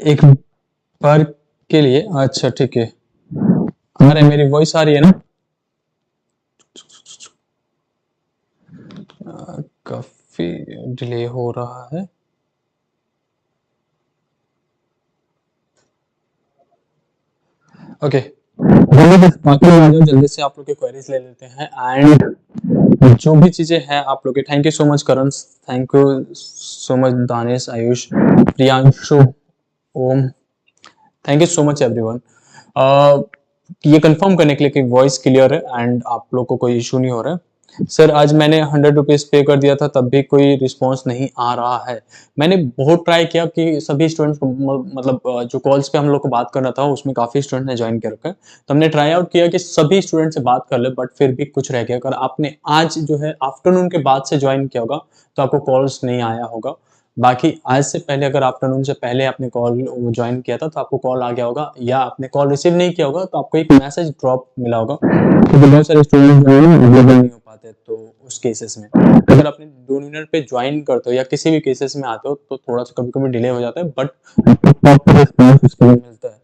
एक बार के लिए। अच्छा ठीक है। अरे मेरी वॉइस आ रही है ना? काफी डिले हो रहा है। ओके, जल्दी से बाकी लोग आ जाओ, जल्दी से आप लोग की क्वेरीज ले लेते हैं। एंड जो भी चीजें हैं आप लोग के, thank you so much Karan, thank you so much Danish, Ayush, Priyanshu, Om, thank you so much everyone. ये कंफर्म करने के लिए कि वॉइस क्लियर है एंड आप लोग को कोई इशू नहीं हो रहा है। सर आज मैंने 100 रुपीज पे कर दिया था, तब भी कोई रिस्पॉन्स नहीं आ रहा है। मैंने बहुत ट्राई किया कि सभी स्टूडेंट्स को मतलब जो कॉल्स पे हम लोग को बात करना था उसमें काफी स्टूडेंट ने ज्वाइन कर रखा है, तो हमने ट्राई आउट किया कि सभी स्टूडेंट से बात कर ले, बट फिर भी कुछ रह गया। अगर आपने आज जो है आफ्टरनून के बाद से ज्वाइन किया होगा तो आपको कॉल्स नहीं आया होगा। बाकी आज से पहले अगर आफ्टरनून से पहले आपने कॉल ज्वाइन किया था तो आपको कॉल आ गया होगा, या आपने कॉल रिसीव नहीं किया होगा तो आपको एक मैसेज ड्रॉप मिला होगा। तो बहुत सारे स्टूडेंट जो है ना अवेलेबल नहीं हो पाते, तो उस केसेस में अगर आपने 2 मिनट पे ज्वाइन करते हो या किसी भी केसेस में आते हो तो थोड़ा सा कभी कभी डिले हो जाता है, बट प्रॉपर रिस्पॉन्स उसके लिए मिलता है।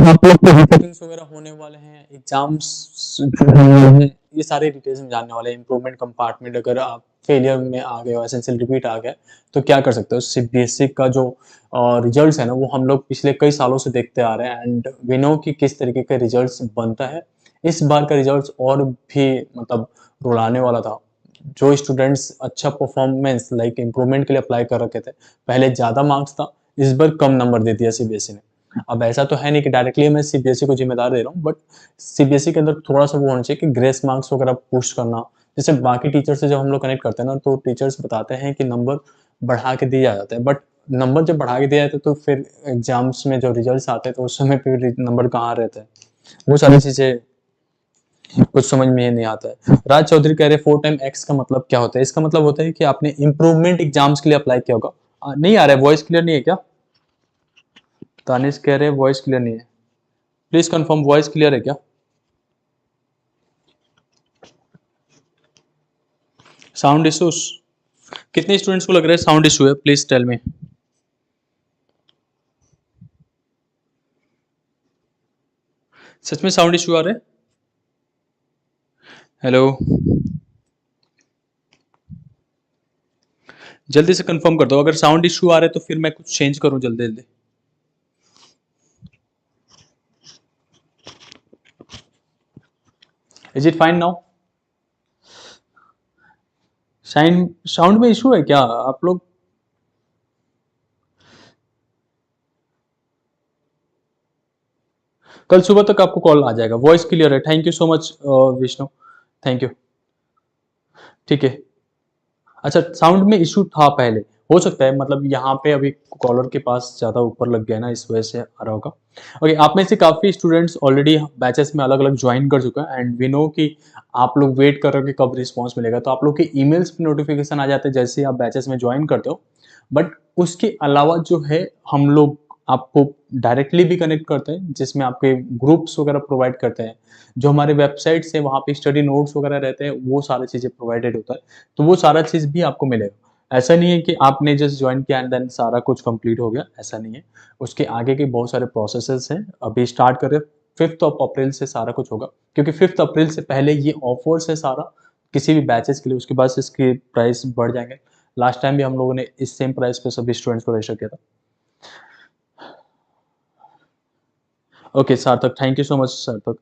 आप लोग के मीटिंग्स वगैरह होने वाले हैं, एग्जाम्स होने वाले हैं, ये सारे डिटेल्स में जानने वाले हैं। इंप्रूवमेंट कंपार्टमेंट, अगर आप फेलियर में आ गए हो, एसेंशियल रिपीट आ गया, तो क्या कर सकते हो। सीबीएसई का जो रिजल्ट्स है ना, वो हम लोग पिछले कई सालों से देखते आ रहे हैं एंड वी नो कि किस तरीके का रिजल्ट्स बनता है। इस बार का रिजल्ट्स और भी मतलब रुलाने वाला था। जो स्टूडेंट्स अच्छा परफॉर्मेंस लाइक इंप्रूवमेंट के लिए अप्लाई कर रखे थे, पहले ज्यादा मार्क्स था, इस बार कम नंबर दे दिया सीबीएसई ने। अब ऐसा तो है नहीं कि डायरेक्टली मैं सीबीएसई को जिम्मेदार दे रहा हूँ, बट सीबीएसई के अंदर थोड़ा सा वो होना चाहिए कि ग्रेस मार्क्स वगैरह पुश करना। जैसे बाकी टीचर से जब हम लोग कनेक्ट करते हैं ना, तो टीचर्स बताते हैं कि नंबर बढ़ा के दिया जाता है, बट नंबर जब बढ़ा के दिया जाता है तो फिर एग्जाम्स में जो रिजल्ट्स आते हैं तो उस समय पे नंबर कहाँ रहते हैं, वो सारी चीजें कुछ समझ में ही नहीं आता है। राज चौधरी कह रहे 4 टाइम x का मतलब क्या होता है? इसका मतलब होता है कि आपने इंप्रूवमेंट एग्जाम्स के लिए अप्लाई किया होगा। नहीं आ रहा है, वॉइस क्लियर नहीं है क्या? तानिश कह रहे वॉइस क्लियर नहीं है, प्लीज कंफर्म वॉइस क्लियर है क्या? साउंड इश्यूज, कितने स्टूडेंट्स को लग रहा है साउंड इशू है? Please tell me. सच में साउंड इशू आ रहा है? हेलो, जल्दी से कंफर्म कर दो। अगर साउंड इशू आ रहा है तो फिर मैं कुछ चेंज करूं जल्दी जल्दी। Is it fine now? Sound में इशू है क्या आप लोग? कल सुबह तक आपको कॉल आ जाएगा। वॉइस क्लियर है, thank you so much Vishnu, thank you. ठीक है। अच्छा, साउंड में इशू था पहले, हो सकता है मतलब यहाँ पे अभी कॉलर के पास ज्यादा ऊपर लग गया ना, इस वजह से आ रहा होगा। ओके, आप में से काफी स्टूडेंट्स ऑलरेडी बैचेस में अलग अलग ज्वाइन कर चुके हैं एंड वी नो कि आप लोग वेट कर रहे हो कि कब रिस्पॉन्स मिलेगा, तो आप लोग के ईमेल्स पे नोटिफिकेशन आ जाते हैं जैसे ही आप बैचेस में ज्वाइन करते हो। बट उसके अलावा जो है हम लोग आपको डायरेक्टली भी कनेक्ट करते हैं, जिसमें आपके ग्रुप्स वगैरह प्रोवाइड करते हैं। जो हमारे वेबसाइट से वहाँ पे स्टडी नोट्स वगैरह रहते हैं, वो सारी चीज़ें प्रोवाइडेड होता है, तो वो सारा चीज़ भी आपको मिलेगा। ऐसा नहीं है कि आपने जस्ट ज्वाइन किया एंड देन सारा कुछ कंप्लीट हो गया, ऐसा नहीं है। उसके आगे के बहुत सारे प्रोसेसेस हैं, अभी स्टार्ट करें। 5 अप्रैल से सारा कुछ होगा, क्योंकि 5 अप्रैल से पहले ये ऑफर्स है सारा किसी भी बैचेस के लिए, उसके बाद से इसके प्राइस बढ़ जाएंगे। लास्ट टाइम भी हम लोगों ने इस सेम प्राइस पे सभी स्टूडेंट्स को रजिस्टर किया था। ओके सार्थक, थैंक यू सो मच सार्थक।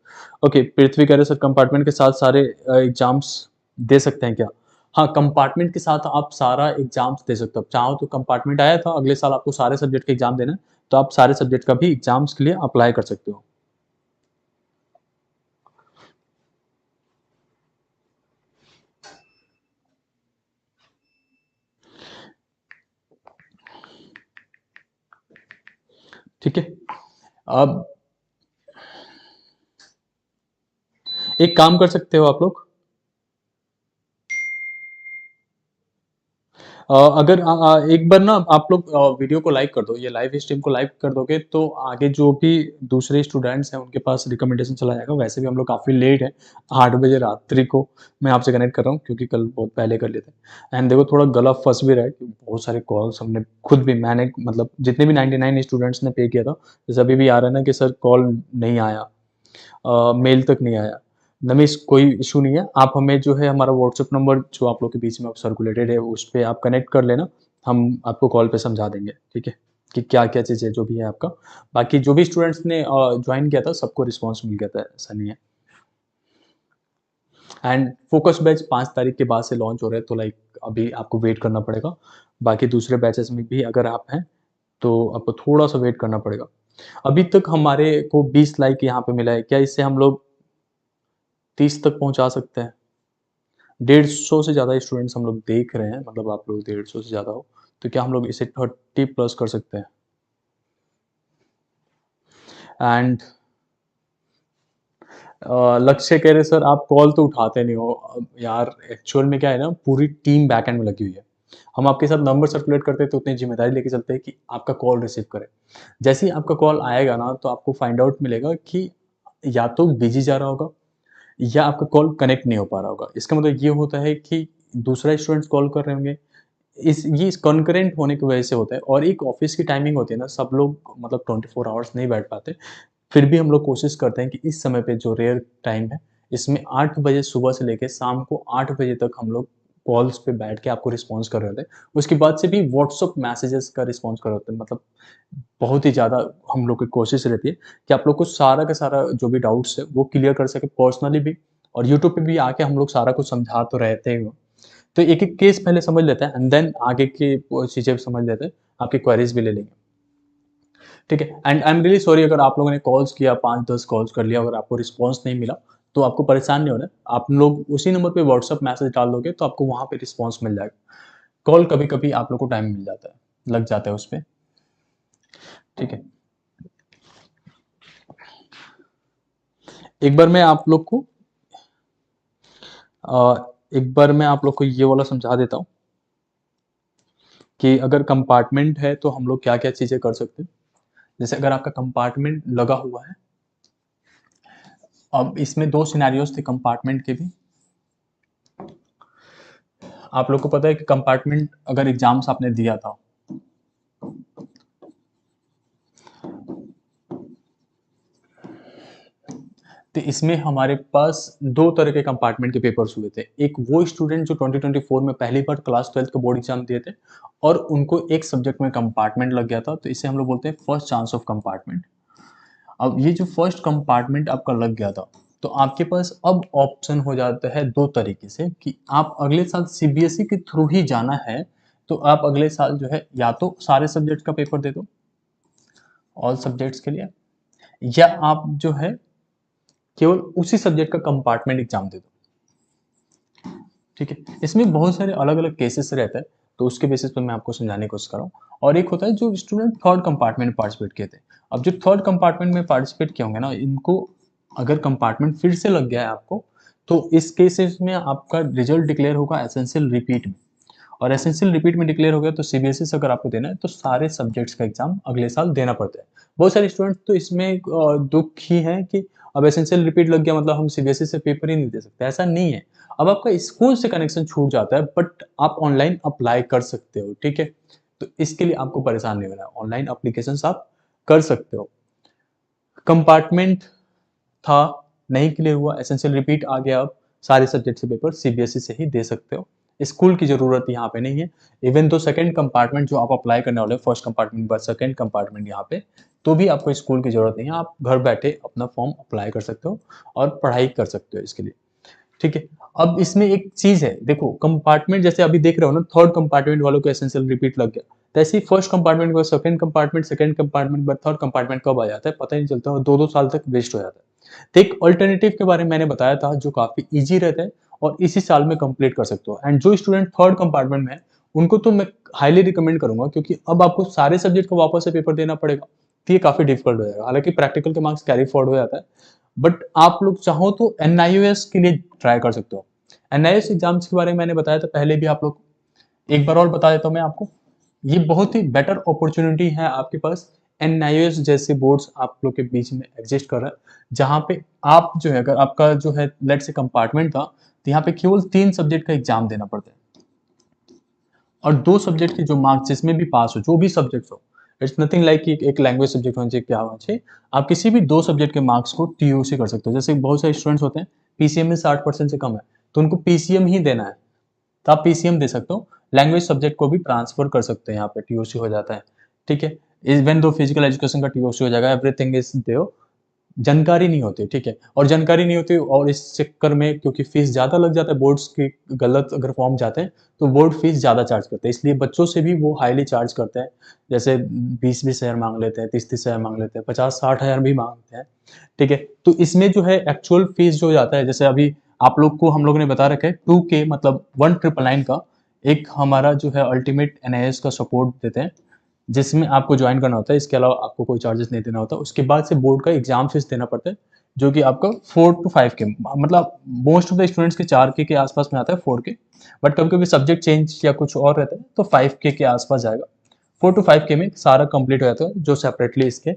ओके, पृथ्वी कह रहे सर कंपार्टमेंट के साथ सारे एग्जाम्स दे सकते हैं क्या? हाँ, कंपार्टमेंट के साथ आप सारा एग्जाम्स दे सकते हो। आप चाहो तो, कंपार्टमेंट आया था अगले साल आपको सारे सब्जेक्ट के एग्जाम देना है, तो आप सारे सब्जेक्ट का भी एग्जाम्स के लिए अप्लाई कर सकते हो। ठीक है। अब एक काम कर सकते हो आप लोग, अगर एक बार ना आप लोग वीडियो को लाइक कर दो, ये लाइव स्ट्रीम को लाइक कर दोगे तो आगे जो भी दूसरे स्टूडेंट्स हैं उनके पास रिकमेंडेशन चला जाएगा। वैसे भी हम लोग काफ़ी लेट है, 8 बजे रात्रि को मैं आपसे कनेक्ट कर रहा हूँ क्योंकि कल बहुत पहले कर लिए थे। एंड देखो थोड़ा गला फँस भी रहा है क्योंकि बहुत सारे कॉल्स हमने खुद भी मैंने मतलब जितने भी 99 स्टूडेंट्स ने पे किया था, जैसे अभी भी आ रहा है ना कि सर कॉल नहीं आया, मेल तक नहीं आया। नमिस कोई इशू नहीं है, आप हमें जो है हमारा व्हाट्सएप नंबर जो आप लोग के बीच में सर्कुलेटेड है उस पे आप कनेक्ट कर लेना, हम आपको कॉल पे समझा देंगे, ठीक है? कि क्या-क्या चीज़ें जो भी है आपका। बाकी जो भी स्टूडेंट्स ने जॉइन किया था सबको रिस्पॉन्स मिल गया था, ऐसा नहीं है। एंड फोकस बैच 5 तारीख के बाद से लॉन्च हो रहा है तो लाइक अभी आपको वेट करना पड़ेगा। बाकी दूसरे बैचेस में भी अगर आप हैं, तो आपको थोड़ा-सा वेट करना पड़ेगा। अभी तक हमारे को 20 लाइक यहाँ पे मिला है, क्या इससे हम लोग 30 तक पहुँचा सकते हैं? 150 से ज़्यादा स्टूडेंट्स हम लोग देख रहे हैं, मतलब आप लोग 150 से ज़्यादा हो, तो क्या हम लोग इसे 30 प्लस कर सकते हैं? एंड लक्ष्य कह रहे सर आप कॉल तो उठाते नहीं हो। अब यार एक्चुअल में क्या है ना, पूरी टीम बैकएंड में लगी हुई है। हम आपके साथ नंबर सर्कुलेट करते हैं तो उतनी ज़िम्मेदारी लेके चलते हैं कि आपका कॉल रिसीव करें। जैसे ही आपका कॉल आएगा ना, तो आपको फाइंड आउट मिलेगा कि या तो बिज़ी जा रहा होगा या आपका कॉल कनेक्ट नहीं हो पा रहा होगा। इसका मतलब ये होता है कि दूसरा स्टूडेंट्स कॉल कर रहे होंगे, इस कॉन्करेंट होने की वजह से होता है। और एक ऑफिस की टाइमिंग होती है ना, सब लोग मतलब 24 आवर्स नहीं बैठ पाते। फिर भी हम लोग कोशिश करते हैं कि इस समय पे जो रेयर टाइम है, इसमें 8 बजे सुबह से लेके शाम को 8 बजे तक हम लोग कॉल्स पे बैठ के आपको रिस्पॉन्स कर रहे होते हैं। उसके बाद से भी व्हाट्सएप मैसेजेस का रिस्पॉन्स कर रहे होते हैं। मतलब बहुत ही ज़्यादा हम लोग की कोशिश रहती है कि आप लोग को सारा का सारा जो भी डाउट्स है वो क्लियर कर सके पर्सनली भी, और यूट्यूब पे भी आके हम लोग सारा कुछ समझा तो रहते ही हो। तो एक-एक केस पहले समझ लेते हैं एंड देन आगे की वो चीज़ें समझ लेते हैं, आपकी क्वेरीज़ भी ले लेंगे। ठीक है? And I am really sorry अगर आप लोगों ने कॉल्स किया, 5-10 कॉल्स कर लिया, अगर आपको रिस्पॉन्स नहीं मिला, तो आपको परेशान नहीं होना है। आप लोग उसी नंबर पे व्हाट्सएप मैसेज डाल दोगे तो आपको वहाँ पे रिस्पॉन्स मिल जाएगा। कॉल कभी-कभी आप लोग को टाइम मिल जाता है, लग जाता है उसपे, ठीक है? एक बार मैं आप लोग को एक बार मैं आप लोग को ये वाला समझा देता हूँ कि अगर कंपार्टमेंट है तो हम लोग क्या-क्या चीज़ें कर सकते हैं। जैसे अगर आपका कंपार्टमेंट लगा हुआ है, अब इसमें 2 सिनेरियोज़ थे कंपार्टमेंट के भी। आप लोग को पता है कि कंपार्टमेंट अगर एग्ज़ाम्स आपने दिया था, तो इसमें हमारे पास 2 तरह के कंपार्टमेंट के पेपर्स हुए थे। एक वो स्टूडेंट जो 2024 में पहली बार क्लास 12th का बोर्ड एग्ज़ाम दिए थे और उनको एक सब्जेक्ट में कंपार्टमेंट लग गया था, तो इसे हम लोग बोलते हैं फर्स्ट चांस ऑफ कंपार्टमेंट। अब ये जो फर्स्ट कंपार्टमेंट आपका लग गया था, तो आपके पास अब ऑप्शन हो जाता है 2 तरीके से कि आप अगले साल सीबीएसई के थ्रू ही जाना है, तो आप अगले साल जो है या तो सारे सब्जेक्ट का पेपर दे दो, ऑल सब्जेक्ट्स के लिए, या आप जो है केवल उसी सब्जेक्ट का कंपार्टमेंट एग्ज़ाम दे दो। ठीक है? इसमें बहुत सारे अलग-अलग केसेस रहते हैं, तो उसके बेसिस पे मैं आपको समझाने की कोशिश कर रहा हूँ। और एक होता है जो स्टूडेंट थर्ड कंपार्टमेंट में पार्टिसिपेट किए थे। अब जो थर्ड कंपार्टमेंट में पार्टिसिपेट किए होंगे ना, इनको अगर कंपार्टमेंट फिर से लग गया है आपको, तो इस केसेस में आपका रिजल्ट डिक्लेयर होगा एसेंशियल रिपीट में। और एसेंशियल रिपीट में डिक्लेयर हो गया तो सीबीएसई से अगर आपको देना है तो सारे सब्जेक्ट्स का एग्जाम अगले साल देना पड़ता है। बहुत सारे स्टूडेंट तो इसमें दुख ही है कि अब एसेंशियल रिपीट लग गया मतलब हम सीबीएसई से पेपर ही नहीं दे सकते, ऐसा नहीं है। अब आपका स्कूल से कनेक्शन छूट जाता है बट आप ऑनलाइन अप्लाई कर सकते हो, ठीक है? तो इसके लिए आपको परेशान नहीं होना है, ऑनलाइन एप्लीकेशंस आप कर सकते हो। कंपार्टमेंट था, नहीं क्लियर हुआ, एसेंशियल रिपीट आ गया, अब सारे सब्जेक्ट के पेपर सीबीएसई से ही दे सकते हो। स्कूल की ज़रूरत यहाँ पे नहीं है। इवन तो सेकंड कंपार्टमेंट जो आप अप्लाई करने वाले हो, फर्स्ट कंपार्टमेंट के बाद सेकंड कंपार्टमेंट यहाँ पे, तो भी आपको स्कूल की ज़रूरत नहीं है। आप घर बैठे अपना फॉर्म अप्लाई कर सकते हो और पढ़ाई कर सकते हो इसके लिए, ठीक है? अब इसमें एक चीज़ है, देखो कंपार्टमेंट जैसे अभी देख रहे हो ना, थर्ड कंपार्टमेंट वालों को एसेंशियल रिपीट लग गया। तो ऐसे ही फर्स्ट कंपार्टमेंट के बाद सेकंड कंपार्टमेंट के बाद थर्ड कंपार्टमेंट कब आ जाता है पता ही नहीं चलता और 2-2 साल तक वेस्ट हो जाता है। तो एक अल्टरनेटिव के बारे में मैंने बताया था जो काफ़ी ईज़ी रहता है और इसी साल में कंप्लीट कर सकते हो। एंड जो स्टूडेंट थर्ड कंपार्टमेंट में है, उनको तो मैं हाईली रिकमेंड करूँगा क्योंकि अब आपको सारे सब्जेक्ट का वापस से पेपर देना पड़ेगा, तो ये काफ़ी डिफिकल्ट हो जाएगा। हालाँकि प्रैक्टिकल के मार्क्स कैरी फॉरवर्ड हो जाता है, बट आप लोग चाहो तो एनआईओएस के लिए ट्राई कर सकते हो। एनआईओएस एग्ज़ाम्स के बारे में मैंने बताया था पहले भी आप लोग, एक बार और बता देता हूँ मैं आपको, ये बहुत ही बेटर अपॉर्चुनिटी है आपके पास। एनआईओएस जैसे बोर्ड्स आप लोग के बीच में एग्जिस्ट कर रहा है, जहाँ पे आप जो है, अगर आपका जो है लेट से कंपार्टमेंट था, तो यहाँ पे केवल 3 सब्जेक्ट का एग्जाम देना पड़ता है, और 2 सब्जेक्ट के जो मार्क्स जिसमें भी पास हो, जो भी सब्जेक्ट हो, इट्स नथिंग लाइक कि एक लैंग्वेज सब्जेक्ट होना चाहिए, क्या होना चाहिए, आप किसी भी 2 सब्जेक्ट के मार्क्स को टीओसी कर सकते हो। जैसे बहुत सारे स्टूडेंट्स होते हैं पीसीएम में 60% से कम है, तो उनको पीसीएम ही देना है, तो आप पीसीएम दे सकते हो। लैंग्वेज सब्जेक्ट को भी ट्रांसफर कर सकते हैं, यहाँ पे टीओसी हो जाता है, ठीक है। इवन दो फिजिकल एजुकेशन का टीओसी हो जाएगा, एवरीथिंग इज देयर। जानकारी नहीं होती, ठीक है, और जानकारी नहीं होती, और इस चक्कर में क्योंकि फीस ज़्यादा लग जाता है, बोर्ड्स की गलत अगर फॉर्म जाते हैं तो बोर्ड फीस ज़्यादा चार्ज करते हैं, इसलिए बच्चों से भी वो हाईली चार्ज करते हैं। जैसे 20-20 हज़ार मांग लेते हैं, 30-30 हज़ार मांग लेते हैं, 50-60 हज़ार भी मांगते हैं, ठीक है। तो इसमें जो है एक्चुअल फीस जो जाता है, जैसे अभी आप लोग को हम लोग ने बता रखा है 2K मतलब 1999 का एक हमारा जो है अल्टीमेट एनआईएस का सपोर्ट देते हैं, जिसमें आपको ज्वाइन करना होता है, इसके अलावा आपको कोई चार्जेस नहीं देना होता। उसके बाद से बोर्ड का एग्जाम फीस देना पड़ता है, जो कि आपका 4 to 5K, मतलब मोस्ट ऑफ द स्टूडेंट्स के 4K के आसपास में आता है, 4K, बट कभी कभी सब्जेक्ट चेंज या कुछ और रहता है तो 5K के आसपास जाएगा। 4 to 5K में सारा कंप्लीट हो जाता है, जो सेपरेटली इसके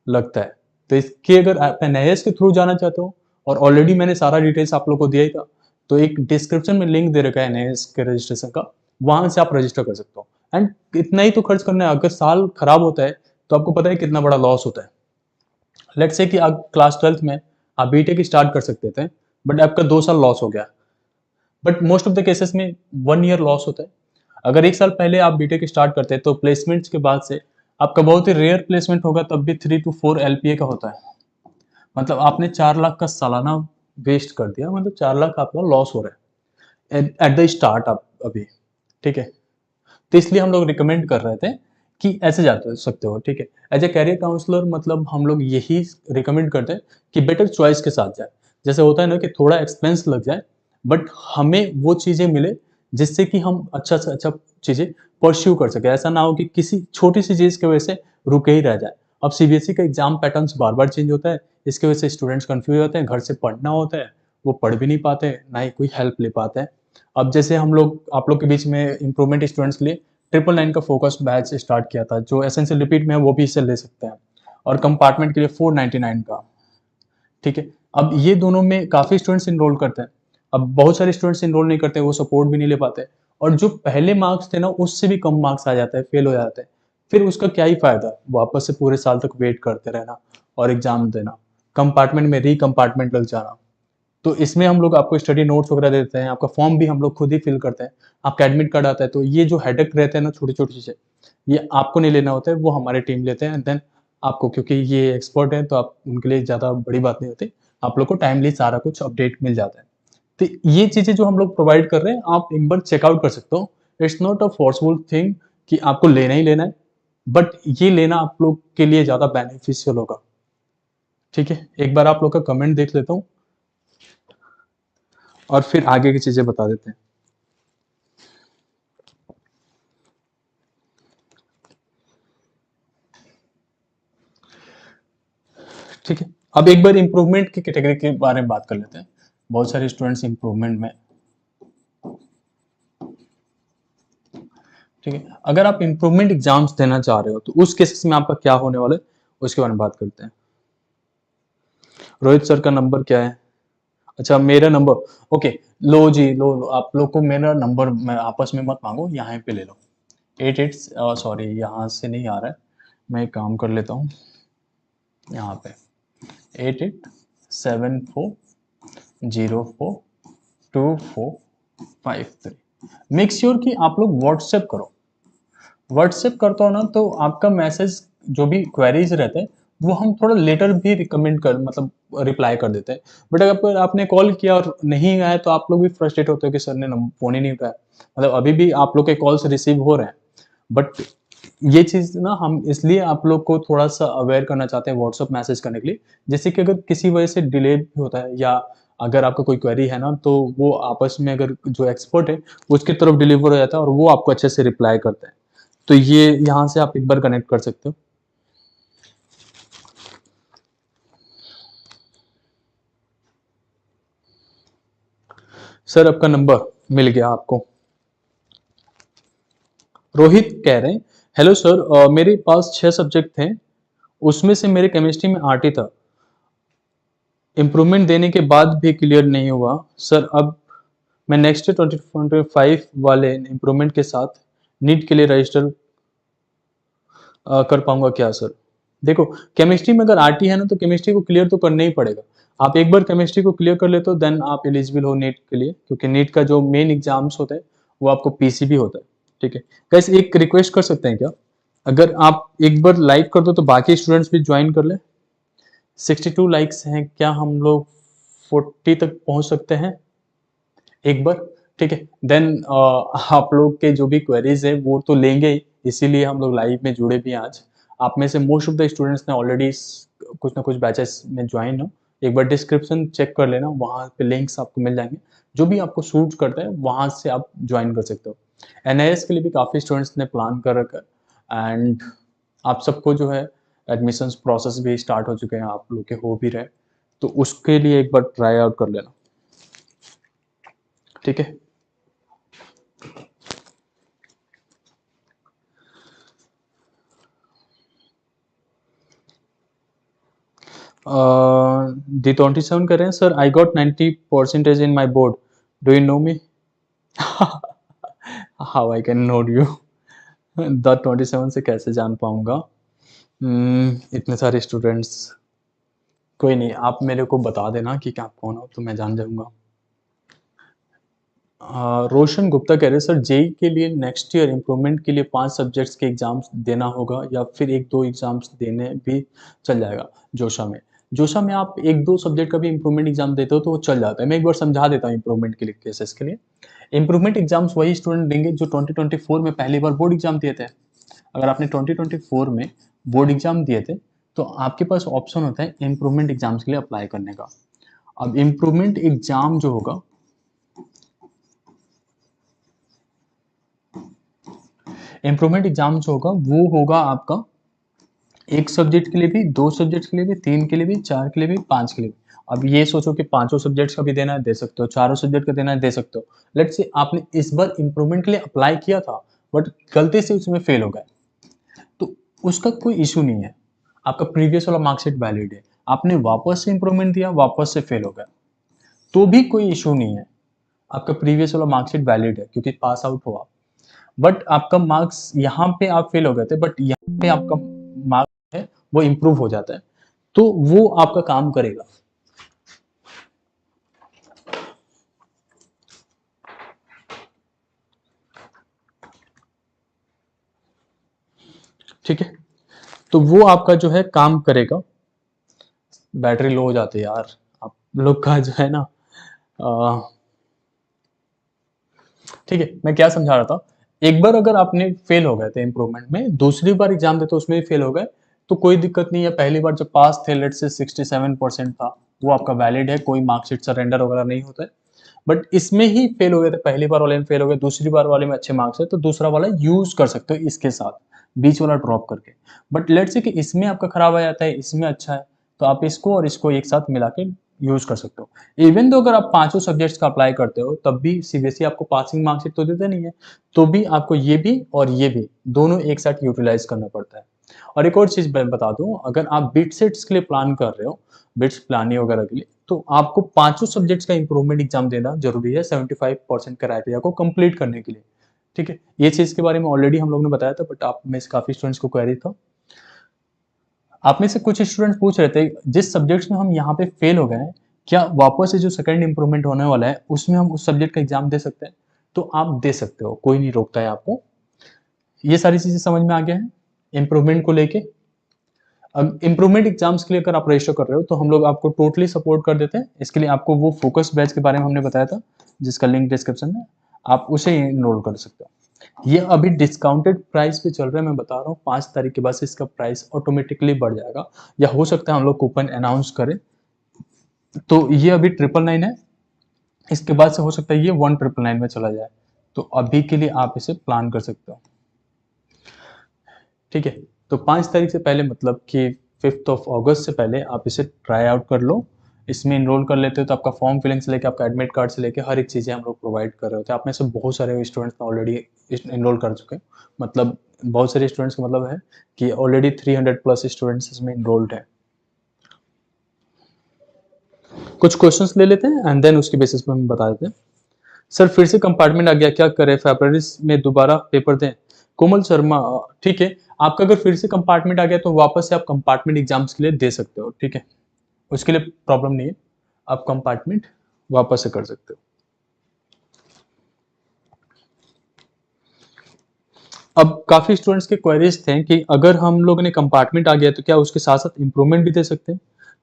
लगता है। तो इसके अगर आप एनआईएस के थ्रू जाना चाहते हो, और ऑलरेडी मैंने सारा डिटेल्स आप लोग को दिया ही था, तो एक डिस्क्रिप्शन में लिंक दे रखा है एनआईएस के रजिस्ट्रेशन का, वहां से आप रजिस्टर कर सकते हो। एंड इतना ही तो खर्च करना है, अगर साल खराब होता है तो आपको पता है कितना बड़ा लॉस होता है। लेट्स से कि आप क्लास 12th में आप बीटेक स्टार्ट कर सकते थे, बट आपका 2 साल लॉस हो गया, but most of the cases में 1 ईयर लॉस होता है। अगर 1 साल पहले आप बीटेक स्टार्ट करते हैं तो प्लेसमेंट्स के बाद से आपका बहुत ही रेयर प्लेसमेंट होगा, तब भी 3 to 4 एलपीए का होता है। मतलब आपने 4 लाख का सालाना वेस्ट कर दिया, मतलब 4 लाख आपका लॉस हो रहा है एट द स्टार्ट आप अभी, ठीक है। तो इसलिए हम लोग रिकमेंड कर रहे थे कि ऐसे जा सकते हो, ठीक है। एज ए कैरियर काउंसलर मतलब हम लोग यही रिकमेंड करते हैं कि बेटर चॉइस के साथ जाए। जैसे होता है ना कि थोड़ा एक्सपेंस लग जाए, बट हमें वो चीज़ें मिले जिससे कि हम अच्छा से अच्छा चीज़ें परस्यू कर सकें। ऐसा ना हो कि किसी छोटी सी चीज़ की वजह से रुके ही रह जाए। अब सीबीएसई का एग्जाम पैटर्न्स बार बार चेंज होता है, इसकी वजह से स्टूडेंट्स कन्फ्यूज होते हैं, घर से पढ़ना होता है, वो पढ़ भी नहीं पाते, ना ही कोई हेल्प ले पाते हैं। अब जैसे हम लोग आप लोग के बीच में इम्प्रूवमेंट स्टूडेंट्स के लिए 999 का फोकस बैच स्टार्ट किया था, जो एसेंशियल रिपीट में है वो भी इससे ले सकते हैं, और कंपार्टमेंट के लिए 499 का, ठीक है। अब ये दोनों में काफ़ी स्टूडेंट्स इनरोल करते हैं। अब बहुत सारे स्टूडेंट्स इनरोल नहीं करते, वो सपोर्ट भी नहीं ले पाते, और जो पहले मार्क्स थे ना उससे भी कम मार्क्स आ जाता है, फेल हो जाते हैं। फिर उसका क्या ही फायदा, वापस से पूरे साल तक वेट करते रहना और एग्जाम देना, कंपार्टमेंट में री कंपार्टमेंट लग जाना। तो इसमें हम लोग आपको स्टडी नोट्स वगैरह देते हैं, आपका फॉर्म भी हम लोग खुद ही फिल करते हैं, आपका एडमिट कार्ड आता है। तो ये जो हेडेक रहते हैं ना छोटी छोटी चीज़ें, ये आपको नहीं लेना होता है, वो हमारी टीम लेते हैं। एंड देन आपको, क्योंकि ये एक्सपर्ट हैं तो आप उनके लिए ज़्यादा बड़ी बात नहीं होती, आप लोग को टाइमली सारा कुछ अपडेट मिल जाता है। तो ये चीज़ें जो हम लोग प्रोवाइड कर रहे हैं, आप एक बार चेकआउट कर सकते हो। It's not a forceful thing कि आपको लेना ही लेना है, बट ये लेना आप लोग के लिए ज़्यादा बेनिफिशियल होगा, ठीक है। एक बार आप लोग का कमेंट देख लेता हूँ, और फिर आगे की चीज़ें बता देते हैं। ठीक है, अब एक बार इम्प्रूवमेंट की कैटेगरी के बारे में बात कर लेते हैं। बहुत सारे स्टूडेंट्स इम्प्रूवमेंट में, ठीक है। अगर आप इम्प्रूवमेंट एग्जाम्स देना चाह रहे हो तो उस केसेस में आपका क्या होने वाला है, उसके बारे में बात करते हैं। रोहित सर का नंबर क्या है? अच्छा, मेरा नंबर, ओके। लो जी, लो आप लोग को मेरा नंबर मैं आपस में मत मांगो, यहाँ पे ले लो। 88, सॉरी यहाँ से नहीं आ रहा है, मैं एक काम कर लेता हूँ, यहाँ पे 8874042453। मेक श्योर कि आप लोग व्हाट्सएप करो। व्हाट्सएप करता हो ना तो आपका मैसेज जो भी क्वेरीज रहते हैं वो हम थोड़ा लेटर भी रिकमेंड कर, मतलब रिप्लाई कर देते हैं। बट अगर आपने कॉल किया और नहीं आया तो आप लोग भी फ्रस्ट्रेट होते हो कि सर ने फोन ही नहीं उठाया। मतलब अभी भी आप लोग के कॉल्स रिसीव हो रहे हैं, बट ये चीज ना हम इसलिए आप लोग को थोड़ा सा अवेयर करना चाहते हैं व्हाट्सएप मैसेज करने के लिए, जैसे कि अगर किसी वजह से डिले भी होता है, या अगर आपका कोई क्वेरी है ना तो वो आपस में अगर जो एक्सपर्ट है उसकी तरफ डिलीवर हो जाता है और वो आपको अच्छे से रिप्लाई करते हैं। तो ये यहाँ से आप एक बार कनेक्ट कर सकते हो। सर आपका नंबर मिल गया आपको। रोहित कह रहे हैं, हेलो सर, मेरे पास 6 सब्जेक्ट थे, उसमें से मेरे केमिस्ट्री में 8 ही था, इम्प्रूवमेंट देने के बाद भी क्लियर नहीं हुआ सर। अब मैं नेक्स्ट 2025 वाले इम्प्रूवमेंट के साथ नीट के लिए रजिस्टर कर पाऊंगा क्या सर? देखो, केमिस्ट्री में अगर आरटी है ना, तो केमिस्ट्री को क्लियर तो करना ही पड़ेगा। आप एक बार केमिस्ट्री को क्लियर कर लेते हो, देन आप एलिजिबल हो नीट के लिए, क्योंकि नीट का जो मेन एग्जाम्स होता है वो आपको पीसीबी होता है। ठीक है गाइस, एक रिक्वेस्ट कर सकते हैं क्या? अगर आप एक बार लाइक कर दो तो बाकी स्टूडेंट्स भी ज्वाइन कर ले। 62 लाइक्स हैं, क्या हम लोग 40 तक पहुंच सकते हैं एक बार? ठीक है, देन आप लोग के जो भी क्वेरीज है वो तो लेंगे ही, इसीलिए हम लोग लाइव में जुड़े भी हैं आज। आप में से मोस्ट ऑफ द स्टूडेंट्स ने ऑलरेडी कुछ ना कुछ बैचेस में ज्वाइन हो। एक बार डिस्क्रिप्शन चेक कर लेना, वहाँ पे लिंक्स आपको मिल जाएंगे, जो भी आपको सूट करता है वहाँ से आप ज्वाइन कर सकते हो। एनआईएस के लिए भी काफ़ी स्टूडेंट्स ने प्लान कर रखा है, एंड आप सबको जो है एडमिशन्स प्रोसेस भी स्टार्ट हो चुके हैं, आप लोग के हो भी रहे, तो उसके लिए एक बार ट्राई आउट कर लेना। ठीक है, दी 27 कर रहे हैं sir, I got 90% in my board, do you know me? How I can note you? The 27 से कैसे जान पाऊंगा? इतने सारे स्टूडेंट्स, कोई नहीं, आप मेरे को बता देना कि क्या कौन हो तो मैं जान जाऊंगा। रोशन गुप्ता कह रहे हैं सर, जेई के लिए नेक्स्ट ईयर इम्प्रूवमेंट के लिए 5 सब्जेक्ट्स के एग्जाम्स देना होगा या फिर 1-2 एग्जाम्स देने भी चल जाएगा? जोशा में, जोशा में आप 1-2 सब्जेक्ट का भी इम्प्रूवमेंट एग्जाम देते हो तो वो चल जाता है। मैं एक बार समझा देता हूँ इम्प्रूवमेंट के लिए, केसेस के लिए। इम्प्रूवमेंट एग्जाम्स वही स्टूडेंट देंगे जो 2024 में पहली बार बोर्ड एग्जाम दिए थे। अगर आपने 2024 में बोर्ड एग्जाम दिए थे तो आपके पास ऑप्शन होता है इम्प्रूवमेंट एग्जाम्स के लिए अप्लाई करने का। अब इम्प्रूवमेंट एग्जाम जो होगा, इम्प्रूवमेंट एग्जाम जो होगा वो होगा आपका एक सब्जेक्ट के लिए भी, 2 सब्जेक्ट के लिए भी, 3 के लिए भी, 4 के लिए भी, 5 के लिए भी। अब ये सोचो कि पांचों सब्जेक्ट्स का भी देना है, दे सकते हो, चारों सब्जेक्ट का देना है, दे सकते हो। लेट्स से आपने इस बार इम्प्रूवमेंट के लिए अप्लाई किया था बट गलती से उसमें फेल हो गए, तो उसका कोई इशू नहीं है, आपका प्रीवियस वाला मार्कशीट वैलिड है। आपने वापस से इम्प्रूवमेंट दिया, वापस से फेल हो गया, तो भी कोई इशू नहीं है, आपका प्रीवियस वाला मार्कशीट वैलिड है क्योंकि पास आउट हो आप। बट आपका मार्क्स यहाँ पे आप फेल हो गए थे, बट यहाँ पे आपका मार्क्स है वो इम्प्रूव हो जाता है, तो वो आपका काम करेगा। ठीक है, तो वो आपका जो है काम करेगा। बैटरी लो हो जाती है यार आप लोग का जो है ना। ठीक है, मैं क्या समझा रहा था, एक बार अगर आपने फेल हो गए थे इम्प्रूवमेंट में, दूसरी बार एग्जाम देते उसमें भी फेल हो गए, तो कोई दिक्कत नहीं है। पहली बार जब पास थे, लेट से 67% था, वो आपका वैलिड है, कोई मार्कशीट सरेंडर वगैरह नहीं होता है। बट इसमें ही फेल हो गए थे, पहली बार वाले में फेल हो गए, दूसरी बार वाले में अच्छे मार्क्स है, तो दूसरा वाला यूज कर सकते हो इसके साथ, बीच वाला ड्रॉप करके। बट लेट से कि इसमें आपका खराब आ जाता है, इसमें अच्छा है, तो आप इसको और इसको एक साथ मिला के यूज कर सकते हो। इवन तो अगर आप पांचों सब्जेक्ट्स का अप्लाई करते हो तब भी सीबीएसई आपको पासिंग मार्कशीट तो देता नहीं है, तो भी आपको ये भी और ये भी दोनों एक साथ यूटिलाइज करना पड़ता है। और एक और चीज मैं बता दूं, अगर आप बिट सेट्स के लिए प्लान कर रहे हो, बिट्स प्लानिंग वगैरह के लिए, तो आपको पांचों सब्जेक्ट्स का इंप्रूवमेंट एग्जाम देना जरूरी है 75% क्राइटेरिया को कंप्लीट करने के लिए। ठीक है, ये चीज के बारे में ऑलरेडी हम लोग ने बताया था, बट आप में से काफी स्टूडेंट्स को क्वेरी था। आप में से कुछ स्टूडेंट्स पूछ रहे थे जिस सब्जेक्ट्स में हम यहाँ पे फेल हो गए हैं, क्या वापस से जो सेकंड इंप्रूवमेंट होने वाला है उसमें हम उस सब्जेक्ट का एग्जाम दे सकते हैं? तो आप दे सकते हो, कोई नहीं रोकता है आपको। ये सारी चीजें समझ में आ गया है इंप्रूवमेंट को लेके। अब इंप्रूवमेंट एग्जाम्स के लिए अगर आप रजिस्टर कर रहे हो तो हम लोग आपको टोटली सपोर्ट कर देते हैं। इसके लिए आपको वो फोकस बैच के बारे में हमने बताया था, जिसका लिंक डिस्क्रिप्शन में, आप उसे इनरोल कर सकते हो। ये अभी डिस्काउंटेड प्राइस पे चल रहा है, मैं बता रहा हूँ, 5 तारीख के बाद से इसका प्राइस ऑटोमेटिकली बढ़ जाएगा, या हो सकता है हम लोग कूपन अनाउंस करें। तो ये अभी 999 है, इसके बाद से हो सकता है ये 1999 में चला जाए, तो अभी के लिए आप इसे प्लान कर सकते हो। ठीक है, तो 5 तारीख से पहले, मतलब कि 5 अगस्त से पहले आप इसे ट्राई आउट कर लो, इसमें इनरोल कर लेते हो तो आपका फॉर्म फिलिंग से लेके आपका एडमिट कार्ड से लेके हर एक चीज़ें हम लोग प्रोवाइड कर रहे होते हैं। आप में से बहुत सारे स्टूडेंट्स ऑलरेडी इनरोल कर चुके हैं, मतलब बहुत सारे स्टूडेंट्स का मतलब है कि ऑलरेडी 300 प्लस स्टूडेंट्स इसमें इनरोल्ड हैं। कुछ क्वेश्चंस ले लेते हैं एंड देन उसके बेसिस पे हम बता देते हैं। सर फिर से कंपार्टमेंट आ गया, क्या करें? फरवरी में दोबारा पेपर दें? कोमल शर्मा, ठीक है, आपका अगर फिर से कंपार्टमेंट आ गया तो वापस से आप कंपार्टमेंट एग्जाम्स के लिए दे सकते हो, ठीक है, उसके लिए प्रॉब्लम नहीं है, आप कंपार्टमेंट वापस से कर सकते हो। अब काफी स्टूडेंट्स के क्वेरीज थे कि अगर हम लोग ने कंपार्टमेंट आ गया तो क्या उसके साथ साथ इम्प्रूवमेंट भी दे सकते हैं?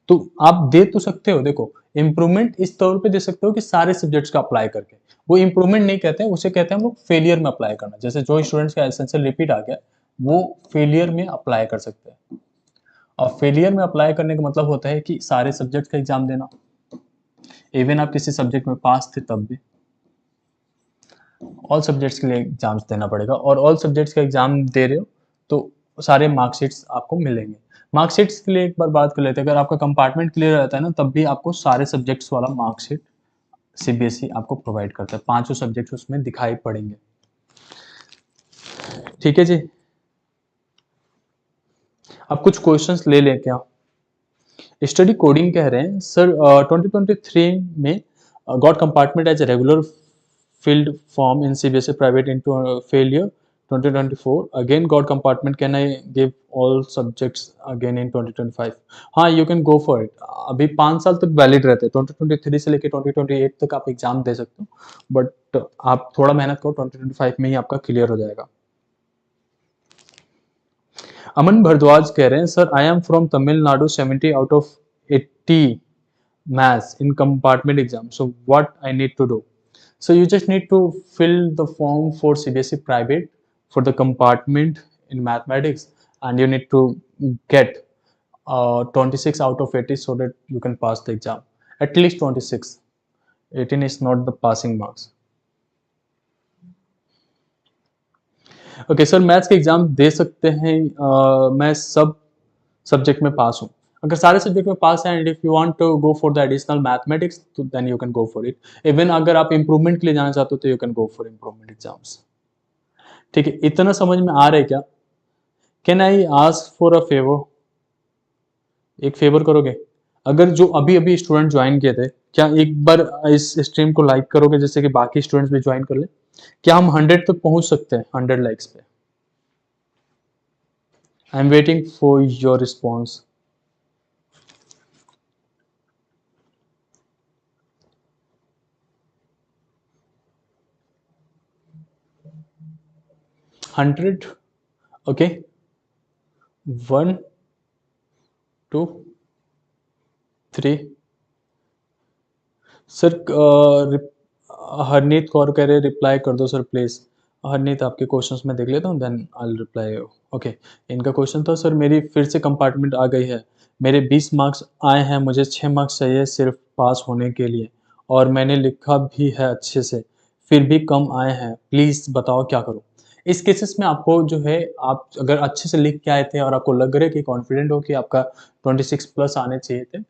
तो आप दे तो सकते हो, देखो इम्प्रूवमेंट इस तौर पे दे सकते हो कि सारे सब्जेक्ट्स का अप्लाई करके, वो इम्प्रूवमेंट नहीं कहते हैं, उसे कहते हैं हम लोग फेलियर में अप्लाई करना। जैसे जो स्टूडेंट्स का एसेंशियल रिपीट आ गया वो फेलियर में अप्लाई कर सकते हैं। और फेलियर में अप्लाई करने का मतलब होता है कि सारे सब्जेक्ट का एग्जाम देना, इवन आप किसी सब्जेक्ट में पास थे तब भी ऑल सब्जेक्ट्स के लिए एग्जाम्स देना पड़ेगा, और ऑल सब्जेक्ट्स का एग्जाम दे रहे हो तो सारे मार्कशीट्स आपको मिलेंगे। मार्कशीट्स के लिए एक बार बात कर लेते हैं, अगर आपका कंपार्टमेंट क्लियर रहता है ना तब भी आपको सारे सब्जेक्ट्स वाला मार्कशीट सीबीएसई आपको प्रोवाइड करता है, पांचों सब्जेक्ट्स उसमें दिखाई पड़ेंगे। ठीक है जी, अब कुछ क्वेश्चंस ले लें क्या? स्टडी कोडिंग कह रहे हैं सर 2023 में got compartment as a regular filled form in CBSE private into failure 2024 again got compartment, can I give all subjects again in 2025? हाँ, you can go for it। अभी 5 साल तक वैलिड रहते हैं, 2023 से लेके 2028 तक आप एग्जाम दे सकते हो, बट आप थोड़ा मेहनत करो, 2025 में ही आपका क्लियर हो जाएगा। अमन भारद्वाज कह रहे हैं sir I am from Tamil Nadu, 70 out of 80 maths in compartment exam, so what I need to do? So you just need to fill the form for CBSE private for the compartment in mathematics, and you need to get 26 out of 80 so that you can pass the exam, at least 26, 18 is not the passing marks। Okay sir, maths के exam दे सकते हैं, मैं सब subject में पास हूँ। अगर सारे subject में पास है and if you want to go for the additional mathematics तो then you can go for it. Even अगर आप इंप्रूवमेंट के लिए जाना चाहते हो तो you can go for improvement exams. ठीक है, इतना समझ में आ रहा है क्या? Can I ask for a favour? एक फेवर करोगे? अगर जो अभी अभी स्टूडेंट ज्वाइन किए थे, क्या एक बार इस स्ट्रीम को लाइक करोगे जिससे कि बाकी स्टूडेंट्स भी ज्वाइन कर ले? क्या हम 100 तक पहुंच सकते हैं 100 लाइक्स पे? I am waiting for your response. Hundred, okay, 1 2 3। Sir Harneet Kaur कह रहे रिप्लाई कर दो सर प्लीज। हरनीत, आपके क्वेश्चंस में देख लेता हूँ then I will reply. Okay, इनका क्वेश्चन था सर मेरी फिर से कंपार्टमेंट आ गई है, मेरे 20 मार्क्स आए हैं, मुझे 6 मार्क्स चाहिए सिर्फ पास होने के लिए, और मैंने लिखा भी है अच्छे से, फिर भी कम आए हैं, प्लीज़ बताओ क्या करूँ? इस केसेस में आपको जो है, आप अगर अच्छे से लिख के आए थे और आपको लग रहा है कि कॉन्फिडेंट हो कि आपका 26 प्लस आने चाहिए थे,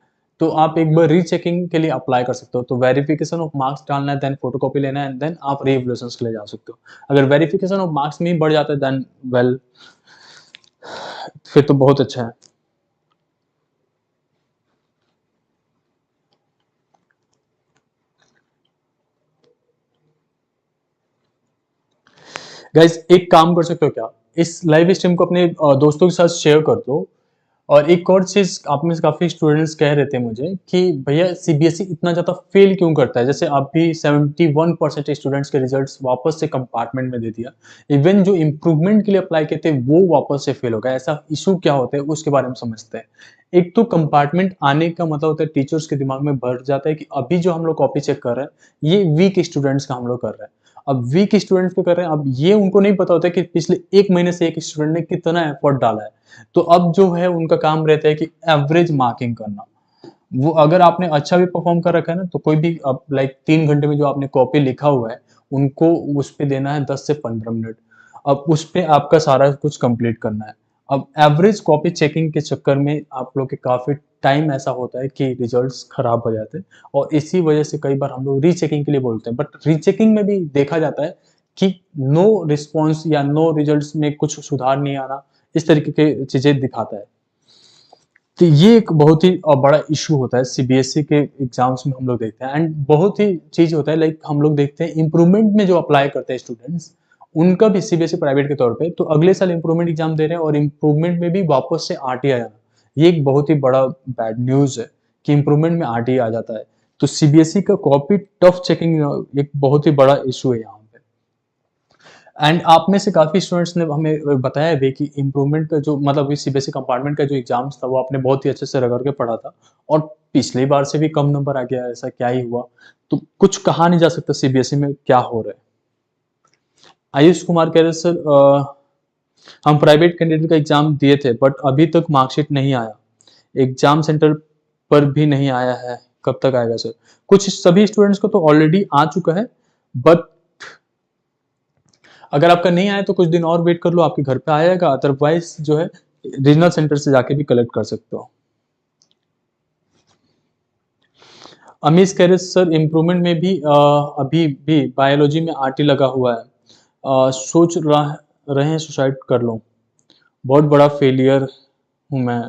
तो आप एक बार रीचेकिंग के लिए अप्लाई कर सकते हो। तो वेरिफिकेशन ऑफ मार्क्स डालना है, देन फोटोकॉपी लेना है, एंड देन आप रीवैल्यूएशन के लिए जा सकते हो। अगर वेरिफिकेशन ऑफ मार्क्स में ही बढ़ जाता है देन वेल, फिर तो बहुत अच्छा है। गाइज एक काम कर सकते हो क्या, इस लाइव स्ट्रीम को अपने दोस्तों के साथ शेयर कर दो। और एक और चीज, आप में से काफी स्टूडेंट्स कह रहे थे मुझे कि भैया सीबीएसई इतना ज्यादा फेल क्यों करता है? जैसे अभी 71% स्टूडेंट्स के रिजल्ट्स वापस से कंपार्टमेंट में दे दिया, इवन जो इम्प्रूवमेंट के लिए अप्लाई किए थे वो वापस से फेल हो गया। ऐसा इशू क्या होता है उसके बारे में समझते हैं। एक तो कंपार्टमेंट आने का मतलब होता है टीचर्स के दिमाग में भर जाता है कि अभी जो हम लोग कॉपी चेक कर रहे हैं ये वीक स्टूडेंट्स का हम लोग कर रहे हैं। अब वीक स्टूडेंट्स को कर रहे हैं, अब ये उनको नहीं पता होता है कि पिछले एक महीने से एक स्टूडेंट ने कितना एफर्ट डाला है। तो अब जो है उनका काम रहता है कि एवरेज मार्किंग करना। वो अगर आपने अच्छा भी परफॉर्म कर रखा है ना तो कोई भी अब लाइक 3 घंटे में जो आपने कॉपी लिखा हुआ है उनको उस पे देना है 10 से 15 मिनट। अब उस पे आपका सारा कुछ कंप्लीट करना है। अब एवरेज कॉपी चेकिंग के चक्कर में आप लोग के काफी टाइम ऐसा होता है कि रिजल्ट्स खराब हो जाते हैं और इसी वजह से कई बार हम लोग रीचेकिंग के लिए बोलते हैं, बट रीचेकिंग में भी देखा जाता है कि नो रिस्पॉन्स या नो रिजल्ट्स में कुछ सुधार नहीं आ रहा, इस तरीके की चीजें दिखाता है। तो ये एक बहुत ही बड़ा इशू होता है सीबीएसई के एग्जाम्स में हम लोग देखते हैं। एंड बहुत ही चीज होता है लाइक हम लोग देखते हैं इम्प्रूवमेंट में जो अप्लाई करते हैं स्टूडेंट्स, उनका भी सीबीएसई प्राइवेट के तौर पे तो अगले साल इम्प्रूवमेंट एग्जाम दे रहे हैं और इम्प्रूवमेंट में भी वापस से आरटीआई आना, ये एक बहुत ही बड़ा बैड न्यूज है कि इम्प्रूवमेंट में आरटीआई आ जाता है। तो सीबीएसई का कॉपी टफ चेकिंग एक बहुत ही बड़ा इशू है यहाँ पे। एंड आप में से काफी स्टूडेंट्स ने हमें बताया भी कि इम्प्रूवमेंट का जो मतलब सीबीएसई कंपार्टमेंट का जो एग्जाम्स था वो आपने बहुत ही अच्छे से रगड़ के पढ़ा था और पिछली बार से भी कम नंबर आ गया, ऐसा क्या ही हुआ? तो कुछ कहा नहीं जा सकता सीबीएसई में क्या हो रहा है। आयुष कुमार कह रहे सर हम प्राइवेट कैंडिडेट का एग्जाम दिए थे बट अभी तक मार्कशीट नहीं आया, एग्जाम सेंटर पर भी नहीं आया है, कब तक आएगा सर? कुछ सभी स्टूडेंट्स को तो ऑलरेडी आ चुका है, बट अगर आपका नहीं आया तो कुछ दिन और वेट कर लो, आपके घर पे आएगा, अदरवाइज जो है रीजनल सेंटर से जाके भी कलेक्ट कर सकते हो। अमीश कह रहे सर इम्प्रूवमेंट में भी अभी भी बायोलॉजी में आरटी लगा हुआ है, सोच रहे हैं सुसाइड कर लो, बहुत बड़ा फेलियर हूँ मैं,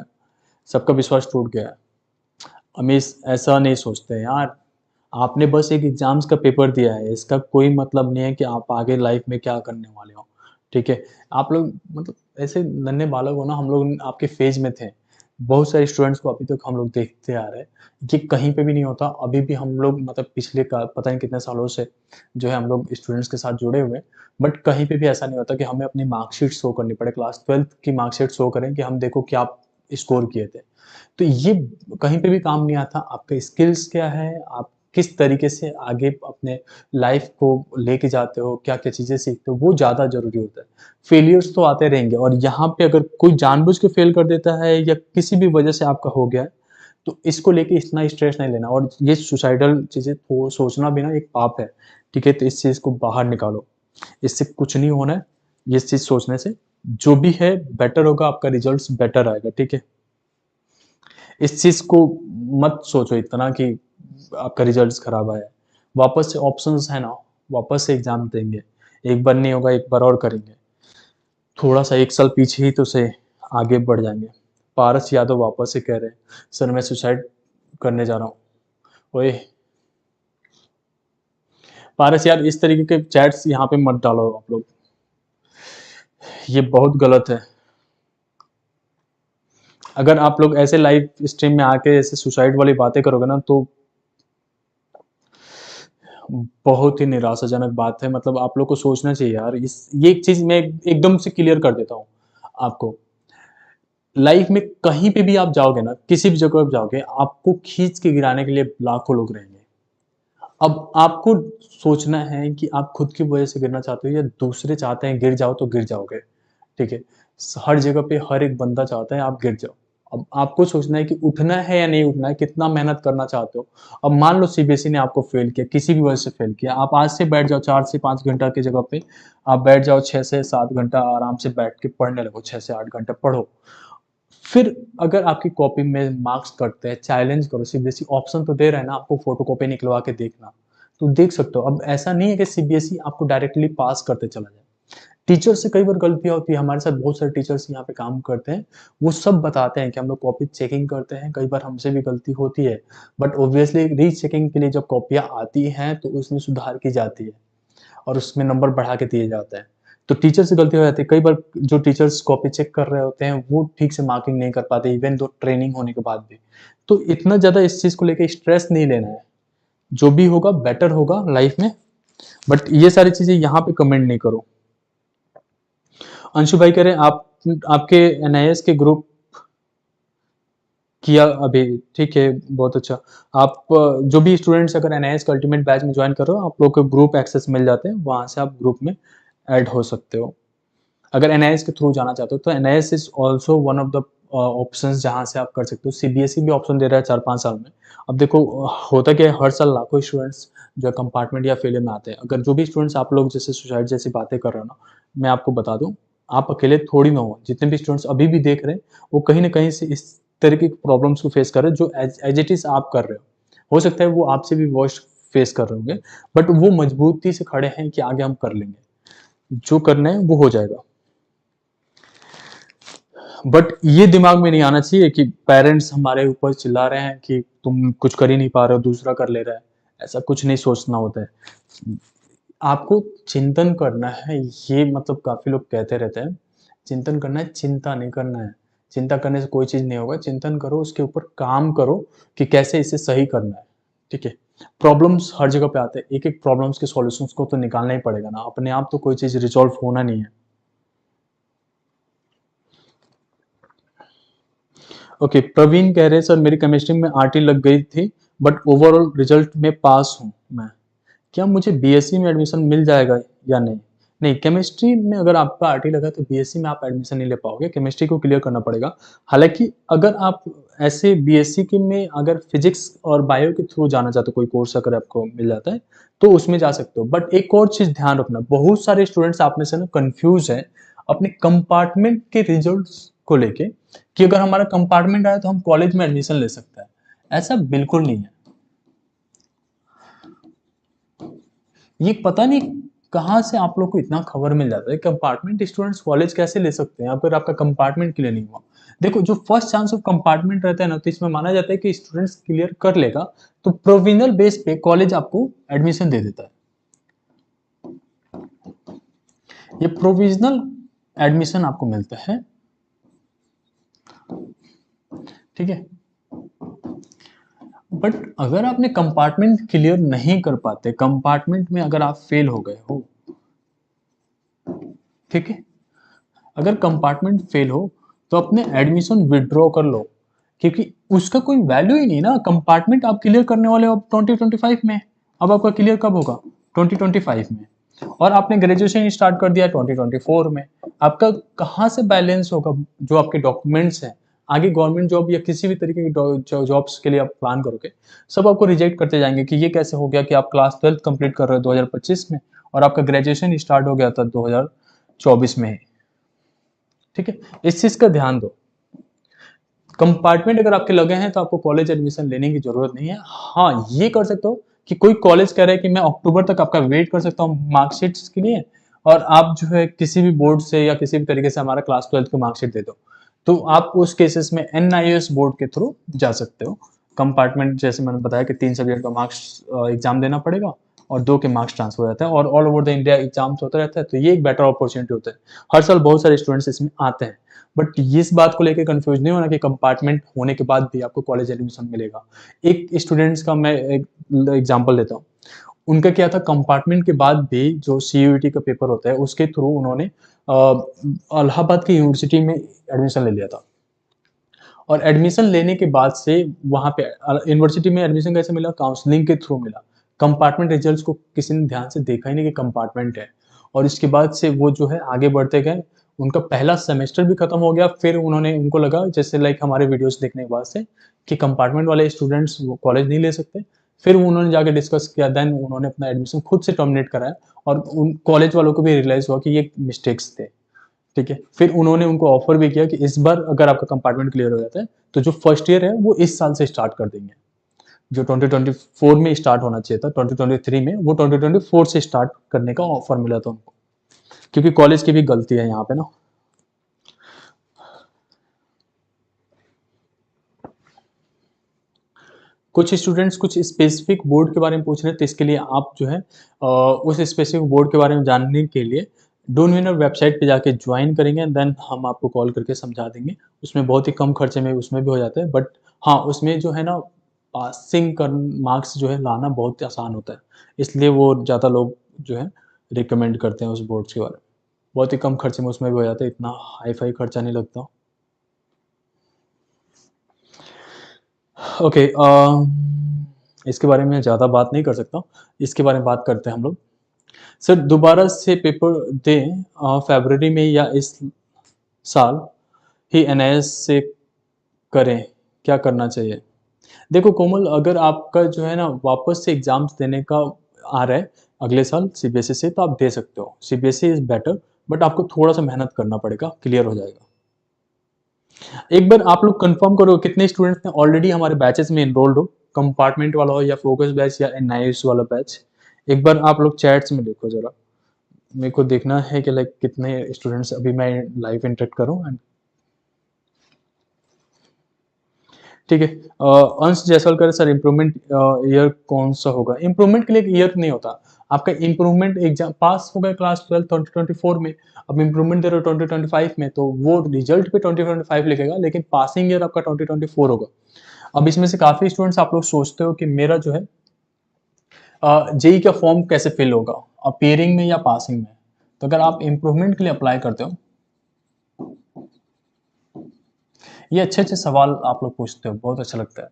सबका विश्वास टूट गया है। अमीश ऐसा नहीं सोचते यार, आपने बस एक एग्जाम्स का पेपर दिया है, इसका कोई मतलब नहीं है कि आप आगे लाइफ में क्या करने वाले हो। ठीक है, आप लोग मतलब ऐसे नन्हे बालक हो ना, हम लोग आपके फेज में थे, बहुत सारे स्टूडेंट्स को अभी तक हम लोग देखते आ रहे हैं, ये कहीं पे भी नहीं होता। अभी भी हम लोग मतलब पिछले का पता नहीं कितने सालों से जो है हम लोग स्टूडेंट्स के साथ जुड़े हुए हैं, बट कहीं पे भी ऐसा नहीं होता कि हमें अपनी मार्कशीट शो करनी पड़े, क्लास 12th की मार्कशीट शो करें कि हम देखो क्या आप स्कोर किए थे। तो ये कहीं पे भी काम नहीं आता। आपका स्किल्स क्या है, आप किस तरीके से आगे अपने लाइफ को लेके जाते हो, क्या क्या चीजें सीखते हो, वो ज्यादा जरूरी होता है। फेलियर्स तो आते रहेंगे और यहाँ पे अगर कोई जानबूझ के फेल कर देता है या किसी भी वजह से आपका हो गया है, तो इसको लेके इतना स्ट्रेस नहीं लेना, और ये सुसाइडल चीजें सोचना भी ना एक पाप है। ठीक है, तो इस चीज को बाहर निकालो, इससे कुछ नहीं होना है। ये चीज सोचने से जो भी है बेटर होगा, आपका रिजल्ट बेटर आएगा। ठीक है, इस चीज को मत सोचो इतना कि आपका रिजल्ट खराब आया है। वापस से ऑप्शंस है ना, वापस से एग्जाम देंगे, एक बार नहीं होगा एक बार और करेंगे, थोड़ा सा एक साल पीछे ही तो से आगे बढ़ जाएंगे। पारस यादव वापस से कह रहे हैं सर मैं सुसाइड करने जा रहा हूँ। ओए पारस यार, इस तरीके के चैट्स यहाँ पे मत डालो आप लोग, ये बहुत गलत है। अगर आप लोग ऐसे लाइव स्ट्रीम में आके ऐसे सुसाइड वाली बातें करोगे ना, तो बहुत ही निराशाजनक बात है। मतलब आप लोग को सोचना चाहिए यार, इस ये एक चीज मैं एकदम से क्लियर कर देता हूँ आपको। लाइफ में कहीं पे भी आप जाओगे ना, किसी भी जगह पे जाओगे, आपको खींच के गिराने के लिए लाखों लोग रहेंगे। अब आपको सोचना है कि आप खुद की वजह से गिरना चाहते हो या दूसरे चाहते हैं गिर जाओ तो गिर जाओगे। ठीक है, हर जगह पे हर एक बंदा चाहता है आप गिर जाओ। अब आपको सोचना है कि उठना है या नहीं उठना है, कितना मेहनत करना चाहते हो। अब मान लो सीबीएसई ने आपको फेल किया, किसी भी वजह से फेल किया, आप आज से बैठ जाओ 4 से 5 घंटा की जगह पे आप बैठ जाओ 6 से 7 घंटा आराम से बैठ के पढ़ने लगो, 6 से 8 घंटा पढ़ो। फिर अगर आपकी कॉपी में मार्क्स कटते हैं, चैलेंज करो, सीबीएसई ऑप्शन तो दे रहा है ना आपको, फोटो कॉपी निकलवा के देखना, तो देख सकते हो। अब ऐसा नहीं है कि सीबीएसई आपको डायरेक्टली पास करते चला जाए, टीचर से कई बार गलतियां होती है। हमारे साथ बहुत सारे टीचर्स यहाँ पे काम करते हैं, वो सब बताते हैं कि हम लोग कॉपी चेकिंग करते हैं, कई बार हमसे भी गलती होती है, बट ऑब्वियसली रीचेकिंग के लिए जब कॉपियां आती हैं तो उसमें सुधार की जाती है और उसमें नंबर बढ़ा के दिए जाते हैं। तो टीचर से गलती हो जाती है, कई बार जो टीचर्स कॉपी चेक कर रहे होते हैं वो ठीक से मार्किंग नहीं कर पाते, इवन दो ट्रेनिंग होने के बाद भी। तो इतना ज्यादा इस चीज को लेकर स्ट्रेस नहीं लेना है, जो भी होगा बेटर होगा लाइफ में, बट ये सारी चीजें यहाँ पे कमेंट नहीं करो। अंशु भाई कह रहे हैं आप आपके एनआईएस के ग्रुप किया अभी, ठीक है बहुत अच्छा। आप जो भी स्टूडेंट्स अगर एनआईएस का अल्टीमेट बैच में ज्वाइन कर रहे हो, आप लोग को ग्रुप एक्सेस मिल जाते हैं, वहां से आप ग्रुप में ऐड हो सकते हो। अगर एनआईएस के थ्रू जाना चाहते हो तो NIS is also one of the options जहां से आप कर सकते हो। सीबीएसई भी ऑप्शन दे रहा है 4-5 साल में। अब देखो होता क्या है, हर साल लाखों स्टूडेंट्स जो कंपार्टमेंट या फेलियर में आते हैं। अगर जो भी स्टूडेंट्स आप लोग जैसे सुसाइड जैसी बातें कर रहे हो ना, मैं आपको बता दूं, आप अकेले थोड़ी ना हो। जितने भी स्टूडेंट्स अभी भी देख रहे हैं वो कहीं ना कहीं से इस तरीके की प्रॉब्लम्स को फेस कर रहे हैं जो एज इट इज आप कर रहे हो सकता है वो आपसे भी वर्स्ट फेस कर रहे होंगे, बट वो मजबूती से खड़े हैं कि आगे हम कर लेंगे, जो करना है वो हो जाएगा। बट ये दिमाग में नहीं आना चाहिए कि पेरेंट्स हमारे ऊपर चिल्ला रहे हैं कि तुम कुछ कर ही नहीं पा रहे हो, दूसरा कर ले रहा है। ऐसा कुछ नहीं सोचना होता है। आपको चिंतन करना है, ये मतलब काफ़ी लोग कहते रहते हैं, चिंतन करना है, चिंता नहीं करना है। चिंता करने से कोई चीज़ नहीं होगा, चिंतन करो, उसके ऊपर काम करो कि कैसे इसे सही करना है, ठीक है? प्रॉब्लम्स हर जगह पे आते हैं, एक-एक प्रॉब्लम्स के सॉल्यूशंस को तो निकालना ही पड़ेगा ना, अपने आप तो कोई चीज़ रिज़ॉल्व होना नहीं है। ओके, प्रवीण कह रहे हैं सर मेरी केमिस्ट्री में आरटी लग गई थी, बट ओवरऑल रिजल्ट में पास हूँ मैं। क्या मुझे बीएससी में एडमिशन मिल जाएगा या नहीं? नहीं, केमिस्ट्री में अगर आपका आरटी लगा तो बीएससी में आप एडमिशन नहीं ले पाओगे, केमिस्ट्री को क्लियर करना पड़ेगा। हालाँकि अगर आप ऐसे बीएससी के में अगर फिजिक्स और बायो के थ्रू जाना चाहते हो, कोई कोर्स अगर आपको मिल जाता है, तो उसमें जा सकते हो। बट एक और चीज़ ध्यान रखना, बहुत सारे स्टूडेंट्स आप में से ना कन्फ्यूज़ हैं अपने कंपार्टमेंट के रिजल्ट्स को लेके कि अगर हमारा कंपार्टमेंट आया तो हम कॉलेज में एडमिशन ले सकते हैं। ऐसा बिल्कुल नहीं है। ये पता नहीं कहाँ से आप लोग को इतना खबर मिल जाता है, कंपार्टमेंट स्टूडेंट्स कॉलेज कैसे ले सकते हैं अगर आपका कंपार्टमेंट क्लियर नहीं हुआ। देखो, जो फर्स्ट चांस ऑफ कंपार्टमेंट रहता है ना, तो इसमें माना जाता है कि स्टूडेंट्स क्लियर कर लेगा तो प्रोविजनल बेस पे कॉलेज आपको एडमिशन दे देता है। ये प्रोविजनल एडमिशन आपको मिलता है, ठीक है? बट अगर आपने कंपार्टमेंट क्लियर नहीं कर पाते, कंपार्टमेंट में अगर आप फेल हो गए हो, ठीक है, अगर कंपार्टमेंट फेल हो तो अपने एडमिशन विड्रॉ कर लो, क्योंकि उसका कोई वैल्यू ही नहीं ना। कंपार्टमेंट आप क्लियर करने वाले हो अब 2025 में, अब आपका क्लियर कब होगा? 2025 में। और आपने ग्रेजुएशन स्टार्ट कर दिया 2024 में, आपका कहाँ से बैलेंस होगा? जो आपके डॉक्यूमेंट्स हैं, आगे गवर्नमेंट जॉब या किसी भी तरीके की जॉब्स के लिए आप प्लान करोगे, सब आपको रिजेक्ट करते जाएंगे कि ये कैसे हो गया कि आप क्लास 12 कंप्लीट कर रहे हो 2025 में और आपका ग्रेजुएशन स्टार्ट हो गया था 2024 में ही, ठीक है? इस चीज का ध्यान दो। कंपार्टमेंट अगर आपके लगे हैं तो आपको कॉलेज एडमिशन लेने की जरूरत नहीं है। हाँ, ये कर सकते हो कि कोई कॉलेज कह रहा है कि मैं अक्टूबर तक आपका वेट कर सकता हूँ मार्कशीट्स के लिए, और आप जो है किसी भी बोर्ड से या किसी भी तरीके से हमारा क्लास 12 की मार्कशीट दे दो, तो आप उस केसेस में एनआईएस बोर्ड के थ्रू जा सकते हो। कंपार्टमेंट जैसे मैंने बताया कि 3 सब्जेक्ट का मार्क्स एग्जाम देना पड़ेगा और 2 के मार्क्स ट्रांसफर हो जाता है, और all over the India exams होता रहता है, तो ये एक बेटर अपॉर्चुनिटी होता है। हर साल बहुत सारे स्टूडेंट्स इसमें आते हैं। बट इस बात को लेकर कंफ्यूज नहीं होना कि कंपार्टमेंट होने के बाद भी आपको कॉलेज एडमिशन मिलेगा। एक स्टूडेंट्स का मैं एक एग्जांपल देता हूँ। उनका क्या था, कंपार्टमेंट के बाद भी जो सीयूईटी का पेपर होता है उसके थ्रू उन्होंने इलाहाबाद की यूनिवर्सिटी में एडमिशन ले लिया था। और एडमिशन लेने के बाद से वहाँ पे यूनिवर्सिटी में एडमिशन कैसे मिला? काउंसलिंग के थ्रू मिला। कंपार्टमेंट रिजल्ट्स को किसी ने ध्यान से देखा ही नहीं कि कंपार्टमेंट है, और इसके बाद से वो जो है आगे बढ़ते गए। उनका पहला सेमेस्टर भी खत्म हो गया, फिर उनको लगा जैसे लाइक हमारे वीडियोस देखने के बाद से कि कंपार्टमेंट वाले स्टूडेंट्स वो कॉलेज नहीं ले सकते। फिर उन्होंने जाके डिस्कस किया, देन उन्होंने अपना एडमिशन खुद से टर्मिनेट कराया, और उन कॉलेज वालों को भी रियलाइज हुआ कि ये मिस्टेक्स थे, ठीक है? फिर उन्होंने उनको ऑफर भी किया कि इस बार अगर आपका कंपार्टमेंट क्लियर हो जाता है तो जो फर्स्ट ईयर है वो इस साल से स्टार्ट कर देंगे। जो 2024 में स्टार्ट होना चाहिए था 2023 में, वो 2024 से स्टार्ट करने का ऑफर मिला था उनको, क्योंकि कॉलेज की भी गलती है यहाँ पे ना। कुछ स्टूडेंट्स कुछ स्पेसिफिक बोर्ड के बारे में पूछ रहे हैं, तो इसके लिए आप जो है उस स्पेसिफिक बोर्ड के बारे में जानने के लिए डोनविनर वेबसाइट पे जाके ज्वाइन करेंगे, देन हम आपको कॉल करके समझा देंगे। उसमें बहुत ही कम खर्चे में उसमें भी हो जाता है, बट हाँ, उसमें जो है ना पासिंग कर मार्क्स जो है लाना बहुत आसान होता है, इसलिए वो ज़्यादा लोग जो है रिकमेंड करते हैं उस बोर्ड्स के बारे में। बहुत ही कम खर्चे में उसमें भी हो जाता है, इतना हाई फाई खर्चा नहीं लगता। ओके, इसके बारे में ज़्यादा बात नहीं कर सकता, इसके बारे में बात करते हैं हम लोग। सर दोबारा से पेपर दें फरवरी में या इस साल ही एनआईएस से करें, क्या करना चाहिए? देखो कोमल, अगर आपका जो है ना वापस से एग्जाम्स देने का आ रहा है अगले साल सीबीएसई से, तो आप दे सकते हो, सीबीएसई इज बेटर, बट आपको थोड़ा सा मेहनत करना पड़ेगा, क्लियर हो जाएगा। एक बार आप लोग कंफर्म करो कितने स्टूडेंट्स ने ऑलरेडी हमारे बैचेस में इनरोल्ड हो, कंपार्टमेंट वाला हो या फोकस बैच या एनआईएस वाला बैच। एक बार आप लोग चैट्स में देखो जरा, मेरे को देखना है कि लाइक कितने स्टूडेंट्स अभी मैं लाइव इंटरेक्ट करूं। ठीक है, अंश जायसवाल सर इम्प्रूवमेंट ईयर कौन सा होगा? इम्प्रूवमेंट के लिए ईयर नहीं होता, आपका इम्प्रूवमेंट एग्जाम पास हो गया क्लास 12 2024 में, अब इम्प्रूवमेंट दे रहे हो 2025 में, तो वो रिजल्ट पे 2025 लिखेगा, लेकिन पासिंग ईयर आपका 2024 होगा। अब इसमें से काफी स्टूडेंट्स आप लोग सोचते हो कि मेरा जो है जेई का फॉर्म कैसे फिल होगा, अपियरिंग में या पासिंग में। तो अगर आप इम्प्रूवमेंट के लिए अप्लाई करते हो, ये अच्छे अच्छे सवाल आप लोग पूछते हो, बहुत अच्छा लगता है।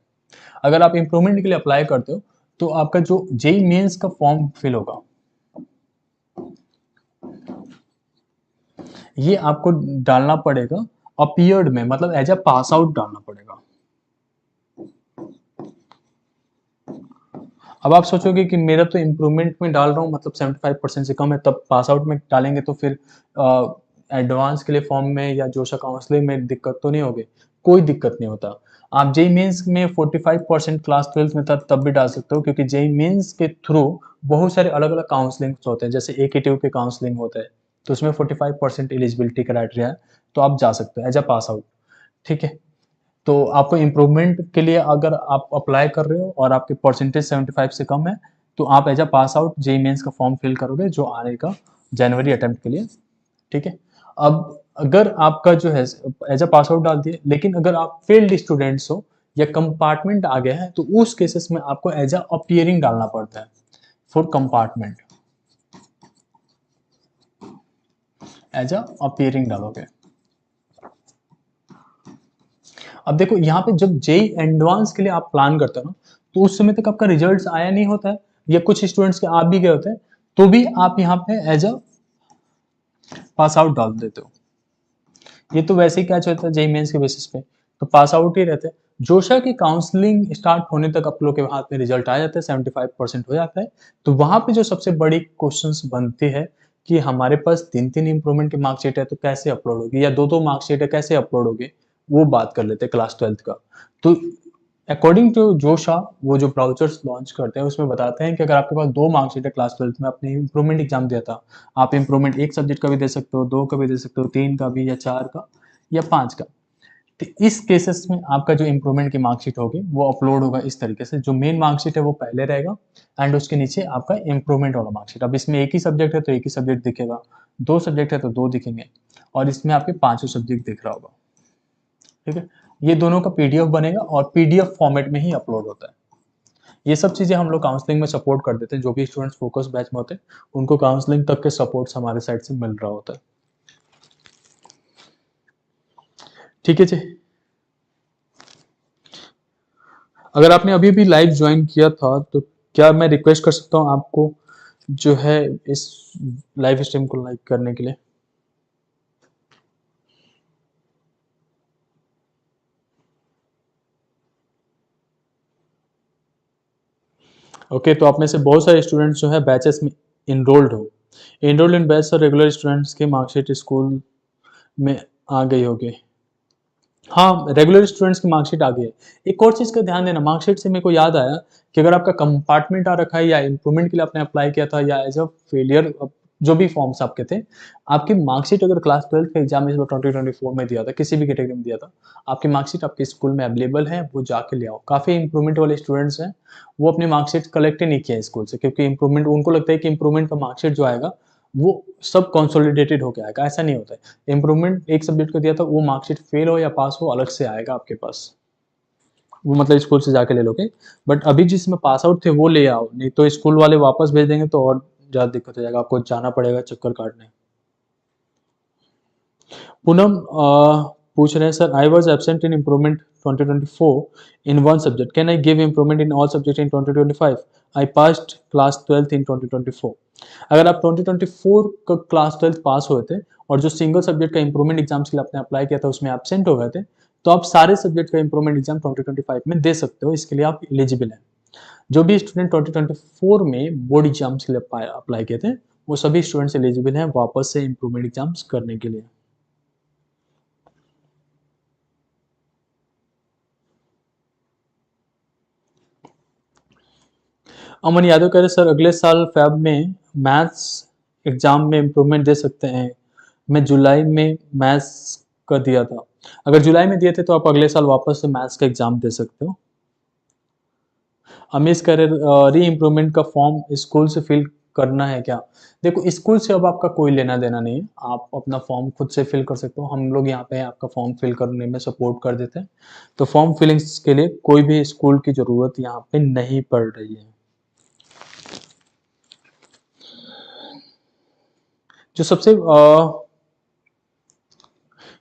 अगर आप इम्प्रूवमेंट के लिए अप्लाई करते हो तो आपका जो जेई मेंस का फॉर्म फिल होगा, ये आपको डालना पड़ेगा अपीयर्ड में, मतलब एज अ पास आउट डालना पड़ेगा। अब आप सोचोगे कि मेरा तो इम्प्रूवमेंट में डाल रहा हूँ, मतलब 75% से कम है, तब पास आउट में डालेंगे तो फिर एडवांस के लिए फॉर्म में या जोशा काउंसलिंग में दिक्कत तो नहीं होगी? कोई दिक्कत नहीं होता। आप जेई मेंस में 45% क्लास 12 में था तब भी डाल सकते हो, क्योंकि जेई मेंस के थ्रू बहुत सारे अलग अलग काउंसलिंग होते हैं, जैसे एकेटीयू के काउंसलिंग होता है, तो उसमें 45% एलिजिबिलिटी क्राइटेरिया है, तो आप जा सकते हो एज अ पास आउट। ठीक है, तो आपको इम्प्रूवमेंट के लिए अगर आप अप्लाई कर रहे हो और आपके परसेंटेज 75 से कम है, तो आप as a pass out JEE mains का फॉर्म फिल करोगे जो आने का जनवरी अटेम्प्ट के लिए। ठीक है, अब अगर आपका जो है एज अ पास आउट डाल दिए, लेकिन अगर आप फेल्ड स्टूडेंट्स हो या कंपार्टमेंट आ गया है, तो उस केसेस में आपको एज अ अपियरिंग डालना पड़ता है for compartment, as a appearing डालोगे। अब देखो यहाँ पे जब जेई एडवांस के लिए आप प्लान करते हो ना, तो उस समय तक आपका रिजल्ट्स आया नहीं होता है, या कुछ स्टूडेंट्स के आ भी गए होते हैं, तो भी आप यहाँ पे एज अ पास आउट डाल देते हो। ये तो वैसे ही क्या होता है जेई मेंस के बेसिस पे, तो पास आउट ही रहते हैं। जोशा की काउंसलिंग स्टार्ट होने तक आप लोग के हाथ में रिजल्ट आ जाता है, 75% हो जाता है, तो वहां पे जो सबसे बड़ी क्वेश्चंस बनते हैं कि हमारे पास 3-3 इंप्रूवमेंट की मार्कशीट है तो कैसे अपलोड होगी, या 2-2 मार्कशीट है कैसे अपलोड होगी, वो बात कर लेते हैं क्लास 12 का। तो अकॉर्डिंग टू जोशा, वो जो ब्राउचर्स लॉन्च करते हैं उसमें बताते हैं कि अगर आपके पास 2 मार्कशीट है क्लास 12 में, आपने इंप्रूवमेंट एग्जाम दिया था, आप इंप्रूवमेंट एक सब्जेक्ट का भी दे सकते हो, 2 का भी दे सकते हो, 3 का भी, या 4 का, या 5 का। तो इस केसेस में आपका जो इंप्रूवमेंट की मार्कशीट होगी वो अपलोड होगा इस तरीके से, जो मेन मार्कशीट है वो पहले रहेगा, एंड उसके नीचे आपका इंप्रूवमेंट वाला मार्कशीट। अब इसमें एक ही सब्जेक्ट है तो एक ही सब्जेक्ट दिखेगा, 2 सब्जेक्ट है तो 2 दिखेंगे, और इसमें आपके पांचों सब्जेक्ट दिख रहा होगा। ठीक है, ये दोनों का पीडीएफ बनेगा और पीडीएफ फॉर्मेट में ही अपलोड होता है। ये सब चीजें हम लोग काउंसलिंग में सपोर्ट कर देते हैं, जो भी स्टूडेंट्स फोकस बैच में होते हैं उनको काउंसलिंग तक के सपोर्ट्स हमारे साइड से मिल रहा होता है। ठीक है जी, अगर आपने अभी भी लाइव ज्वाइन किया था तो क्या मैं रिक्वेस्ट कर सकता हूँ आपको जो है इस लाइव स्ट्रीम को लाइक करने के लिए? ओके, तो आप में से बहुत सारे स्टूडेंट्स जो है बैचेस में इनरोल्ड हो, इनरोल्ड इन बैच और रेगुलर स्टूडेंट्स की मार्कशीट स्कूल में आ गई होगी। हाँ, रेगुलर स्टूडेंट्स की मार्कशीट आ गई है। एक और चीज़ का ध्यान देना, मार्कशीट से मेरे को याद आया कि अगर आपका कंपार्टमेंट आ रखा है या इम्प्रूवमेंट के लिए आपने अप्लाई किया था या एज अ फेलियर, जो भी फॉर्म्स आपके थे, आपकी मार्कशीट अगर क्लास 12 का एग्जाम इस बार 2024 में दिया था, किसी भी कैटेगरी में दिया था, आपकी मार्कशीट आपके स्कूल में अवेलेबल है, वो जाके ले आओ। काफ़ी इंप्रूवमेंट वाले स्टूडेंट्स हैं, वो अपनी मार्कशीट कलेक्ट ही नहीं किया स्कूल से, क्योंकि इंप्रूवमेंट उनको लगता है कि इंप्रूवमेंट का मार्कशीट जो आएगा वो सब कंसोलिडेटेड होकर आएगा। ऐसा नहीं होता है, इम्प्रूवमेंट एक सब्जेक्ट को दिया था, वो मार्कशीट फेल हो या पास हो अलग से आएगा आपके पास, वो मतलब स्कूल से जाके ले लोगे। बट अभी जिसमें पास आउट थे वो ले आओ, नहीं तो स्कूल वाले वापस भेज देंगे तो और ज़्यादा दिक्कत हो जाएगा, आपको जाना पड़ेगा चक्कर काटने। पूनम पूछ रहे हैं, sir I was absent in improvement 2024 in one subject, can I give improvement in all subject in 2025? I passed class 12 इन 2024। अगर आप 2024 का क्लास 12 पास हुए थे और जो सिंगल सब्जेक्ट का इंप्रूवमेंट एग्जाम्स के लिए आपने अप्लाई किया था उसमें एबसेंट हो गए थे, तो आप सारे सब्जेक्ट का इंप्रूवमेंट एग्जाम 2025 में दे सकते हो, इसके लिए आप एलिजिबल हैं। जो भी स्टूडेंट 2024 में बोर्ड एग्जाम्स के लिए अप्लाई किए थे, वो सभी स्टूडेंट्स एलिजिबल हैं वापस से इंप्रूवमेंट एग्जाम्स करने के लिए। अमन यादव कह रहे सर अगले साल फैब में मैथ्स एग्जाम में इम्प्रूवमेंट दे सकते हैं। मैं जुलाई में मैथ्स का दिया था। अगर जुलाई में दिए थे तो आप अगले साल वापस से मैथ्स का एग्जाम दे सकते हो। अमीश कह रहे री इम्प्रूवमेंट का फॉर्म स्कूल से फिल करना है क्या? देखो स्कूल से अब आपका कोई लेना देना नहीं है, आप अपना फॉर्म खुद से फिल कर सकते हो। हम लोग यहाँ पे आपका फॉर्म फिल करने में सपोर्ट कर देते हैं, तो फॉर्म फिलिंग्स के लिए कोई भी स्कूल की ज़रूरत यहाँ पे नहीं पड़ रही है। जो सबसे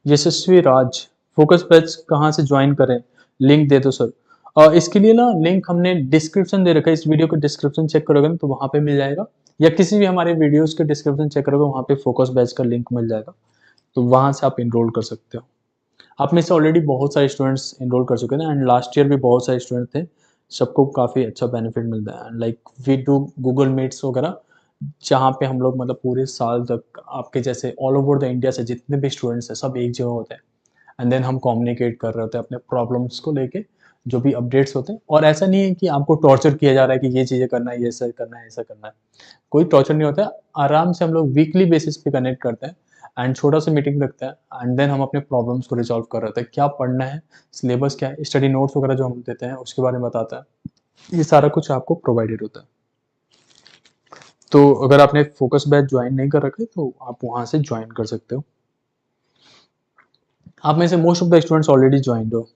यशस्वी राज, फोकस बैच कहाँ से ज्वाइन करें, लिंक दे दो सर। इसके लिए ना लिंक हमने डिस्क्रिप्शन दे रखा है, इस वीडियो का डिस्क्रिप्शन चेक करोगे ना तो वहाँ पे मिल जाएगा, या किसी भी हमारे वीडियोस के डिस्क्रिप्शन चेक करोगे वहाँ पे फोकस बैच का लिंक मिल जाएगा, तो वहाँ से आप इनरोल कर सकते हो। आप में से ऑलरेडी बहुत सारे स्टूडेंट्स इनरोल कर चुके थे एंड लास्ट ईयर भी बहुत सारे स्टूडेंट थे, सबको काफ़ी अच्छा बेनिफिट मिलता है। Like we do Google Meets वगैरह, जहाँ पे हम लोग मतलब पूरे साल तक आपके जैसे ऑल ओवर द इंडिया से जितने भी स्टूडेंट्स हैं सब एक जगह होते हैं, एंड देन हम कम्युनिकेट कर रहे होते हैं अपने प्रॉब्लम्स को लेके, जो भी अपडेट्स होते हैं। और ऐसा नहीं है कि आपको टॉर्चर किया जा रहा है कि ये चीज़ें करना है, ये ऐसा करना है, ऐसा करना है, कोई टॉर्चर नहीं होता है। आराम से हम लोग वीकली बेसिस पे कनेक्ट करते हैं एंड छोटा सा मीटिंग रखते हैं, एंड देन हम अपने प्रॉब्लम्स को रिजॉल्व कर रहे थे, क्या पढ़ना है, सिलेबस क्या है, स्टडी नोट्स वगैरह जो हम देते हैं उसके बारे में बताता है, ये सारा कुछ आपको प्रोवाइडेड होता है। तो अगर आपने फोकस बैच ज्वाइन नहीं कर रखे तो आप वहाँ से ज्वाइन कर सकते हो। आप में से most of the students already joined हो।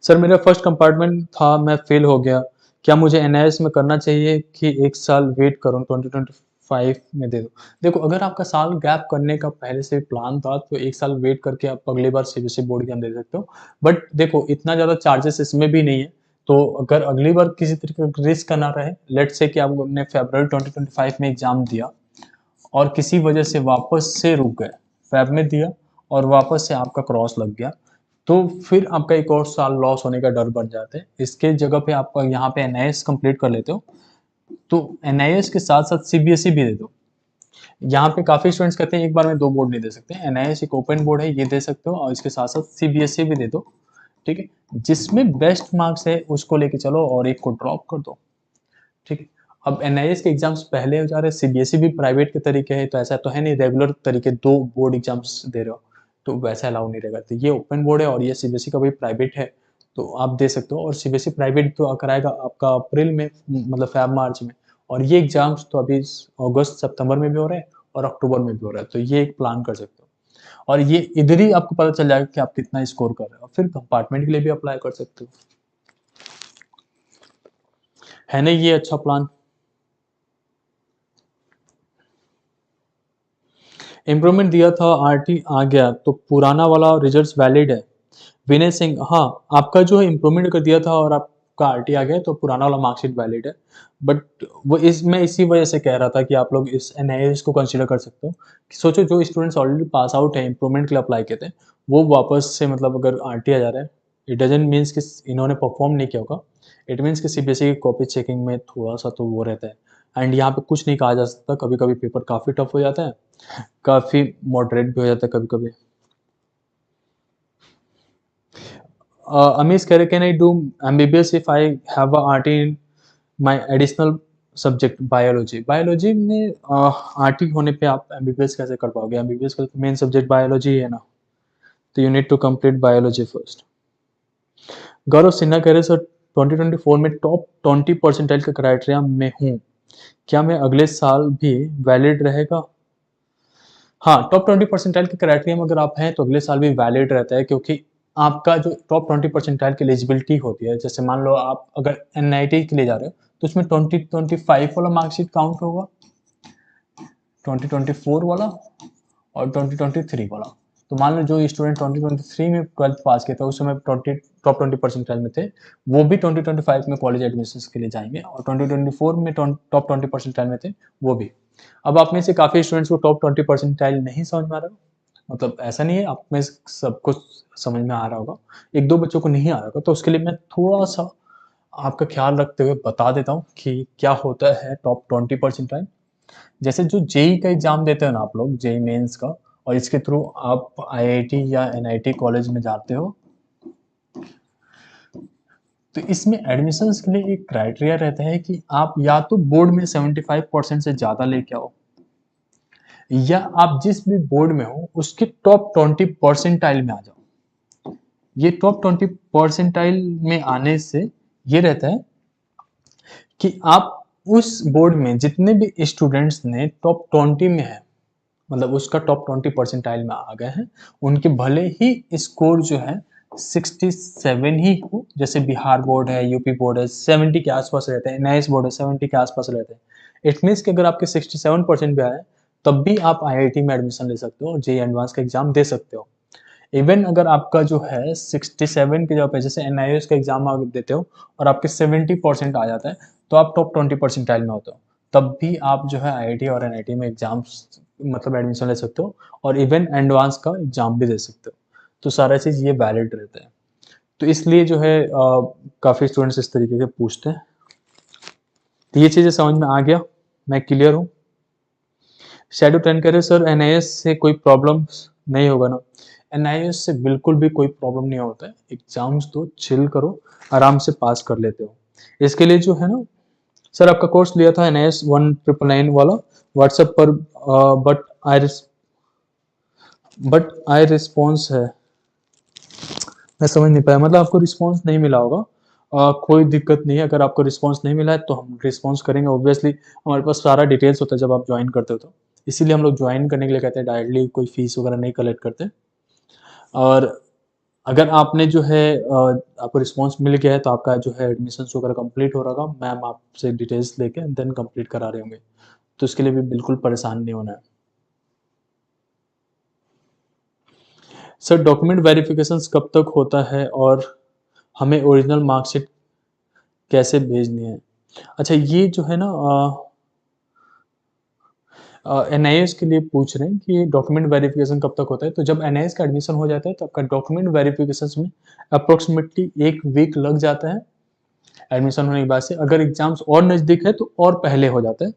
सर मेरा फर्स्ट कंपार्टमेंट था, मैं फेल हो गया, क्या मुझे एनआईएस में करना चाहिए कि एक साल वेट करूं 2025 में दे दो? देखो अगर आपका साल गैप करने का पहले से प्लान था तो एक साल वेट करके आप अगली बार सीबीएसई बोर्ड एग्जाम दे सकते हो, बट देखो इतना ज़्यादा चार्जेस इसमें भी नहीं है। तो अगर अगली बार किसी तरीके का रिस्क ना रहे, लेट्स से कि आपने फरवरी 2025 में एग्जाम दिया और किसी वजह से वापस से रुक गए, फैब में दिया और वापस से आपका क्रॉस लग गया, तो फिर आपका एक और साल लॉस होने का डर बढ़ जाता है। इसके जगह पे आप यहाँ पे एनआईएस कंप्लीट कर लेते हो, तो एनआईएस के साथ साथ सीबीएसई भी दे दो। यहाँ पे काफी स्टूडेंट्स कहते हैं एक बार में दो बोर्ड नहीं दे सकते, एनआईएस एक ओपन बोर्ड है, ये दे सकते हो, और इसके साथ साथ सीबीएसई भी दे दो। ठीक है, जिसमें बेस्ट मार्क्स है उसको लेके चलो और एक को ड्रॉप कर दो। ठीक है, अब एनआईएस के एग्जाम्स पहले हो जा रहे हैं, सीबीएसई भी प्राइवेट के तरीके है, तो ऐसा तो है नहीं रेगुलर तरीके दो बोर्ड एग्जाम्स दे रहे हो, तो वैसा अलाउ नहीं रहेगा। तो ये ओपन बोर्ड है और ये सीबीएसई का भी प्राइवेट है, तो आप दे सकते हो। और सीबीएसई प्राइवेट तो कराएगा आपका अप्रैल में, मतलब फैब मार्च में, और ये एग्जाम्स तो अभी अगस्त सितंबर में भी हो रहे हैं और अक्टूबर में भी हो रहा है, तो ये एक प्लान कर सकते हो। और ये इधर ही आपको पता चल जाएगा कि आप कितना स्कोर कर रहे हो, फिर कंपार्टमेंट के लिए भी अप्लाई कर सकते हो। है ना ये अच्छा प्लान? इम्प्रूवमेंट दिया था, आरटी आ गया तो पुराना वाला रिजल्ट वैलिड है? विनय सिंह, हाँ आपका जो है इम्प्रूवमेंट कर दिया था और आपका आरटी आ गया तो पुराना वाला मार्कशीट वैलिड है, बट वो मैं इसी वजह से कह रहा था कि आप लोग इस एनआईएस को कंसीडर कर सकते हो। कि सोचो जो स्टूडेंट्स ऑलरेडी पास आउट है, इम्प्रूवमेंट के लिए अप्लाई किए थे, वो वापस से मतलब अगर आरटी आ जा रहा है, इट डजेंट मीन्स कि इन्होंने परफॉर्म नहीं किया होगा, इट मीन्स कि सीबीएसई की कॉपी चेकिंग में थोड़ा सा तो वो रहता है। एंड यहाँ पे कुछ नहीं कहा जा सकता, कभी कभी पेपर काफ़ी टफ हो जाता है, काफ़ी मॉडरेट भी हो जाता है कभी कभी। Amish कह रहे can I do MBBS if I have a RT in my additional subject biology? Biology में आरटी होने पे आप एमबीबीएस कैसे कर पाओगे? एमबीबीएस का मेन सब्जेक्ट बायोलॉजी है ना, तो you need to complete biology first. Gaurav Sinha कह रहे सर 2024 में टॉप 20 परसेंटाइल के क्राइटेरिया में हूँ, क्या मैं अगले साल भी वैलिड रहेगा? हाँ, टॉप 20 परसेंटाइल के क्राइटेरिया में अगर आप हैं तो अगले साल भी वैलिड रहता है, क्योंकि आपका जो टॉप 20 परसेंटाइल की एलिजिबिलिटी होती है, जैसे मान लो आप अगर एनआईटी के लिए जा रहे हो तो उसमें 2025 वाला मार्कशीट काउंट होगा, 2024 वाला और 2023 वाला। तो मान लो जो स्टूडेंट 2023 में 12th पास किया था उस समय टॉप 20 परसेंटाइल में थे, वो भी 2025 में कॉलेज एडमिशन के लिए जाएंगे, और 2024 में टॉप 20 परसेंटाइल में थे वो भी। अब आप में से काफ़ी स्टूडेंट्स को टॉप 20 परसेंटाइल नहीं समझ में आ रहा हो, मतलब ऐसा नहीं है, आप में सबको समझ में आ रहा होगा, एक दो बच्चों को नहीं आ रहा होगा, तो उसके लिए मैं थोड़ा सा आपका ख्याल रखते हुए बता देता हूँ कि क्या होता है टॉप 20 परसेंटाइल। जैसे जो जेई का एग्जाम देते हो ना आप लोग, जेई मेंस का, और इसके थ्रू आप आईआईटी या एनआईटी कॉलेज में जाते हो, तो इसमें एडमिशन्स के लिए एक क्राइटेरिया रहता है कि आप या तो बोर्ड में 75% से ज़्यादा लेके आओ, या आप जिस भी बोर्ड में हो उसके टॉप 20 परसेंटाइल में आ जाओ। ये टॉप 20 परसेंटाइल में आने से ये रहता है कि आप उस बोर्ड में जितने भी स्टूडेंट्स ने टॉप 20 में है, मतलब उसका टॉप 20 परसेंटाइल में आ गए हैं, उनके भले ही स्कोर जो है 67 ही हो, जैसे बिहार बोर्ड है, यूपी बोर्ड है 70 के आसपास रहते हैं, एनआईएस बोर्ड है 70 के आसपास रहते हैं। इट मीन्स कि अगर आपके 67% भी आए तब भी आप आईआईटी में एडमिशन ले सकते हो और जेईई एडवांस का एग्जाम दे सकते हो। इवन अगर आपका जो है 67 की जगह पे जैसे एनआईएस का एग्जाम आप देते हो और आपके 70% आ जाता है, तो आप टॉप 20 परसेंटाइल में होते हो, तब भी आप जो है आईआईटी और एनआईटी में एग्जाम्स मतलब एडमिशन ले सकते हो, और इवन एडवांस का एग्जाम भी दे सकते हो। तो सारा चीज़ ये वैलिड रहता है। तो इसलिए जो है काफ़ी स्टूडेंट्स इस तरीके से पूछते हैं। तो ये चीज़ें समझ में आ गया, मैं क्लियर हूँ। शेडो 10 कह रहे सर एनआईएस से कोई प्रॉब्लम नहीं होगा ना? एनआईएस से बिल्कुल भी कोई प्रॉब्लम नहीं होता है। एग्जाम्स तो चिल करो, आराम से पास कर लेते हो। इसके लिए जो है ना, सर आपका कोर्स लिया था एनआईएस 1999 वाला व्हाट्सएप पर, बट आई रिस्पॉन्स है, मैं समझ नहीं पाया, मतलब आपको रिस्पॉन्स नहीं मिला होगा। कोई दिक्कत नहीं है, अगर आपको रिस्पॉन्स नहीं मिला है तो हम रिस्पॉन्स करेंगे। ऑब्वियसली हमारे पास सारा डिटेल्स होता है जब आप ज्वाइन करते हो, तो इसीलिए हम लोग ज्वाइन करने के लिए कहते हैं, डायरेक्टली कोई फीस वगैरह नहीं कलेक्ट करते। और अगर आपने जो है आपको रिस्पॉन्स मिल गया है तो आपका जो है एडमिशन वगैरह कंप्लीट हो रहा होगा, मैम आपसे डिटेल्स लेके देन कंप्लीट करा रहे होंगे, तो इसके लिए भी बिल्कुल परेशान नहीं होना है। सर डॉक्यूमेंट वेरिफिकेशन कब तक होता है और हमें ओरिजिनल मार्कशीट कैसे भेजनी है? अच्छा, ये जो है ना एनआईएस के लिए पूछ रहे हैं कि डॉक्यूमेंट वेरिफिकेशन कब तक होता है। तो जब एनआईएस का एडमिशन हो जाता है तो आपका डॉक्यूमेंट वेरिफिकेशन में अप्रोक्सीमेटली 1 वीक लग जाता है एडमिशन होने के बाद से। अगर एग्जाम्स और नज़दीक है तो और पहले हो जाता है।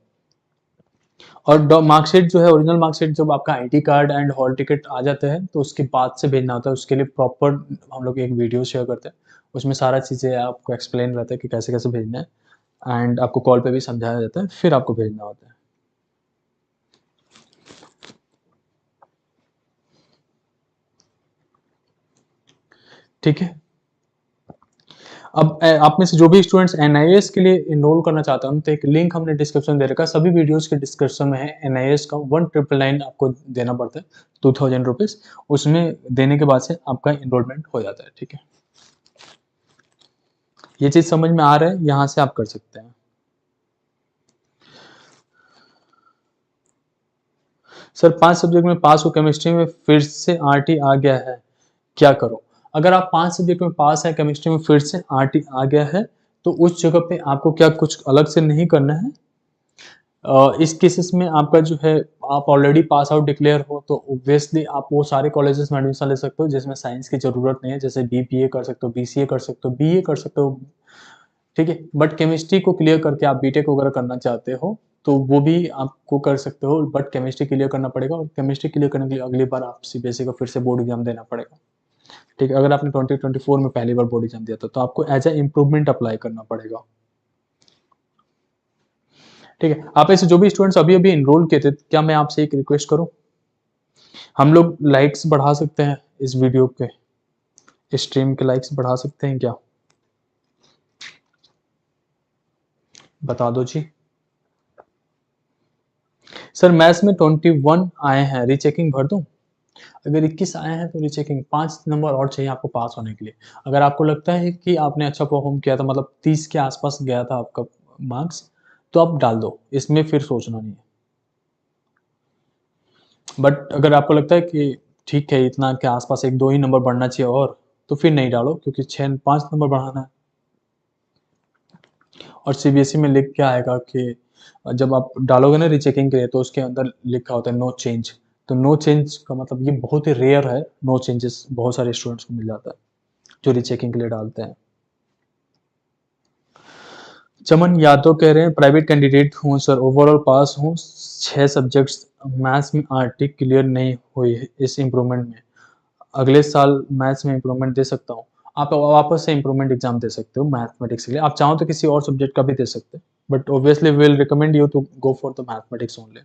और मार्कशीट जो है, ओरिजिनल मार्कशीट, जब आपका ID card and hall ticket आ जाते हैं तो उसके बाद से भेजना होता है। उसके लिए प्रॉपर हम लोग एक वीडियो शेयर करते हैं, उसमें सारा चीज़ें आपको एक्सप्लेन रहता है कि कैसे कैसे भेजना है, एंड आपको कॉल पे भी समझाया जाता है, फिर आपको भेजना होता है। ठीक है। अब आप में से जो भी स्टूडेंट्स एनआईएस के लिए इनरोल करना चाहते हैं तो एक लिंक हमने डिस्क्रिप्शन दे रखा है, सभी वीडियोस के डिस्क्रिप्शन में है। एनआईएस का 1999 आपको देना पड़ता है, 2000 रुपीज़। उसमें देने के बाद से आपका इनरोलमेंट हो जाता है। ठीक है, ये चीज़ समझ में आ रहा है, यहाँ से आप कर सकते हैं। सर 5 सब्जेक्ट में पास हो, केमिस्ट्री में फिर से आरटी आ गया है, क्या करो? अगर आप 5 सब्जेक्ट में पास है, केमिस्ट्री में फिर से आरटी आ गया है, तो उस जगह पे आपको क्या कुछ अलग से नहीं करना है। इस केसेस में आपका जो है, आप ऑलरेडी पास आउट डिक्लेयर हो तो ऑब्वियसली आप वो सारे कॉलेजेस में एडमिशन ले सकते हो जिसमें साइंस की ज़रूरत नहीं है, जैसे बीपीए कर सकते हो, बीसीए कर सकते हो, बीए कर सकते हो। ठीक है, बट केमिस्ट्री को क्लियर करके आप बीटेक वगैरह करना चाहते हो तो वो भी आपको कर सकते हो, बट केमिस्ट्री क्लियर करना पड़ेगा, और केमिस्ट्री क्लियर करने के लिए अगली बार आप सीबीएसई का फिर से बोर्ड एग्जाम देना पड़ेगा। ठीक है, अगर आपने 2024 में पहली बार बोर्ड एग्जाम दिया था तो आपको एज ए इम्प्रूवमेंट अप्लाई करना पड़ेगा। ठीक है, आप ऐसे जो भी स्टूडेंट्स अभी अभी इनरोल किए थे, क्या मैं आपसे एक रिक्वेस्ट करूं, हम लोग लाइक्स बढ़ा सकते हैं इस वीडियो के, स्ट्रीम के लाइक्स बढ़ा सकते हैं क्या? बता दो जी। सर मैथ्स में 21 आए हैं, रीचेकिंग भर दूं? अगर 21 आए हैं तो रीचेकिंग, 5 नंबर और चाहिए आपको पास होने के लिए। अगर आपको लगता है कि आपने अच्छा परफॉर्म किया था, मतलब 30 के आसपास गया था आपका मार्क्स, तो आप डाल दो, इसमें फिर सोचना नहीं है। बट अगर आपको लगता है कि ठीक है, इतना के आसपास 1-2 ही नंबर बढ़ना चाहिए और, तो फिर नहीं डालो, क्योंकि 6-5 नंबर बढ़ाना है। और सीबीएसई में लिख के आएगा कि जब आप डालोगे ना रीचेकिंग के लिए, तो उसके अंदर लिखा होता है नो चेंज। तो नो चेंज का मतलब ये बहुत ही रेयर है, नो चेंजेस बहुत सारे स्टूडेंट्स को मिल जाता है जो रीचेकिंग के लिए डालते हैं। चमन यादव कह रहे हैं प्राइवेट कैंडिडेट हूँ सर, ओवरऑल पास हूँ, 6 सब्जेक्ट्स मैथ्स में आरटी क्लियर नहीं हुई है इस इम्प्रूवमेंट में, अगले साल मैथ्स में इम्प्रूवमेंट दे सकता हूँ। आप वापस से इम्प्रूवमेंट एग्जाम दे सकते हो मैथमेटिक्स के लिए, आप चाहो तो किसी और सब्जेक्ट का भी दे सकते हैं, but obviously will recommend you to go for the mathematics only.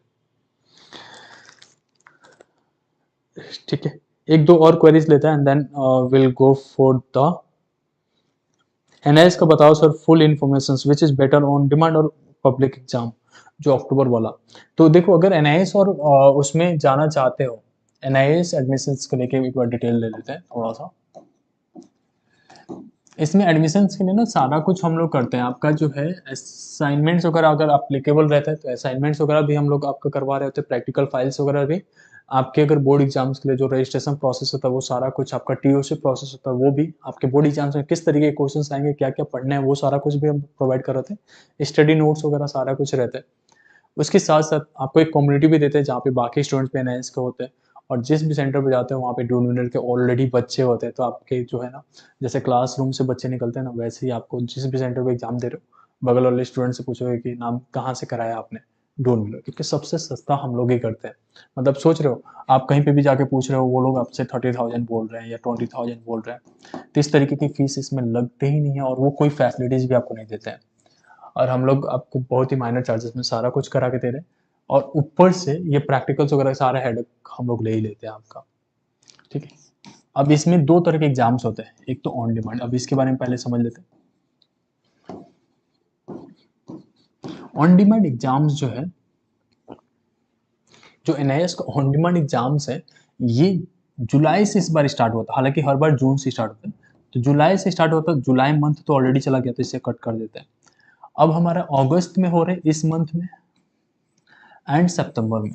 ठीक है, एक दो और क्वेरीज लेते हैं and then will go for the NIS का बताओ sir full information which is better on demand और पब्लिक एग्जाम, जो अक्टूबर वाला। तो देखो अगर एनआईएस और उसमें जाना चाहते हो, एनआईएस एडमिशंस को लेके एक बार डिटेल ले लेते हैं थोड़ा सा। इसमें एडमिशंस के लिए ना सारा कुछ हम लोग करते हैं, आपका जो है असाइनमेंट्स वगैरह अगर अप्लीकेबल रहता है तो असाइनमेंट्स वगैरह भी हम लोग आपका करवा रहे होते हैं, प्रैक्टिकल फाइल्स वगैरह भी आपके, अगर बोर्ड एग्जाम्स के लिए जो रजिस्ट्रेशन प्रोसेस होता है वो सारा कुछ आपका टीओसी प्रोसेस होता है, वो भी आपके बोर्ड एग्जाम्स में किस तरीके के क्वेश्चंस आएंगे, क्या क्या पढ़ना है, वो सारा कुछ भी हम प्रोवाइड कर रहे थे, स्टडी नोट्स वगैरह सारा कुछ रहता है। उसके साथ साथ आपको एक कम्युनिटी भी देते हैं जहाँ पे बाकी स्टूडेंट्स भी एनआईएस के होते हैं, और जिस भी सेंटर पे जाते हैं वहाँ पे ड्यूल विनर के ऑलरेडी बच्चे होते हैं, तो आपके जो है ना, जैसे क्लासरूम से बच्चे निकलते हैं ना, वैसे ही आपको जिस भी सेंटर पे एग्जाम दे रहे हो बगल वाले स्टूडेंट से पूछोगे कि नाम कहाँ से कराया आपने, ड्यूल विनर, क्योंकि सबसे सस्ता हम लोग ही करते हैं। मतलब सोच रहे हो आप कहीं पे भी जाके पूछ रहे हो, वो लोग आपसे 30,000 बोल रहे हैं या 20,000 बोल रहे हैं, तो इस तरीके की फीस इसमें लगते ही नहीं है, और वो कोई फैसिलिटीज भी आपको नहीं देते हैं, और हम लोग आपको बहुत ही माइनर चार्जेस में सारा कुछ करा के दे रहे हैं, और ऊपर से ये प्रैक्टिकल्स वगैरह सारा हेडेक हम लोग ले ही लेते हैं आपका। ठीक है, अब इसमें दो तरह के एग्जाम्स होते हैं, एक तो ऑन डिमांड, अब इसके बारे में पहले समझ लेते हैं। ऑन डिमांड एग्जाम्स जो है, जो एनआईएस का ऑन डिमांड एग्जाम्स है, ये जुलाई से इस बार स्टार्ट होता है, हालांकि हर बार जून से स्टार्ट होता है, तो जुलाई से स्टार्ट होता है, जुलाई मंथ तो ऑलरेडी चला गया तो इसे कट कर देते हैं। अब हमारा अगस्त में हो रहे इस मंथ में एंड सितंबर में,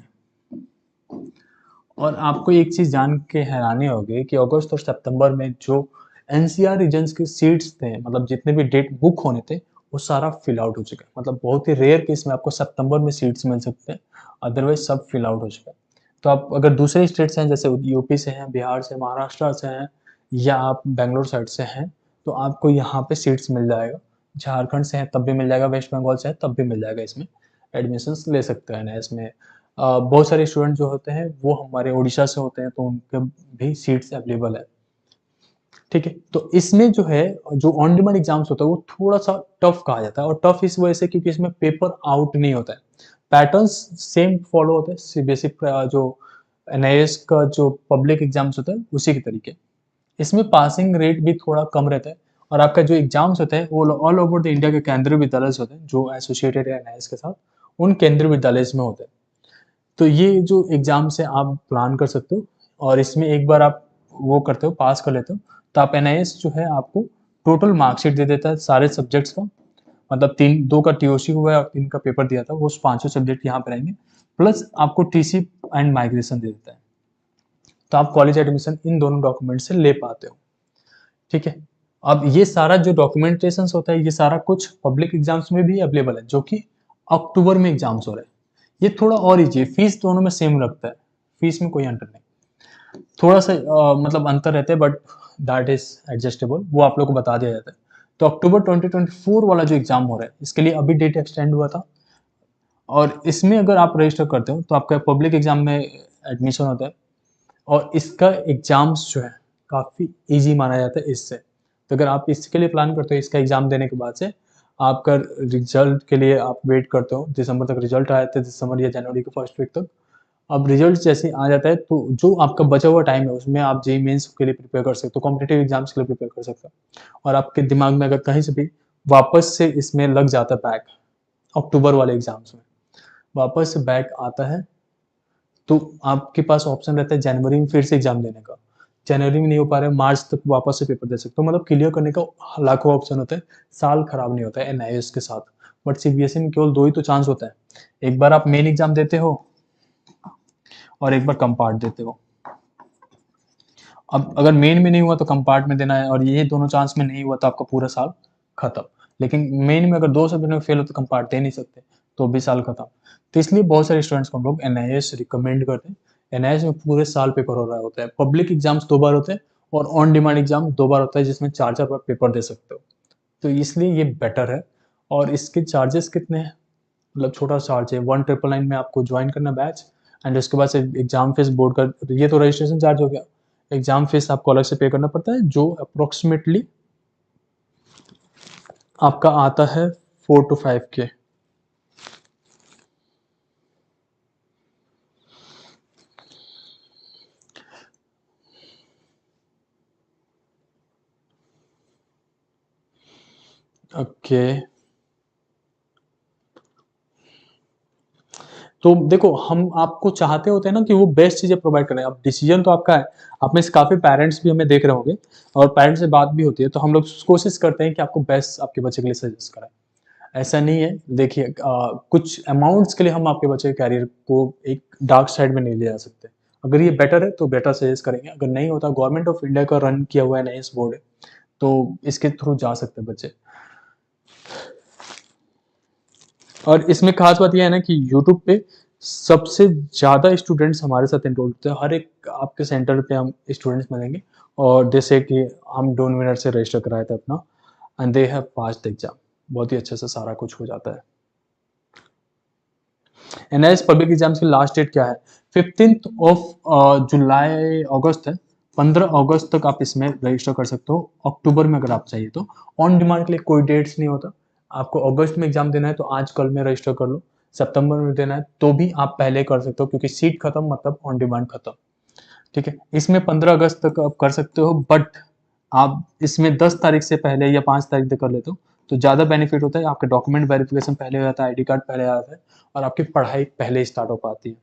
और आपको एक चीज जान के हैरानी होगी कि अगस्त और सितंबर में जो एनसीआर रीजन्स के सीट्स थे, मतलब जितने भी डेट बुक होने थे, वो सारा फिल आउट हो चुका है, मतलब बहुत ही रेयर केस में आपको सितंबर में सीट्स मिल सकते हैं, अदरवाइज सब फिल आउट हो चुका है। तो आप अगर दूसरे स्टेट से हैं, जैसे यूपी से हैं, बिहार से, महाराष्ट्र से हैं, या आप बेंगलोर साइड से हैं, तो आपको यहाँ पे सीट्स मिल जाएगा, झारखंड से हैं तब भी मिल जाएगा, वेस्ट बंगाल से है तब भी मिल जाएगा, इसमें एडमिशन्स ले सकते हैं ना इसमें। बहुत सारे स्टूडेंट जो होते हैं वो हमारे उड़ीसा से होते हैं, तो उनके भी सीट्स अवेलेबल है। ठीक है, तो इसमें जो है, जो ऑन डिमांड एग्जाम्स होता है वो थोड़ा सा टफ कहा जाता है, और टफ इस वजह से क्योंकि इसमें पेपर आउट नहीं होता है, पैटर्न्स सेम फॉलो होते हैं, सीबीएसई जो एनआईएस का जो पब्लिक एग्जाम्स होता है उसी के तरीके। इसमें पासिंग रेट भी थोड़ा कम रहता है, और आपका जो एग्जाम्स होता है वो ऑल ओवर द इंडिया के केंद्रीय विद्यालय होते हैं जो एसोसिएटेड है एनआईएस के साथ, उन केंद्रीय विद्यालय में होते हैं। तो ये जो एग्जाम्स है आप प्लान कर सकते हो, और इसमें एक बार आप वो करते हो, पास कर लेते हो, तो आप एनआईएस जो है आपको टोटल मार्कशीट दे देता है सारे सब्जेक्ट्स का, मतलब तीन दो का टीओसी हुआ है और 3 का पेपर दिया था, वो पांचों सब्जेक्ट यहाँ पे रहेंगे, प्लस आपको टीसी एंड माइग्रेशन दे देता है, तो आप कॉलेज एडमिशन इन दोनों डॉक्यूमेंट से ले पाते हो। ठीक है, अब ये सारा जो डॉक्यूमेंटेशन होता है ये सारा कुछ पब्लिक एग्जाम्स में भी अवेलेबल है, जो कि अक्टूबर में एग्जाम्स हो रहे हैं। ये थोड़ा और इजी है, फीस दोनों में सेम लगता है, फीस में कोई अंतर नहीं, थोड़ा सा मतलब अंतर रहते हैं, बट दैट इज एडजस्टेबल, वो आप लोग को बता दिया जाता है। तो अक्टूबर 2024 वाला जो एग्जाम हो रहा है इसके लिए अभी डेट एक्सटेंड हुआ था, और इसमें अगर आप रजिस्टर करते हो तो आपका पब्लिक एग्जाम में एडमिशन होता है, और इसका एग्जाम्स जो है काफ़ी इजी माना जाता है इससे। तो अगर आप इसके लिए प्लान करते हो, इसका एग्जाम देने के बाद से आपका रिजल्ट के लिए आप वेट करते हो, दिसंबर तक रिजल्ट आया था, दिसंबर या जनवरी के फर्स्ट वीक तक, अब रिजल्ट जैसे आ जाता है तो जो आपका बचा हुआ टाइम है उसमें आप जेई मेंस के लिए प्रिपेयर कर सकते हो, कॉम्पिटेटिव एग्जाम्स के लिए प्रिपेयर कर सकते हो, और आपके दिमाग में अगर कहीं से भी वापस से इसमें लग जाता है बैक, अक्टूबर वाले एग्जाम्स में वापस से बैक आता है, तो आपके पास ऑप्शन रहता है जनवरी में फिर से एग्जाम देने का, जनवरी में नहीं हो पा रहा है मार्च तक वापस से पेपर दे सकते हो, मतलब क्लियर करने का लाखों ऑप्शन होता है, साल खराब नहीं होता है एनआईएस के साथ। बट सीबीएसई में केवल दो ही तो चांस होता है, एक बार आप मेन एग्जाम देते हो और एक बार कंपार्ट देते हो। अब अगर मेन में नहीं हुआ तो कंपार्ट में देना है, और ये दोनों चांस में नहीं हुआ तो आपका पूरा साल खत्म। लेकिन मेन में अगर दो सब्जेक्ट में फेल हो तो कंपार्ट दे नहीं सकते, तो भी साल खत्म। तो इसलिए बहुत सारे स्टूडेंट्स को हम लोग एनआईएस रिकमेंड करते हैं। एनआईएस में पूरे साल पेपर हो रहा होता है, पब्लिक एग्जाम्स 2 बार होते हैं, और ऑन डिमांड एग्जाम 2 बार होता है जिसमें 4-4 बार पेपर दे सकते हो, तो इसलिए ये बेटर है। और इसके चार्जेस कितने हैं, मतलब छोटा चार्ज है 1999 में आपको ज्वाइन करना बैच, एंड उसके बाद से एग्जाम फीस बोर्ड का, ये तो रजिस्ट्रेशन चार्ज हो गया। एग्जाम फीस आपको अलग से पे करना पड़ता है जो अप्रोक्सीमेटली आपका आता है 4 to 5K। ओके, तो देखो हम आपको चाहते होते हैं ना कि वो बेस्ट चीजें प्रोवाइड करें, अब डिसीजन तो आपका है। आप में से काफी पेरेंट्स भी हमें देख रहे होंगे और पेरेंट्स से बात भी होती है, तो हम लोग कोशिश करते हैं कि आपको बेस्ट आपके बच्चे के लिए सजेस्ट करें। ऐसा नहीं है, देखिए कुछ अमाउंट्स के लिए हम आपके बच्चे के कैरियर को एक डार्क साइड में नहीं ले जा सकते। अगर ये बेटर है तो बेटर सजेस्ट करेंगे, अगर नहीं होता, गवर्नमेंट ऑफ इंडिया का रन किया हुआ है नई बोर्ड है, तो इसके थ्रू जा सकते हैं बच्चे। और इसमें खास बात यह है ना कि यूट्यूब पे सबसे ज़्यादा स्टूडेंट्स हमारे साथ एनरोल होते हैं, हर एक आपके सेंटर पे हम स्टूडेंट्स मिलेंगे, और जैसे कि हम डोन विनर से रजिस्टर कराए थे अपना, and they have passed exam, बहुत ही अच्छे से सारा कुछ हो जाता है। एनआईएस पब्लिक एग्जाम्स की लास्ट डेट क्या है, 15 अगस्त है, 15 अगस्त तक आप इसमें रजिस्टर कर सकते हो, अक्टूबर में अगर आप चाहिए तो। ऑन डिमांड के लिए कोई डेट्स नहीं होता, आपको अगस्त में एग्जाम देना है तो आज कल में रजिस्टर कर लो, सितंबर में देना है तो भी आप पहले कर सकते हो, क्योंकि सीट खत्म मतलब ऑन डिमांड खत्म। ठीक है, इसमें 15 अगस्त तक आप कर सकते हो, बट आप इसमें 10 तारीख से पहले या 5 तारीख तक कर लेते हो तो ज़्यादा बेनिफिट होता है, आपका डॉक्यूमेंट वेरिफिकेशन पहले हो जाता है, आईडी कार्ड पहले आ जाता है, और आपकी पढ़ाई पहले स्टार्ट हो पाती है।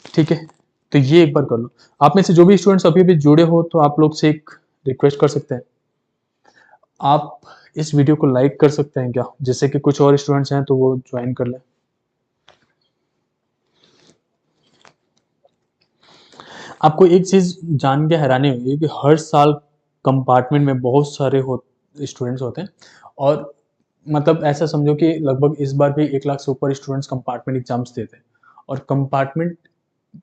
ठीक है, तो ये एक बार कर लो। आप में से जो भी स्टूडेंट्स अभी भी जुड़े हो तो आप लोग से एक रिक्वेस्ट कर सकते हैं, आप इस वीडियो को लाइक कर सकते हैं क्या, जिससे कि कुछ और स्टूडेंट्स हैं तो वो ज्वाइन कर लें। आपको एक चीज जान के हैरानी होगी कि हर साल कंपार्टमेंट में बहुत सारे स्टूडेंट्स होते हैं, और मतलब ऐसा समझो कि लगभग इस बार भी 1 लाख से ऊपर स्टूडेंट्स कंपार्टमेंट एग्जाम्स देते हैं, और कंपार्टमेंट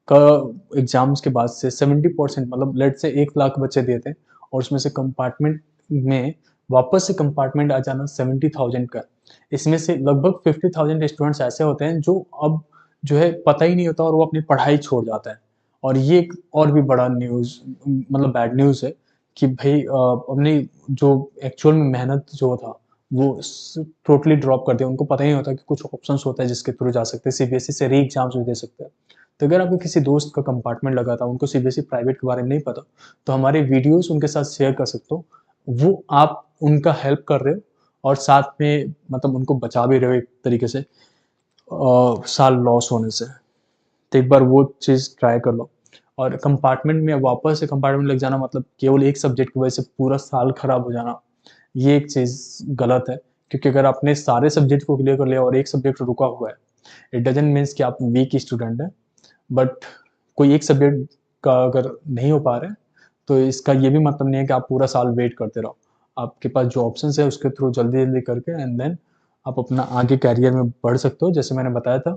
का एग्जाम्स के बाद से 70% मतलब लेट से 1 लाख बच्चे देते हैं, और उसमें से कंपार्टमेंट में वापस से कंपार्टमेंट आ जाना 70,000 का। इसमें से लगभग 50,000 स्टूडेंट्स ऐसे होते हैं जो अब जो है पता ही नहीं होता और वो अपनी पढ़ाई छोड़ जाता है। और ये एक और भी बड़ा न्यूज़, मतलब बैड न्यूज़ है कि भाई अपनी जो एक्चुअल में मेहनत जो था वो टोटली ड्रॉप कर दिया, उनको पता ही नहीं होता कि कुछ ऑप्शंस होता है जिसके थ्रू जा सकते हैं, सीबीएसई से री एग्जाम्स भी दे सकते हैं। तो अगर आपके किसी दोस्त का कंपार्टमेंट लगा था, उनको सीबीएसई प्राइवेट के बारे में नहीं पता, तो हमारे वीडियोस उनके साथ शेयर कर सकते हो, वो आप उनका हेल्प कर रहे हो और साथ में मतलब उनको बचा भी रहे हो एक तरीके से साल लॉस होने से। तो एक बार वो चीज़ ट्राई कर लो। और कंपार्टमेंट में वापस से कंपार्टमेंट लग जाना मतलब केवल एक सब्जेक्ट की वजह से पूरा साल खराब हो जाना, ये एक चीज़ गलत है, क्योंकि अगर आपने सारे सब्जेक्ट को क्लियर कर लिया और एक सब्जेक्ट रुका हुआ है, इट डजंट मीन्स कि आप वीक स्टूडेंट हैं, बट कोई एक सब्जेक्ट का अगर नहीं हो पा रहा है तो इसका ये भी मतलब नहीं है कि आप पूरा साल वेट करते रहो। आपके पास जो ऑप्शंस है उसके थ्रू जल्दी जल्दी करके एंड देन आप अपना आगे कैरियर में बढ़ सकते हो। जैसे मैंने बताया था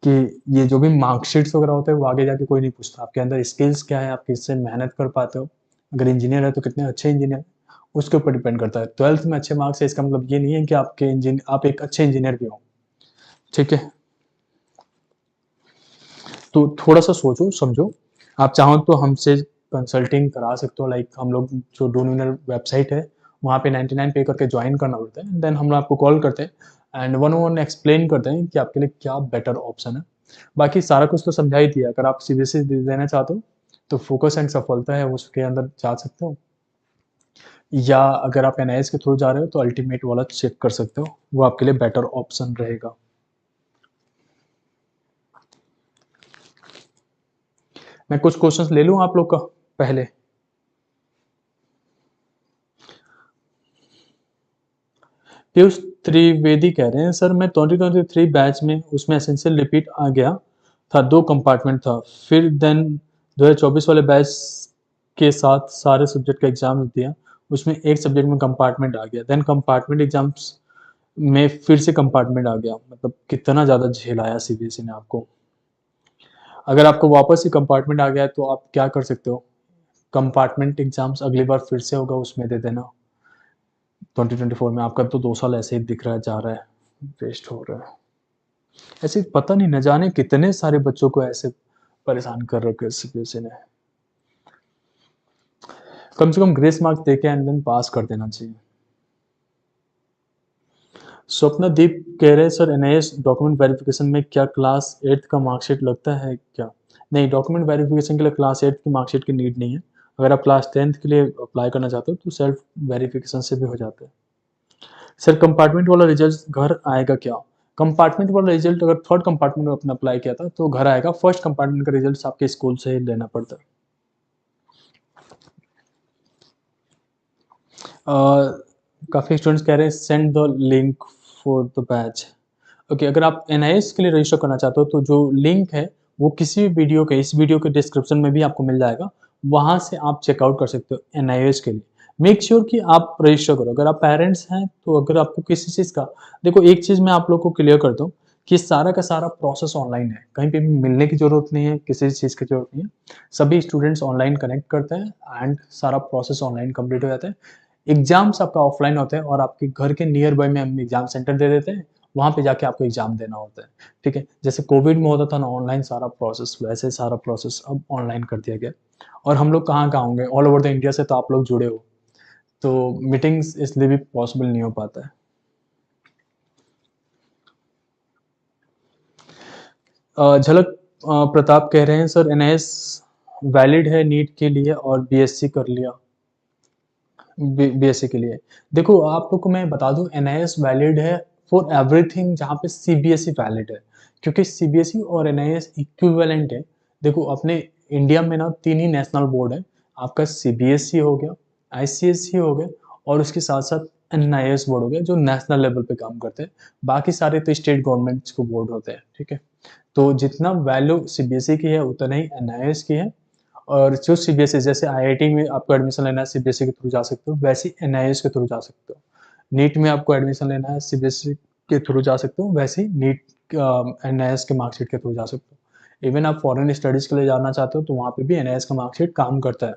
कि ये जो भी मार्कशीट्स वगैरह होते हैं वो आगे जाके कोई नहीं पूछता, आपके अंदर स्किल्स क्या है, आप किससे मेहनत कर पाते हो, अगर इंजीनियर है तो कितने अच्छे इंजीनियर, उसके ऊपर डिपेंड करता है। 12th में अच्छे मार्क्स है इसका मतलब ये नहीं है कि आप एक अच्छे इंजीनियर भी हो। ठीक है, तो थोड़ा सा सोचो समझो, आप चाहो तो हमसे कंसल्टिंग करा सकते हो, लाइक हम लोग जो डोमिनल वेबसाइट है वहाँ पे 99 पे करके ज्वाइन करना पड़ता है, देन हम आपको कॉल करते हैं एंड वन वन एक्सप्लेन करते हैं कि आपके लिए क्या बेटर ऑप्शन है। बाकी सारा कुछ तो समझा ही दिया, अगर आप सीबीएसई देना चाहते हो तो फोकस एंड सफलता है उसके अंदर जा सकते हो, या अगर आप एनआईएस के थ्रू जा रहे हो तो अल्टीमेट वाला चेक कर सकते हो, वो आपके लिए बेटर ऑप्शन रहेगा। मैं कुछ क्वेश्चंस ले लूँ आप लोग का पहले। पीयूष त्रिवेदी कह रहे हैं, सर मैं 2023 बैच में उसमें एसेंशियल रिपीट आ गया था, 2 कंपार्टमेंट था, फिर देन 2024 वाले बैच के साथ सारे सब्जेक्ट का एग्जाम दिया, उसमें एक सब्जेक्ट में कंपार्टमेंट आ गया, देन कंपार्टमेंट एग्जाम्स में फिर से कंपार्टमेंट आ गया, मतलब कितना ज़्यादा झेलाया सीबीएसई ने आपको। अगर आपको वापस से कंपार्टमेंट आ गया है तो आप क्या कर सकते हो, कंपार्टमेंट एग्जाम्स अगली बार फिर से होगा उसमें दे देना, 2024 में आपका तो 2 साल ऐसे ही दिख रहा है, जा रहा है, वेस्ट हो रहा है। ऐसे पता नहीं, न जाने कितने सारे बच्चों को ऐसे परेशान कर रखा है सीबीएसई ने। कम से कम ग्रेस मार्क्स देके एंड देन पास कर देना चाहिए। स्वप्नदीप कह रहे हैं सर एनआईएस डॉक्यूमेंट वेरिफिकेशन में क्या क्लास 8th का मार्कशीट लगता है क्या? नहीं, डॉक्यूमेंट वेरिफिकेशन के लिए क्लास 8th की मार्कशीट की नीड नहीं है। अगर आप क्लास 10th के लिए अप्लाई करना चाहते हो तो सेल्फ वेरिफिकेशन से भी हो जाता है। सर कंपार्टमेंट वाला रिजल्ट घर आएगा क्या? कंपार्टमेंट वाला रिजल्ट अगर थर्ड कंपार्टमेंट में अपना अप्लाई किया था तो घर आएगा। फर्स्ट कंपार्टमेंट का रिजल्ट आपके स्कूल से ही लेना पड़ता है। काफ़ी स्टूडेंट्स कह रहे हैं send the link for the batch. Okay, अगर आप एनआईएस के लिए रजिस्टर करना चाहते हो तो जो लिंक है वो किसी भी वीडियो के, इस वीडियो के डिस्क्रिप्शन में भी आपको मिल जाएगा। वहाँ से आप चेकआउट कर सकते हो एनआईएस के लिए। मेक श्योर कि आप रजिस्टर करो। अगर आप पेरेंट्स हैं तो अगर आपको किसी चीज़ का, देखो एक चीज़ मैं आप लोग को क्लियर करता हूँ कि सारा का सारा प्रोसेस ऑनलाइन है। कहीं पे भी मिलने की ज़रूरत नहीं है, किसी चीज़ की ज़रूरत नहीं है। सभी स्टूडेंट्स ऑनलाइन कनेक्ट करते हैं एंड सारा प्रोसेस ऑनलाइन कंप्लीट हो जाता है। एग्जाम्स आपका ऑफलाइन होते हैं और आपके घर के नियर बाय में हम एग्जाम सेंटर दे देते हैं। वहाँ पे जाके आपको एग्जाम देना होता है। ठीक है, जैसे कोविड में होता था ना ऑनलाइन सारा प्रोसेस, वैसे सारा प्रोसेस अब ऑनलाइन कर दिया गया। और हम लोग कहाँ कहाँ होंगे, ऑल ओवर द इंडिया से तो आप लोग जुड़े हो, तो मीटिंग्स इसलिए भी पॉसिबल नहीं हो पाता है। झलक प्रताप कह रहे हैं सर एनआईएस वैलिड है नीट के लिए और बीएससी कर लिया, बीएससी के लिए। देखो आप लोग को मैं बता दूं एनआईएस वैलिड है फॉर एवरीथिंग, जहाँ पे सीबीएसई वैलिड है, क्योंकि सीबीएसई और एनआईएस इक्विवेलेंट है। देखो अपने इंडिया में ना 3 ही नेशनल बोर्ड है। आपका सीबीएसई हो गया, आईसीएसई हो गया और उसके साथ साथ एनआईएस बोर्ड हो गया जो नेशनल लेवल पे काम करते हैं। बाकी सारे तो स्टेट गवर्नमेंट्स को बोर्ड होते हैं। ठीक है, तो जितना वैल्यू सीबीएसई की है उतना ही एनआईएस की है। और जो सीबीएसई, जैसे आईआईटी में आपको एडमिशन लेना है सीबीएसई के थ्रू जा सकते हो, वैसे ही एनआईएस के थ्रू जा सकते हो। नीट में आपको एडमिशन लेना है सीबीएसई के थ्रू जा सकते हो, वैसे ही नीट एनआईएस के मार्कशीट के थ्रू जा सकते हो। इवन आप फॉरेन स्टडीज के लिए जाना चाहते हो तो वहाँ पे भी एनआईएस का मार्कशीट काम करता है।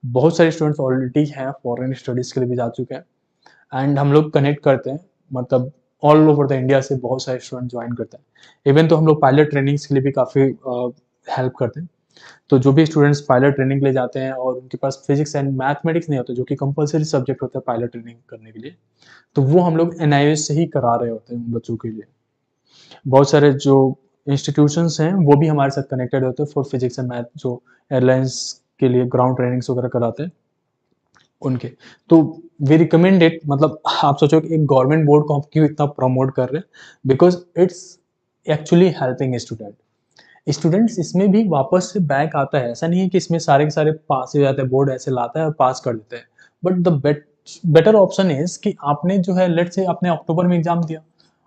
बहुत सारे स्टूडेंट्स ऑलरेडी हैं फॉरेन स्टडीज के लिए भी जा चुके हैं एंड हम लोग कनेक्ट करते हैं, मतलब ऑल ओवर द इंडिया से बहुत सारे स्टूडेंट ज्वाइन करते हैं। इवन तो हम लोग पायलट ट्रेनिंग्स के लिए भी काफ़ी हेल्प करते हैं। तो जो भी स्टूडेंट्स पायलट ट्रेनिंग ले जाते हैं और उनके पास फिजिक्स एंड मैथमेटिक्स नहीं होता, जो कि कंपलसरी सब्जेक्ट होता है पायलट ट्रेनिंग करने के लिए, तो वो हम लोग एनआईएस से ही करा रहे होते हैं उन बच्चों के लिए। बहुत सारे जो इंस्टीट्यूशंस हैं वो भी हमारे साथ कनेक्टेड होते हैं फॉर फिजिक्स एंड मैथ, जो एयरलाइंस के लिए ग्राउंड ट्रेनिंग्स वगैरह कराते हैं उनके। तो वी रिकमेंड इट, मतलब आप सोचो कि एक गवर्नमेंट बोर्ड को हम क्यों इतना प्रमोट कर रहे हैं, because it's actually helping students इसमें भी वापस से बैक आता है। ऐसा नहीं है कि इसमें सारे के सारे पास हो जाते हैं, बोर्ड ऐसे लाता है और पास कर देते हैं। But the better option is कि आपने जो है लेट से आपने अक्टूबर में एग्जाम दिया,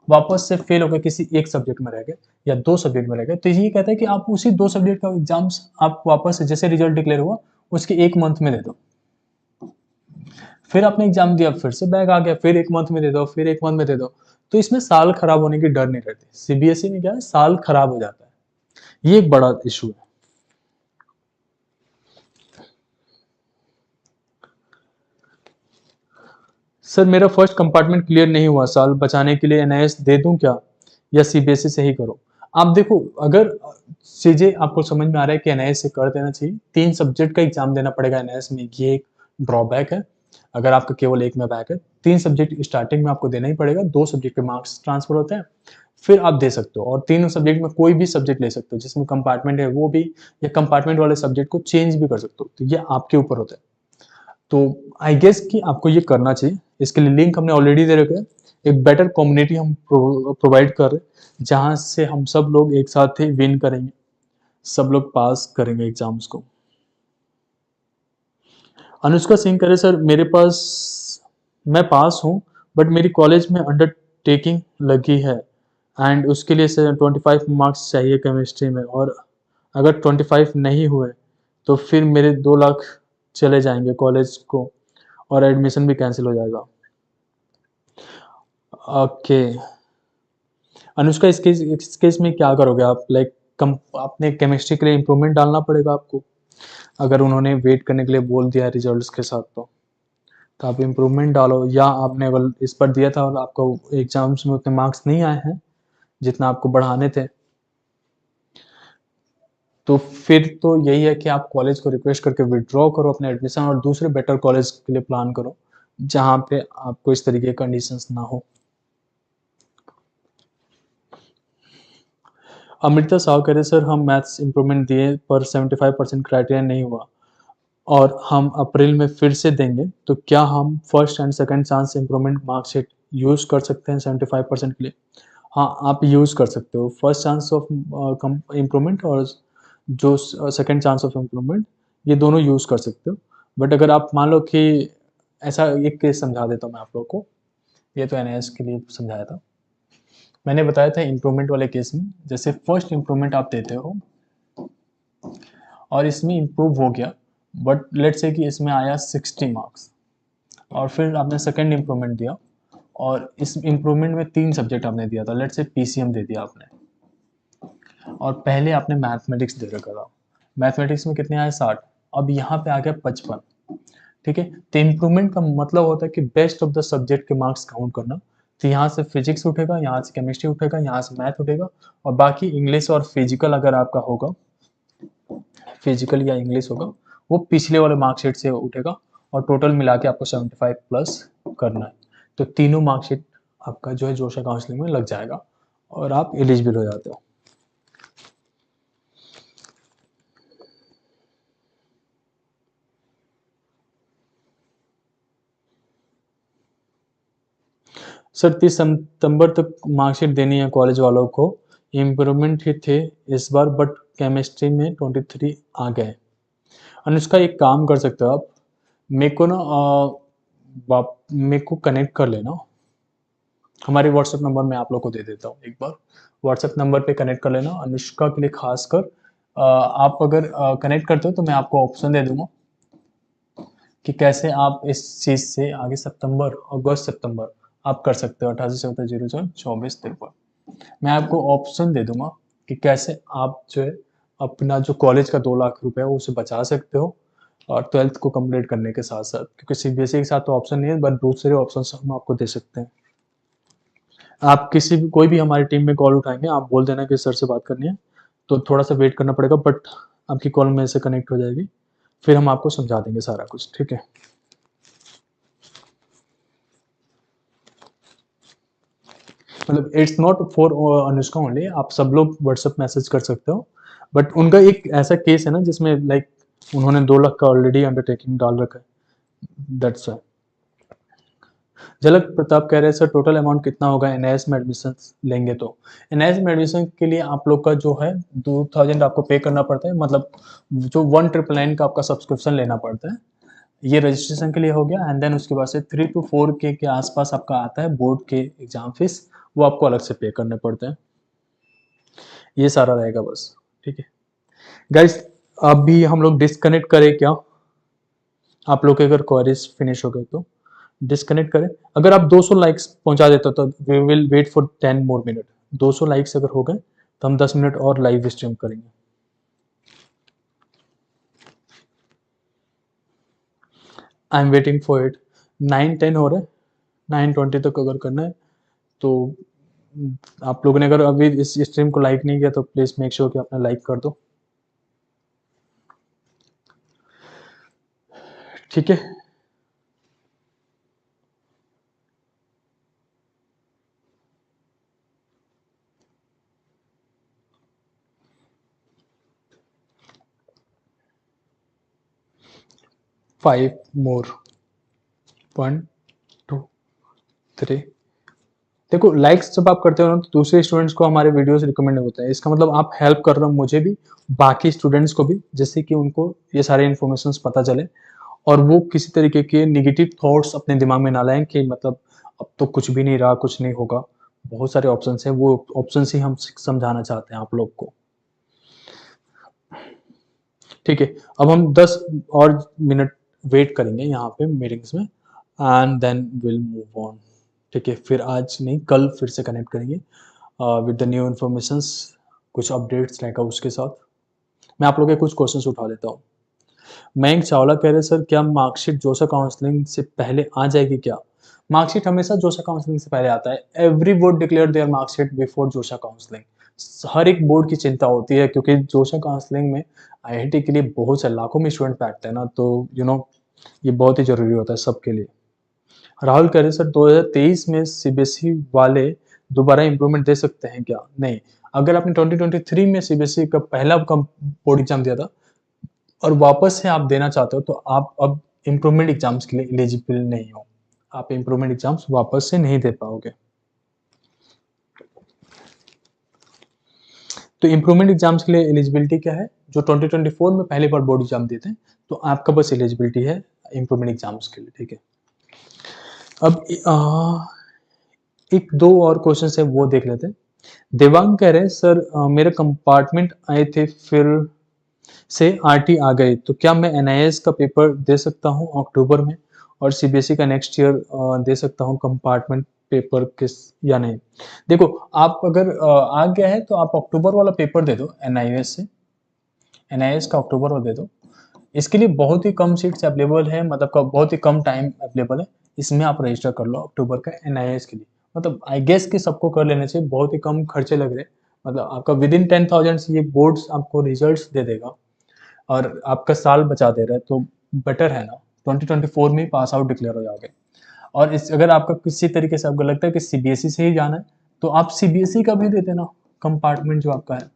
वापस से फेल हो गए किसी एक सब्जेक्ट में रह गए या 2 सब्जेक्ट में रह गए, तो ये कहता है कि आप उसी 2 सब्जेक्ट का एग्जाम्स आप वापस से जैसे रिजल्ट डिक्लेयर हुआ उसके 1 मंथ में दे दो। फिर आपने एग्जाम दिया, फिर से बैक आ गया, फिर 1 मंथ में दे दो, फिर 1 मंथ में दे दो। तो इसमें साल खराब होने की डर नहीं रहती। सीबीएसई में क्या है, साल खराब हो जाता है, ये एक बड़ा इशू है। सर मेरा फर्स्ट कंपार्टमेंट क्लियर नहीं हुआ, साल बचाने के लिए एनआईएस दे दूं क्या या सीबीएसई से ही करो? आप देखो, अगर चीजें आपको समझ में आ रहा है कि एनआईएस से कर देना चाहिए, 3 सब्जेक्ट का एग्जाम देना पड़ेगा एनआईएस में, ये एक ड्रॉबैक है। अगर आपका केवल एक में बैक है, 3 सब्जेक्ट स्टार्टिंग में आपको देना ही पड़ेगा, 2 सब्जेक्ट के मार्क्स ट्रांसफर होते हैं, फिर आप दे सकते हो। और तीनों सब्जेक्ट में कोई भी सब्जेक्ट ले सकते हो, जिसमें कंपार्टमेंट है वो भी, या कंपार्टमेंट वाले सब्जेक्ट को चेंज भी कर सकते हो, तो ये आपके ऊपर होता है। तो आई गेस कि आपको ये करना चाहिए। इसके लिए लिंक हमने ऑलरेडी दे रखा है। एक बेटर कम्युनिटी हम प्रोवाइड कर रहे हैं, जहां से हम सब लोग एक साथ ही विन करेंगे, सब लोग पास करेंगे एग्जाम्स को। अनुष्का सिंह करे सर मेरे पास, मैं पास हूँ बट मेरी कॉलेज में अंडरटेकिंग लगी है एंड उसके लिए सर 25 मार्क्स चाहिए केमिस्ट्री में, और अगर 25 नहीं हुए तो फिर मेरे 2 लाख चले जाएंगे कॉलेज को और एडमिशन भी कैंसिल हो जाएगा। ओके अनुष्का, इस केस में क्या करोगे आप? लाइक कम अपने केमिस्ट्री के लिए इम्प्रूवमेंट डालना पड़ेगा आपको, अगर उन्होंने वेट करने के लिए बोल दिया है रिजल्ट्स के साथ। तो आप इम्प्रूवमेंट डालो, या आपने अगर इस पर दिया था और आपको एग्जाम्स में उतने मार्क्स नहीं आए हैं जितना आपको बढ़ाने थे, तो फिर तो यही है कि आप कॉलेज को रिक्वेस्ट करके विड्रॉ करो अपने एडमिशन और दूसरे बेटर कॉलेज के लिए प्लान करो जहाँ पे आपको इस तरीके के कंडीशंस ना हो। अमृता साहु कह रहे सर हम मैथ्स इम्प्रूवमेंट दिए पर 75% क्राइटेरिया नहीं हुआ और हम अप्रैल में फिर से देंगे, तो क्या हम first and second chance improvement marksheet use कर सकते हैं 75% के लिए? हाँ, आप यूज़ कर सकते हो फर्स्ट चांस ऑफ इम्प्रूवमेंट और जो सेकंड चांस ऑफ इम्प्रूवमेंट, ये दोनों यूज़ कर सकते हो। बट अगर आप मान लो कि ऐसा एक केस समझा देता हूँ मैं आप लोग को, ये तो एनआईएस के लिए समझाया था। मैंने बताया था इम्प्रूवमेंट वाले केस में, जैसे फर्स्ट इम्प्रूवमेंट आप देते हो और इसमें इम्प्रूव हो गया, बट लेट्स से कि इसमें आया 60 मार्क्स, और फिर आपने सेकंड इम्प्रूवमेंट दिया और इस इम्प्रूवमेंट में 3 सब्जेक्ट आपने दिया था, लेट्स से पीसीएम दे दिया आपने, और पहले आपने मैथमेटिक्स दे रखा था। मैथमेटिक्स में कितने आए 60, अब यहाँ पे आ गया 55। ठीक है, तो इम्प्रूवमेंट का मतलब होता है कि बेस्ट ऑफ द सब्जेक्ट के मार्क्स काउंट करना। तो यहाँ से फिजिक्स उठेगा, यहाँ से केमिस्ट्री उठेगा, यहाँ से मैथ उठेगा, और बाकी इंग्लिश और फिजिकल अगर आपका होगा, फिजिकल या इंग्लिश होगा, वो पिछले वाले मार्कशीट से उठेगा और टोटल मिला के आपको 75 प्लस करना है। तो तीनों मार्कशीट आपका जो है जोशा काउंसलिंग में लग जाएगा और आप एलिजिबल हो जाते हो। सर 30 सितंबर तक मार्कशीट देनी है कॉलेज वालों को। इम्प्रूवमेंट ही थे इस बार, बट केमिस्ट्री में 23 आ गए। अनुष्का एक काम कर सकते हो आप, मेरे को ना मेरे को कनेक्ट कर लेना, हमारे व्हाट्सएप नंबर मैं आप लोग को दे देता हूँ, एक बार व्हाट्सएप नंबर पे कनेक्ट कर लेना अनुष्का के लिए खासकर। आप अगर कनेक्ट करते हो तो मैं आपको ऑप्शन दे दूंगा कि कैसे आप इस चीज़ से आगे सितंबर, अगस्त, सितंबर आप कर सकते हो 88 77 04 24 53। मैं आपको ऑप्शन दे दूंगा कि कैसे आप जो है अपना जो कॉलेज का 2 लाख रुपए है उसे बचा सकते हो और ट्वेल्थ को कंप्लीट करने के साथ साथ, क्योंकि सीबीएसई के साथ तो ऑप्शन नहीं है, बट दूसरे ऑप्शन हम आपको दे सकते हैं। आप किसी भी कोई भी हमारी टीम में कॉल उठाएंगे, आप बोल देना कि सर से बात करनी है, तो थोड़ा सा वेट करना पड़ेगा, बट आपकी कॉल मेरे से कनेक्ट हो जाएगी, फिर हम आपको समझा देंगे सारा कुछ। ठीक है, मतलब it's not for Anushka only, आप सब लोग व्हाट्सएप मैसेज कर सकते हो, बट उनका एक ऐसा केस है ना जिसमें लाइक उन्होंने 2 लाख का ऑलरेडी अंडरटेकिंग डाल रखा है, दैट्स वाई। झलक प्रताप कह रहे हैं सर टोटल अमाउंट कितना होगा एनआईएस में एडमिशन लेंगे तो? एनआईएस में एडमिशन के लिए आप लोग का जो है 2000 आपको पे करना पड़ता है, मतलब जो 1999 का आपका सब्सक्रिप्शन लेना पड़ता है, ये रजिस्ट्रेशन के लिए हो गया। एंड देन उसके बाद से 3 to 4 के आसपास आपका आता है बोर्ड के एग्जाम फीस, वो आपको अलग से पे करने पड़ते हैं। ये सारा रहेगा बस। ठीक है गाइस, अभी हम लोग डिस्कनेक्ट करें क्या? आप लोग के अगर क्वेरीज फिनिश हो गए तो डिस्कनेक्ट करें। अगर आप 200 लाइक्स पहुंचा देते हो तो we will wait for 10 more minute. 200 likes अगर हो गए तो हम 10 मिनट और लाइव स्ट्रीम करेंगे। I am waiting for it. 9:10 हो रहे, 9:20 तक अगर करना है तो आप लोगों ने अगर अभी इस स्ट्रीम को लाइक नहीं किया तो प्लीज मेक श्योर कि आपने लाइक कर दो। ठीक है, फाइव मोर, 1 2 3। देखो लाइक्स जब आप करते हो ना तो दूसरे स्टूडेंट्स को हमारे वीडियोस रिकमेंड होते हैं, इसका मतलब आप हेल्प कर रहे हो मुझे भी, बाकी स्टूडेंट्स को भी, जिससे कि उनको ये सारे इन्फॉर्मेशन पता चले और वो किसी तरीके के निगेटिव थॉट्स अपने दिमाग में ना लाएं कि मतलब अब तो कुछ भी नहीं रहा, कुछ नहीं होगा। बहुत सारे ऑप्शन हैं, वो ऑप्शन ही हम समझाना चाहते हैं आप लोग को। ठीक है, अब हम 10 और मिनट वेट करेंगे यहाँ पे मीटिंग्स में and then will move on. ठीक है, फिर आज नहीं कल फिर से कनेक्ट करेंगे विद द न्यू इन्फॉर्मेशंस, कुछ अपडेट्स रहेगा उसके साथ। मैं आप लोग के कुछ क्वेश्चंस उठा लेता हूँ। मयंक चावला कह रहे सर क्या मार्कशीट जोशा काउंसलिंग से पहले आ जाएगी क्या? मार्कशीट हमेशा जोशा काउंसलिंग से पहले आता है। Every board declare their marksheet before JoSAA counselling. हर एक बोर्ड की चिंता होती है क्योंकि जोशा काउंसलिंग में आईआईटी के लिए बहुत से लाखों में स्टूडेंट बैठते हैं ना, तो ये बहुत ही जरूरी होता है सबके लिए। राहुल कह रहे सर 2023 में सीबीएसई वाले दोबारा इम्प्रूवमेंट दे सकते हैं क्या? नहीं, अगर आपने 2023 में सीबीएसई का पहला बोर्ड एग्जाम दिया था और वापस से आप देना चाहते हो तो आप अब इम्प्रूवमेंट एग्जाम्स के लिए एलिजिबल नहीं हो। आप इम्प्रूवमेंट एग्जाम्स वापस से नहीं दे पाओगे। तो इम्प्रूवमेंट एग्जाम्स के लिए एलिजिबिलिटी क्या है? जो 2024 में पहली बार बोर्ड एग्जाम देते हैं तो आपका बस एलिजिबिलिटी है इम्प्रूवमेंट एग्जाम्स के लिए, ठीक है। अब एक दो और क्वेश्चन है वो देख लेते हैं। देवांग कह रहे हैं सर मेरे कंपार्टमेंट आए थे फिर से आरटी आ गए तो क्या मैं एनआईएस का पेपर दे सकता हूँ अक्टूबर में और सीबीएसई का नेक्स्ट ईयर दे सकता हूँ कंपार्टमेंट पेपर किस या नहीं? देखो, आप अगर आ गया है तो आप अक्टूबर वाला पेपर दे दो एनआईएस से, एनआईएस का अक्टूबर वाला दे दो। इसके लिए बहुत ही कम सीट्स अवेलेबल है, मतलब बहुत ही कम टाइम अवेलेबल है। इसमें आप रजिस्टर कर लो अक्टूबर का एनआईएस के लिए। मतलब आई गेस कि सबको कर लेने से बहुत ही कम खर्चे लग रहे हैं। मतलब आपका विद इन 10,000 ये बोर्ड्स आपको रिजल्ट्स दे देगा और आपका साल बचा दे रहा है, तो बेटर है ना। 2024 में ही पास आउट डिक्लेयर हो जाओगे। और इस अगर आपका किसी तरीके से आपको लगता है कि सीबीएसई से ही जाना है तो आप सीबीएसई का भी दे देना कंपार्टमेंट जो आपका है।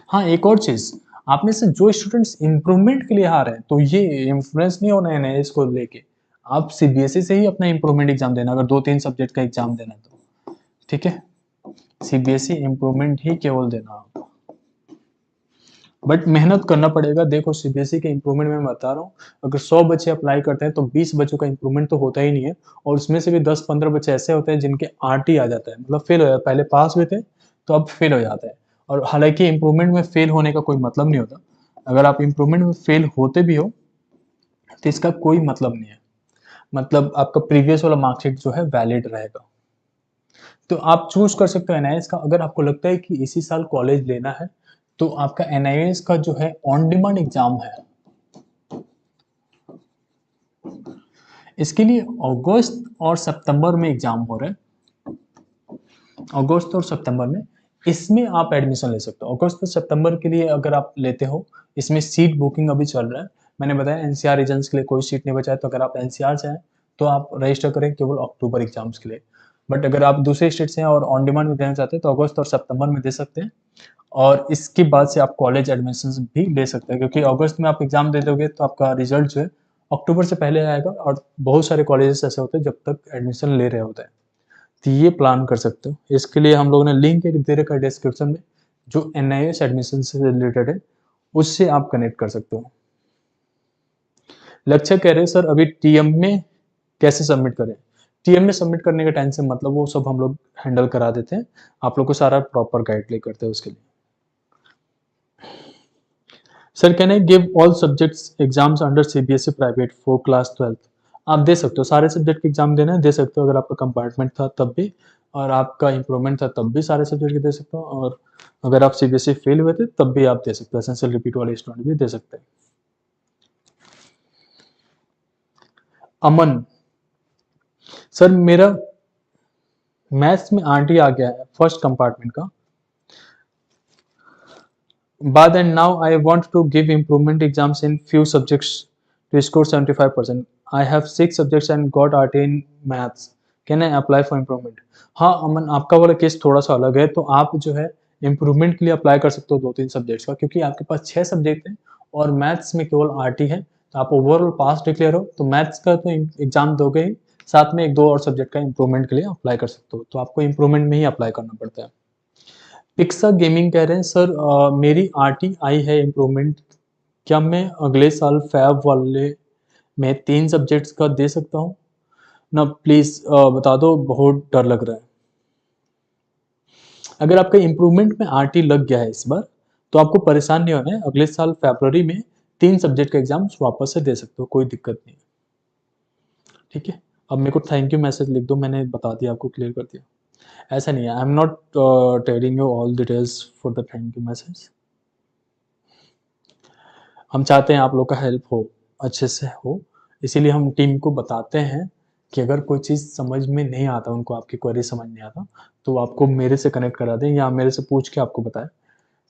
हाँ, एक और चीज, आप में से जो स्टूडेंट्स इम्प्रूवमेंट के लिए आ रहे हैं तो ये इन्फ्लुएंस नहीं होना है इसको लेके। आप सीबीएसई से ही अपना इम्प्रूवमेंट एग्जाम देना, अगर 2-3 सब्जेक्ट का एग्जाम देना तो ठीक है। सीबीएसई इम्प्रूवमेंट ही केवल देना आप, बट मेहनत करना पड़ेगा। देखो, सीबीएसई के इम्प्रूवमेंट में बता रहा हूँ, अगर 100 बच्चे अप्लाई करते हैं तो 20 बच्चों का इम्प्रूवमेंट तो होता ही नहीं है, और उसमें से भी 10-15 बच्चे ऐसे होते हैं जिनके आरटी आ जाता है, मतलब फेल हो जाता है। पहले पास हुए थे तो अब फेल हो जाता है। और हालांकि इम्प्रूवमेंट में फेल होने का कोई मतलब नहीं होता। अगर आप इम्प्रूवमेंट में फेल होते भी हो तो इसका कोई मतलब नहीं है, मतलब आपका प्रीवियस वाला मार्कशीट जो है वैलिड रहेगा। तो आप चूज कर सकते हो एनआईएस का। अगर आपको लगता है कि इसी साल कॉलेज लेना है तो आपका एनआईएस का जो है ऑन डिमांड एग्जाम है, इसके लिए अगस्त और सितंबर में एग्जाम हो रहे हैं। अगस्त और सितंबर में इसमें आप एडमिशन ले सकते हो। अगस्त और सितंबर के लिए अगर आप लेते हो, इसमें सीट बुकिंग अभी चल रहा है। मैंने बताया एनसीआर रीजन्स के लिए कोई सीट नहीं बचा है, तो अगर आप एनसीआर से हैं तो आप रजिस्टर करें केवल अक्टूबर एग्जाम्स के लिए। बट अगर आप दूसरे स्टेट से हैं और ऑन डिमांड में देना चाहते हैं तो अगस्त और सितंबर में दे सकते हैं, और इसके बाद से आप कॉलेज एडमिशन भी ले सकते हैं, क्योंकि अगस्त में आप एग्जाम दे दोगे तो आपका रिजल्ट जो है अक्टूबर से पहले आएगा, और बहुत सारे कॉलेजेस ऐसे होते हैं जब तक एडमिशन ले रहे होते हैं। तो ये प्लान कर सकते हो। इसके लिए हम लोगों ने लिंक एक दे रखा है डिस्क्रिप्शन में, जो एनआईएस एडमिशन से रिलेटेड है, उससे आप कनेक्ट कर सकते हो। लक्ष्य कह रहे हैं सर अभी टीएम में कैसे सबमिट करें? टीएम में सबमिट करने का टेंशन मतलब, वो सब हम लोग हैंडल करा देते हैं। आप लोग को सारा प्रॉपर गाइडलाइन करते हैं उसके लिए। Sir can I give all subjects exams under CBSE private for class 12? आप दे सकते हो, सारे सब्जेक्ट के एग्जाम देना है दे सकते हो। अगर आपका कंपार्टमेंट था तब भी, और आपका इम्प्रूवमेंट था तब भी सारे सब्जेक्ट के दे सकते हो, और अगर आप सीबीएसई फेल हुए थे तब भी आप दे सकते हो। एसेंशियल रिपीट वाले स्टूडेंट भी दे सकते हैं। अमन सर मेरा मैथ्स में आरटी आ गया है फर्स्ट कंपार्टमेंट का, but and now I want to give improvement exams in few subjects to score 75%. I have 6 subjects and got RT in maths. Can I apply for improvement? हाँ अमन, आपका वाला case थोड़ा सा अलग है, तो आप जो है इम्प्रूवमेंट के लिए अप्लाई कर सकते हो 2-3 सब्जेक्ट्स का, क्योंकि आपके पास 6 सब्जेक्ट हैं और मैथ्स में केवल आरटी है। तो आप ओवरऑल पास डिक्लेयर हो, तो मैथ्स का तो एग्जाम दोगे ही, साथ में 1-2 और सब्जेक्ट का इम्प्रूवमेंट के लिए अप्लाई कर सकते हो। तो आपको इम्प्रूवमेंट में ही अप्लाई करना पड़ता है। पिक्सा गेमिंग कह रहे हैं सर मेरी आरटी आई है इम्प्रूवमेंट, क्या मैं अगले साल फैब वाले में 3 सब्जेक्ट्स का दे सकता हूँ ना? प्लीज बता दो, बहुत डर लग रहा है। अगर आपका इम्प्रूवमेंट में आरटी लग गया है इस बार तो आपको परेशान नहीं होना है। अगले साल फरवरी में 3 सब्जेक्ट का एग्जाम वापस से दे सकते हो, कोई दिक्कत नहीं है। ठीक है, अब मेरे को थैंक यू मैसेज लिख दो, मैंने बता दिया आपको, क्लियर कर दिया। ऐसा नहीं है, I am not telling you all details for the thank you message. हम चाहते हैं आप लोग का हेल्प हो, अच्छे से हो, इसीलिए हम टीम को बताते हैं कि अगर कोई चीज़ समझ में नहीं आता, उनको आपकी क्वेरी समझ नहीं आता, तो वो आपको मेरे से कनेक्ट करा दें या मेरे से पूछ के आपको बताएँ,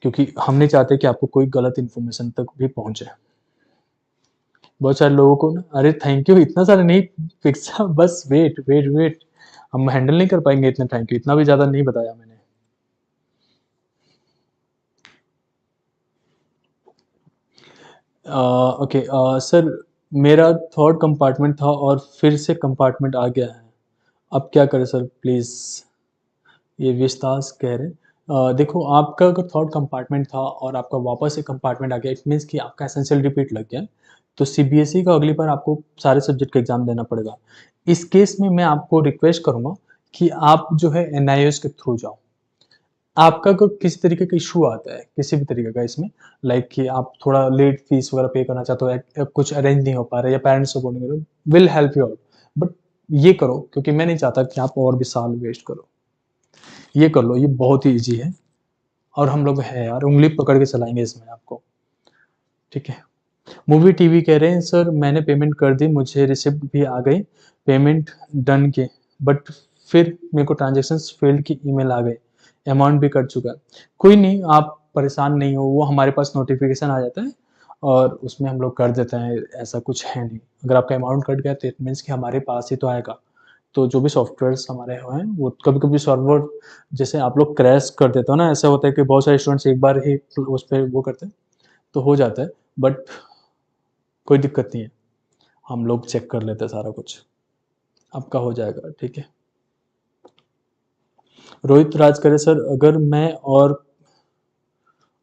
क्योंकि हम नहीं चाहते कि आपको कोई गलत इन्फॉर्मेशन तक भी पहुँचे। बहुत सारे लोगों को ना, अरे थैंक यू, इतना सारा नहीं फिक्सा, बस वेट, वेट, वेट, हम हैंडल नहीं कर पाएँगे इतना थैंक यू, इतना भी ज़्यादा नहीं बताया मैंने। ओके, सर मेरा थर्ड कंपार्टमेंट था और फिर से कंपार्टमेंट आ गया है। अब क्या करें सर प्लीज़? ये विश्वास कह रहे हैं। देखो, आपका अगर थर्ड कंपार्टमेंट था और आपका वापस से कंपार्टमेंट आ गया, इट मीन्स कि आपका एसेंशियल रिपीट लग गया है। तो सीबीएसई का अगली बार आपको सारे सब्जेक्ट का एग्ज़ाम देना पड़ेगा। इस केस में मैं आपको रिक्वेस्ट करूँगा कि आप जो है एनआईओएस के थ्रू जाओ। आपका अगर किसी तरीके का इश्यू आता है, किसी भी तरीके का इसमें, लाइक कि आप थोड़ा लेट फीस वगैरह पे करना चाहते हो या कुछ अरेंज नहीं हो पा रहा है या पेरेंट्स सपोर्ट नहीं कर रहे, will help you out. But ये करो, क्योंकि मैं नहीं चाहता कि आप और भी साल वेस्ट करो। ये कर लो, ये बहुत ही ईज़ी है और हम लोग हैं यार, उँगली पकड़ के चलाएँगे इसमें आपको, ठीक है? मूवी टीवी कह रहे हैं सर मैंने पेमेंट कर दी, मुझे रिसिप्ट भी आ गई, पेमेंट डन के, बट फिर मेरे को ट्रांज़ैक्शंस फेल्ड की ईमेल आ गई, अमाउंट भी कट चुका है। कोई नहीं, आप परेशान नहीं हो, वो हमारे पास नोटिफ़िकेशन आ जाता है और उसमें हम लोग कर देते हैं, ऐसा कुछ है नहीं। अगर आपका अमाउंट कट गया तो इट मीन्स कि हमारे पास ही तो आएगा। तो जो भी सॉफ्टवेयर्स हमारे हैं, वो कभी-कभी सर्वर जैसे आप लोग क्रैश कर देते हो ना, ऐसा होता है कि बहुत सारे स्टूडेंट्स एक बार ही उस पे वो करते हैं, तो हो जाता है, बट कोई दिक्कत नहीं है, हम लोग चेक कर लेते हैं सारा कुछ, आपका हो जाएगा, ठीक है? रोहित राज करे सर अगर मैं और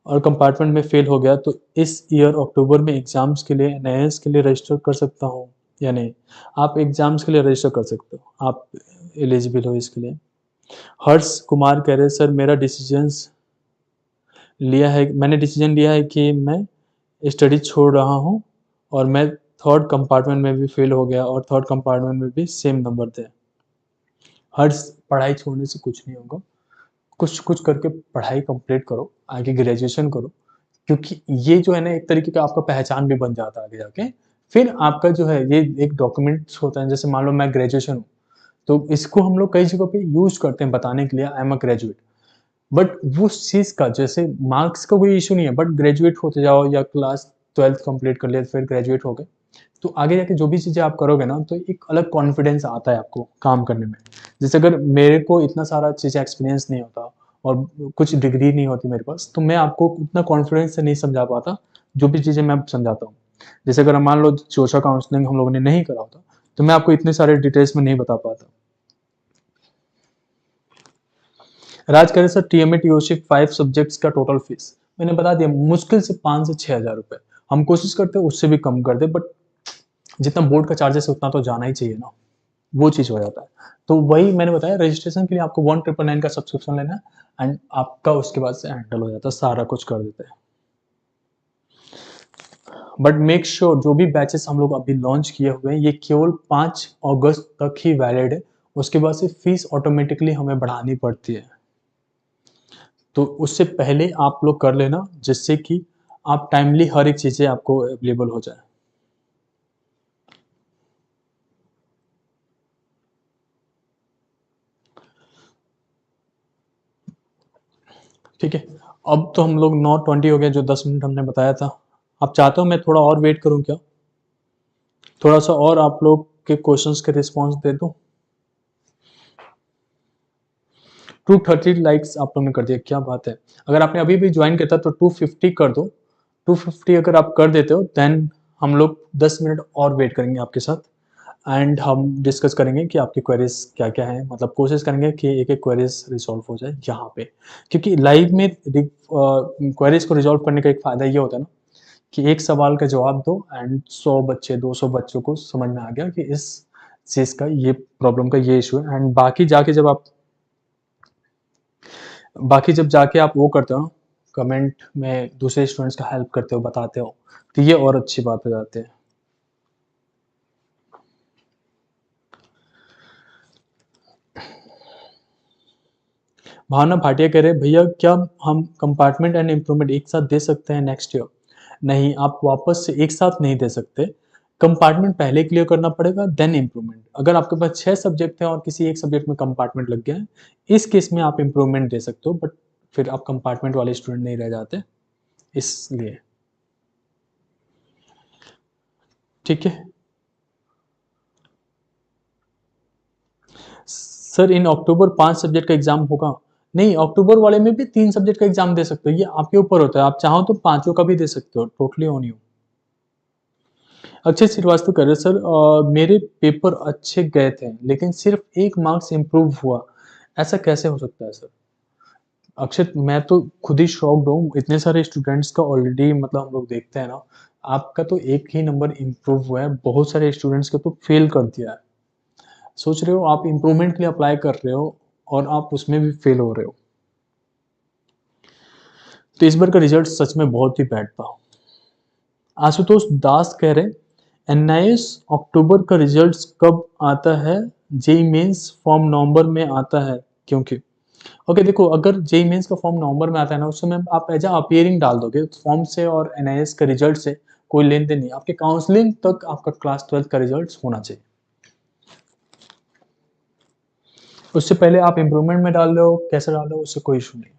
कंपार्टमेंट में फेल हो गया तो इस ईयर अक्टूबर में एग्ज़ाम्स के लिए एनआईएएस के लिए रजिस्टर कर सकता हूँ या नहीं? आप एग्ज़ाम्स के लिए रजिस्टर कर सकते हो, आप एलिजिबल हो इसके लिए। हर्ष कुमार कह रहे हैं सर मैंने डिसीजन लिया है कि मैं स्टडी छोड़ रहा हूँ और मैं थर्ड कंपार्टमेंट में भी फेल हो गया और थर्ड कंपार्टमेंट में भी सेम नंबर थे। हर्ष, पढ़ाई छोड़ने से कुछ नहीं होगा, कुछ कुछ करके पढ़ाई कंप्लीट करो, आगे ग्रेजुएशन करो, क्योंकि ये जो है ना एक तरीके का आपका पहचान भी बन जाता है आगे जाके। फिर आपका जो है ये एक डॉक्यूमेंट्स होता है, जैसे मान लो मैं ग्रेजुएशन हूँ, तो इसको हम लोग कई जगहों पे यूज़ करते हैं बताने के लिए I am a graduate. But वो चीज़ का जैसे मार्क्स का कोई इश्यू नहीं है, बट ग्रेजुएट होते जाओ या क्लास 12th कंप्लीट कर लिया फिर ग्रेजुएट हो गए, तो आगे जाके जो भी चीज़ें आप करोगे ना, तो एक अलग कॉन्फिडेंस आता है आपको काम करने में। जैसे अगर मेरे को इतना सारा चीज़ें एक्सपीरियंस नहीं होता और कुछ डिग्री नहीं होती मेरे पास, तो मैं आपको उतना कॉन्फिडेंस से नहीं समझा पाता, जो भी चीज़ें मैं समझाता हूँ। जैसे अगर मान लो सोशल काउंसलिंग हम लोगों ने नहीं करा होता, तो मैं आपको इतने सारे डिटेल्स में नहीं बता पाता। राज कह रहे सर टीएमए टीओसी 5 सब्जेक्ट्स का टोटल फीस, मैंने बता दिया मुश्किल से 5 से 6,000 रुपए। हम कोशिश करते हैं उससे भी कम कर दे, बट जितना बोर्ड का चार्जेस है उतना तो जाना ही चाहिए ना, वो चीज़ हो जाता है। तो वही मैंने बताया, रजिस्ट्रेशन के लिए आपको 1999 का सब्सक्रिप्शन लेना है एंड आपका उसके बाद से हैंडल हो जाता है, सारा कुछ कर देते हैं। बट मेक श्योर जो भी बैचेस हम लोग अभी लॉन्च किए हुए हैं, ये केवल 5 अगस्त तक ही वैलिड है, उसके बाद से फीस ऑटोमेटिकली हमें बढ़ानी पड़ती है। तो उससे पहले आप लोग कर लेना, जिससे कि आप टाइमली हर एक चीज़ें आपको अवेलेबल हो जाए। ठीक है, अब तो हम लोग 9:20 हो गया, जो 10 मिनट हमने बताया था। आप चाहते हो मैं थोड़ा और वेट करूं क्या? थोड़ा सा और आप लोग के क्वेश्चंस के रिस्पॉन्स दे दूं? 230 लाइक्स आप लोग ने कर दिया, क्या बात है। अगर आपने अभी भी ज्वाइन किया था तो 250 कर दो। 250 अगर आप कर देते हो, देन हम लोग 10 मिनट और वेट करेंगे आपके साथ एंड हम डिस्कस करेंगे कि आपकी क्वेरीज क्या क्या है, मतलब कोशिश करेंगे कि एक एक क्वेरीज रिजॉल्व हो जाए यहाँ पे, क्योंकि लाइव में क्वेरीज को रिजॉल्व करने का एक फ़ायदा ये होता है ना कि एक सवाल का जवाब दो एंड 100 बच्चे 200 बच्चों को समझ में आ गया कि इस चीज़ का ये प्रॉब्लम का ये इशू है, एंड बाकी जब जाके आप वो करते हो ना, कमेंट में दूसरे स्टूडेंट्स का हेल्प करते हो, बताते हो, तो ये और अच्छी बात हो जाती है। भावना भाटिया कह रहे हैं भैया क्या हम कंपार्टमेंट एंड इम्प्रूवमेंट एक साथ दे सकते हैं नेक्स्ट ईयर? नहीं, आप वापस से एक साथ नहीं दे सकते। कंपार्टमेंट पहले क्लियर करना पड़ेगा, देन इम्प्रूवमेंट। अगर आपके पास 6 सब्जेक्ट हैं और किसी एक सब्जेक्ट में कंपार्टमेंट लग गया है, इस केस में आप इम्प्रूवमेंट दे सकते हो, बट फिर आप कंपार्टमेंट वाले स्टूडेंट नहीं रह जाते, इसलिए। ठीक है सर, इन अक्टूबर 5 सब्जेक्ट का एग्जाम होगा। नहीं, अक्टूबर वाले में भी 3 सब्जेक्ट का एग्जाम दे सकते हो, ये आपके ऊपर होता है। आप चाहो तो पांचों का भी दे सकते हो, totally on you. Akshay Shrivastava कह रहे सर, मेरे पेपर अच्छे गए थे लेकिन सिर्फ एक मार्क्स इम्प्रूव हुआ, ऐसा कैसे हो सकता है सर? अक्षय, मैं तो खुद ही शॉक्ड हूँ, इतने सारे स्टूडेंट्स का ऑलरेडी मतलब हम लोग देखते हैं ना, आपका तो एक ही नंबर इम्प्रूव हुआ है, बहुत सारे स्टूडेंट्स का तो फेल कर दिया है। सोच रहे हो आप इम्प्रूवमेंट के लिए अप्लाई कर रहे हो और आप उसमें भी फेल हो रहे हो, तो इस बार का रिजल्ट सच में बहुत ही बैड था। आशुतोष दास कह रहे एनआईएस अक्टूबर का रिजल्ट कब आता है? जेई मेंस फॉर्म नवंबर में आता है क्योंकि ओके देखो, अगर जेई मेंस का फॉर्म नवंबर में आता है ना, उस समय आप एज अपियरिंग डाल दोगे, फॉर्म से और एनआईएस का रिजल्ट से कोई लेन देन नहीं, आपके काउंसलिंग तक आपका क्लास 12 का रिजल्ट होना चाहिए। उससे पहले आप इम्प्रूवमेंट में डाल रहे हो, कैसे डाल रहे हो, उससे कोई इशू नहीं।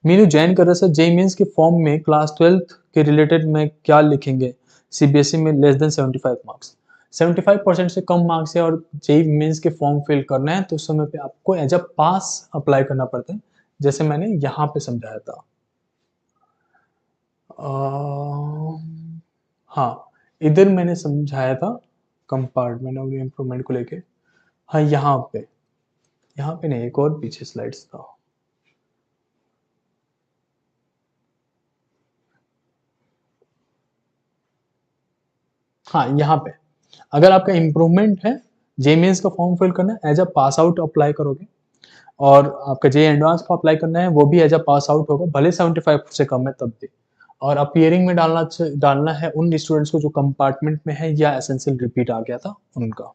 मीनू जैन कर रहे सर, जेई मेंस के फॉर्म में क्लास 12 के रिलेटेड में क्या लिखेंगे? सीबीएसई में लेस देन 75 मार्क्स, 75% से कम मार्क्स है और जेई मेंस के फॉर्म फिल करना है, तो उस समय पे आपको एज अ पास अप्लाई करना पड़ता है, जैसे मैंने यहाँ पे समझाया था। हाँ, इधर मैंने समझाया था कंपार्टमेंट और इम्प्रूवमेंट को लेके। हाँ, यहाँ पे नहीं, एक और पीछे स्लाइड्स था। हाँ, यहाँ पे अगर आपका इम्प्रूवमेंट है, जे मेंस का फॉर्म फिल करना है, as a pass out apply करोगे, और आपका जे एडवांस का अप्लाई करना है, वो भी एज अ पास आउट होगा, भले 75 से कम है तब भी। और अपियरिंग में डालना है उन स्टूडेंट्स को जो कंपार्टमेंट में है या एसेंशियल रिपीट आ गया था उनका।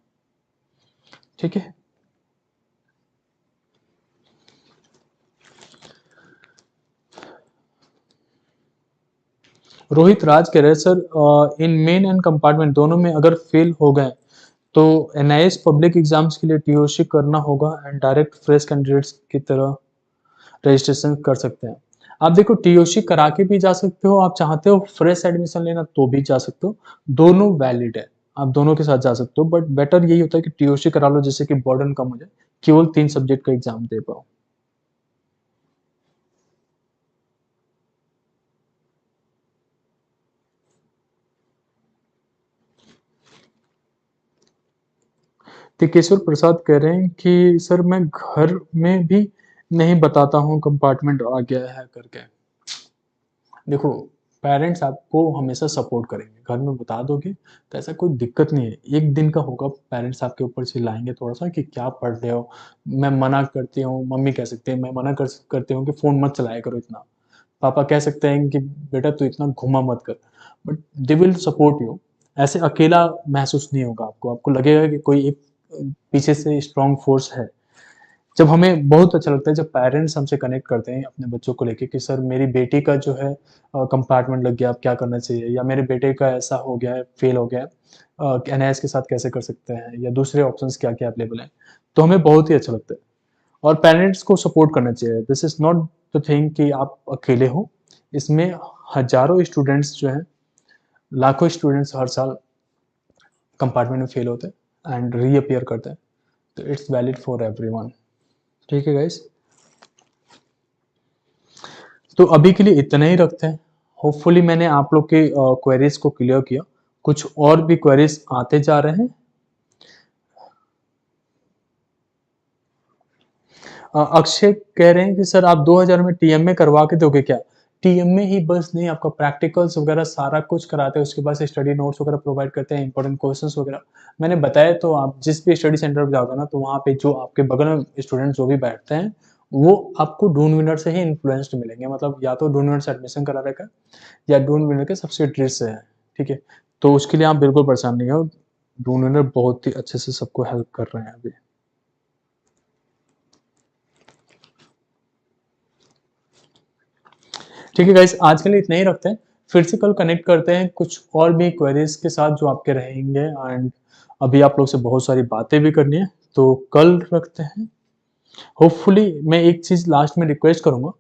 ठीक है, रोहित राज कह रहे हैं sir, in main and compartment दोनों में अगर फेल हो गए तो एनआईएस पब्लिक एग्जाम्स के लिए टीओसी करना होगा एंड डायरेक्ट फ्रेश कैंडिडेट्स की तरह रजिस्ट्रेशन कर सकते हैं। आप देखो, टीओसी करा के भी जा सकते हो, आप चाहते हो फ्रेश एडमिशन लेना तो भी जा सकते हो, दोनों वैलिड है, आप दोनों के साथ जा सकते हो, बट बेटर यही होता है कि टीओसी करा लो, जिससे कि बर्डन कम हो जाए, केवल 3 सब्जेक्ट का एग्जाम दे पाओ। टिकेश्वर प्रसाद कह रहे हैं कि सर मैं घर में भी नहीं बताता हूँ कंपार्टमेंट आ गया है करके। देखो, पेरेंट्स आपको हमेशा सपोर्ट करेंगे, घर में बता दोगे तो ऐसा कोई दिक्कत नहीं है। एक दिन का होगा, पेरेंट्स आपके ऊपर चिल्लाएंगे थोड़ा सा कि क्या पढ़ रहे हो, मैं मना करती हूँ, मम्मी कह सकते हैं मैं मना करती हूँ कि फ़ोन मत चलाया करो इतना, पापा कह सकते हैं कि बेटा तू इतना घुमा मत कर, but they will support you. ऐसे अकेला महसूस नहीं होगा आपको, आपको लगेगा कि कोई एक पीछे से स्ट्रॉन्ग फोर्स है। जब हमें बहुत अच्छा लगता है जब पेरेंट्स हमसे कनेक्ट करते हैं अपने बच्चों को लेके कि सर मेरी बेटी का जो है कंपार्टमेंट लग गया, अब क्या करना चाहिए, या मेरे बेटे का ऐसा हो गया है, फेल हो गया है, एनआईएस के साथ कैसे कर सकते हैं, या दूसरे ऑप्शंस क्या क्या अवेलेबल हैं, तो हमें बहुत ही अच्छा लगता है। और पेरेंट्स को सपोर्ट करना चाहिए, this is not the thing कि आप अकेले हो, इसमें हजारों स्टूडेंट्स जो हैं, लाखों स्टूडेंट्स हर साल कंपार्टमेंट में फेल होते हैं एंड रीअपियर करते हैं, तो इट्स वैलिड फॉर एवरीवन। ठीक है गाइस, तो अभी के लिए इतना ही रखते हैं। होपफुली मैंने आप लोग के क्वेरीज को क्लियर किया, कुछ और भी क्वेरीज आते जा रहे हैं। अक्षय कह रहे हैं कि सर आप 2000 में टीएम में करवा के दोगे क्या? टीएम में ही बस नहीं, आपका प्रैक्टिकल्स वगैरह सारा कुछ कराते हैं, उसके बाद से स्टडी नोट्स वगैरह प्रोवाइड करते हैं, इंपॉर्टेंट क्वेश्चंस वगैरह मैंने बताया। तो आप जिस भी स्टडी सेंटर पर जाओगे ना, तो वहाँ पे जो आपके बगल में स्टूडेंट जो भी बैठते हैं, वो आपको ढूंढ विनर से ही इन्फ्लुएंस्ड मिलेंगे, मतलब या तो ढूंढ विनर से एडमिशन करा रखा है या ढूंढ विनर के सब्सिडरीज से है। ठीक है, तो उसके लिए आप बिल्कुल परेशान नहीं हो, ढूंढ विनर बहुत ही अच्छे से सबको हेल्प कर रहे हैं अभी। ठीक है गाइस, आज के लिए इतना ही रखते हैं, फिर से कल कनेक्ट करते हैं कुछ और भी क्वेरीज के साथ जो आपके रहेंगे। एंड अभी आप लोग से बहुत सारी बातें भी करनी है, तो कल रखते हैं। होपफुली मैं एक चीज़ लास्ट में रिक्वेस्ट करूँगा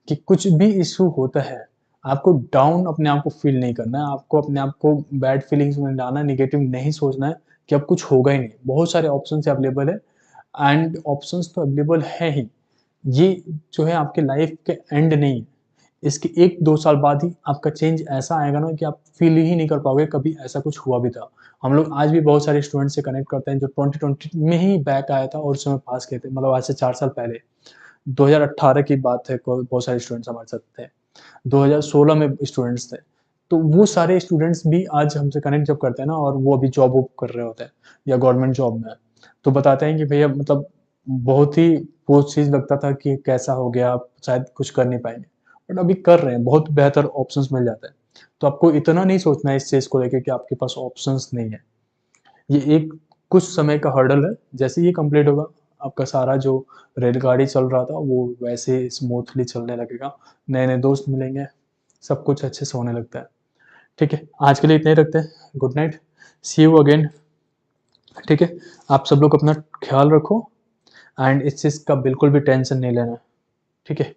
कि कुछ भी इश्यू होता है, आपको डाउन अपने आप को फ़ील नहीं करना है, आपको अपने आप को बैड फीलिंग्स में लाना, नेगेटिव नहीं सोचना है कि अब कुछ होगा ही नहीं। बहुत सारे ऑप्शंस अवेलेबल है एंड ऑप्शंस तो अवेलेबल है ही। ये जो है आपके लाइफ के एंड नहीं है। इसके 1-2 साल बाद ही आपका चेंज ऐसा आएगा ना कि आप फ़ील ही नहीं कर पाओगे कभी ऐसा कुछ हुआ भी था। हम लोग आज भी बहुत सारे स्टूडेंट्स से कनेक्ट करते हैं जो 2020 में ही बैक आया था और उस समय पास किए थे, मतलब आज से 4 साल पहले। 2018 की बात है, को बहुत सारे स्टूडेंट्स हमारे साथ थे। 2016 में स्टूडेंट्स थे। तो वो सारे स्टूडेंट्स भी आज हमसे कनेक्ट जब करते हैं ना, और वो अभी जॉब वॉब कर रहे होते हैं या गवर्नमेंट जॉब में है, तो बताते हैं कि भैया मतलब बहुत ही वो चीज़ लगता था कि कैसा हो गया, आप शायद कुछ कर नहीं पाएँगे। बट अभी कर रहे हैं, बहुत बेहतर ऑप्शंस मिल जाते हैं। तो आपको इतना नहीं सोचना है इस चीज़ को लेके कि आपके पास ऑप्शंस नहीं है। ये एक कुछ समय का हर्डल है, जैसे ये कंप्लीट होगा, आपका सारा जो रेलगाड़ी चल रहा था, वो वैसे ही स्मूथली चलने लगेगा। नए-नए दोस्त मिलेंगे, सब कुछ अच्छे से होने लगता है। ठीक है, आज के लिए इतना ही रखते हैं। Good night, see you again. ठीक है, आप सब लोग अपना ख्याल रखो एंड इस चीज़ का बिल्कुल भी टेंशन नहीं लेना है। ठीक है?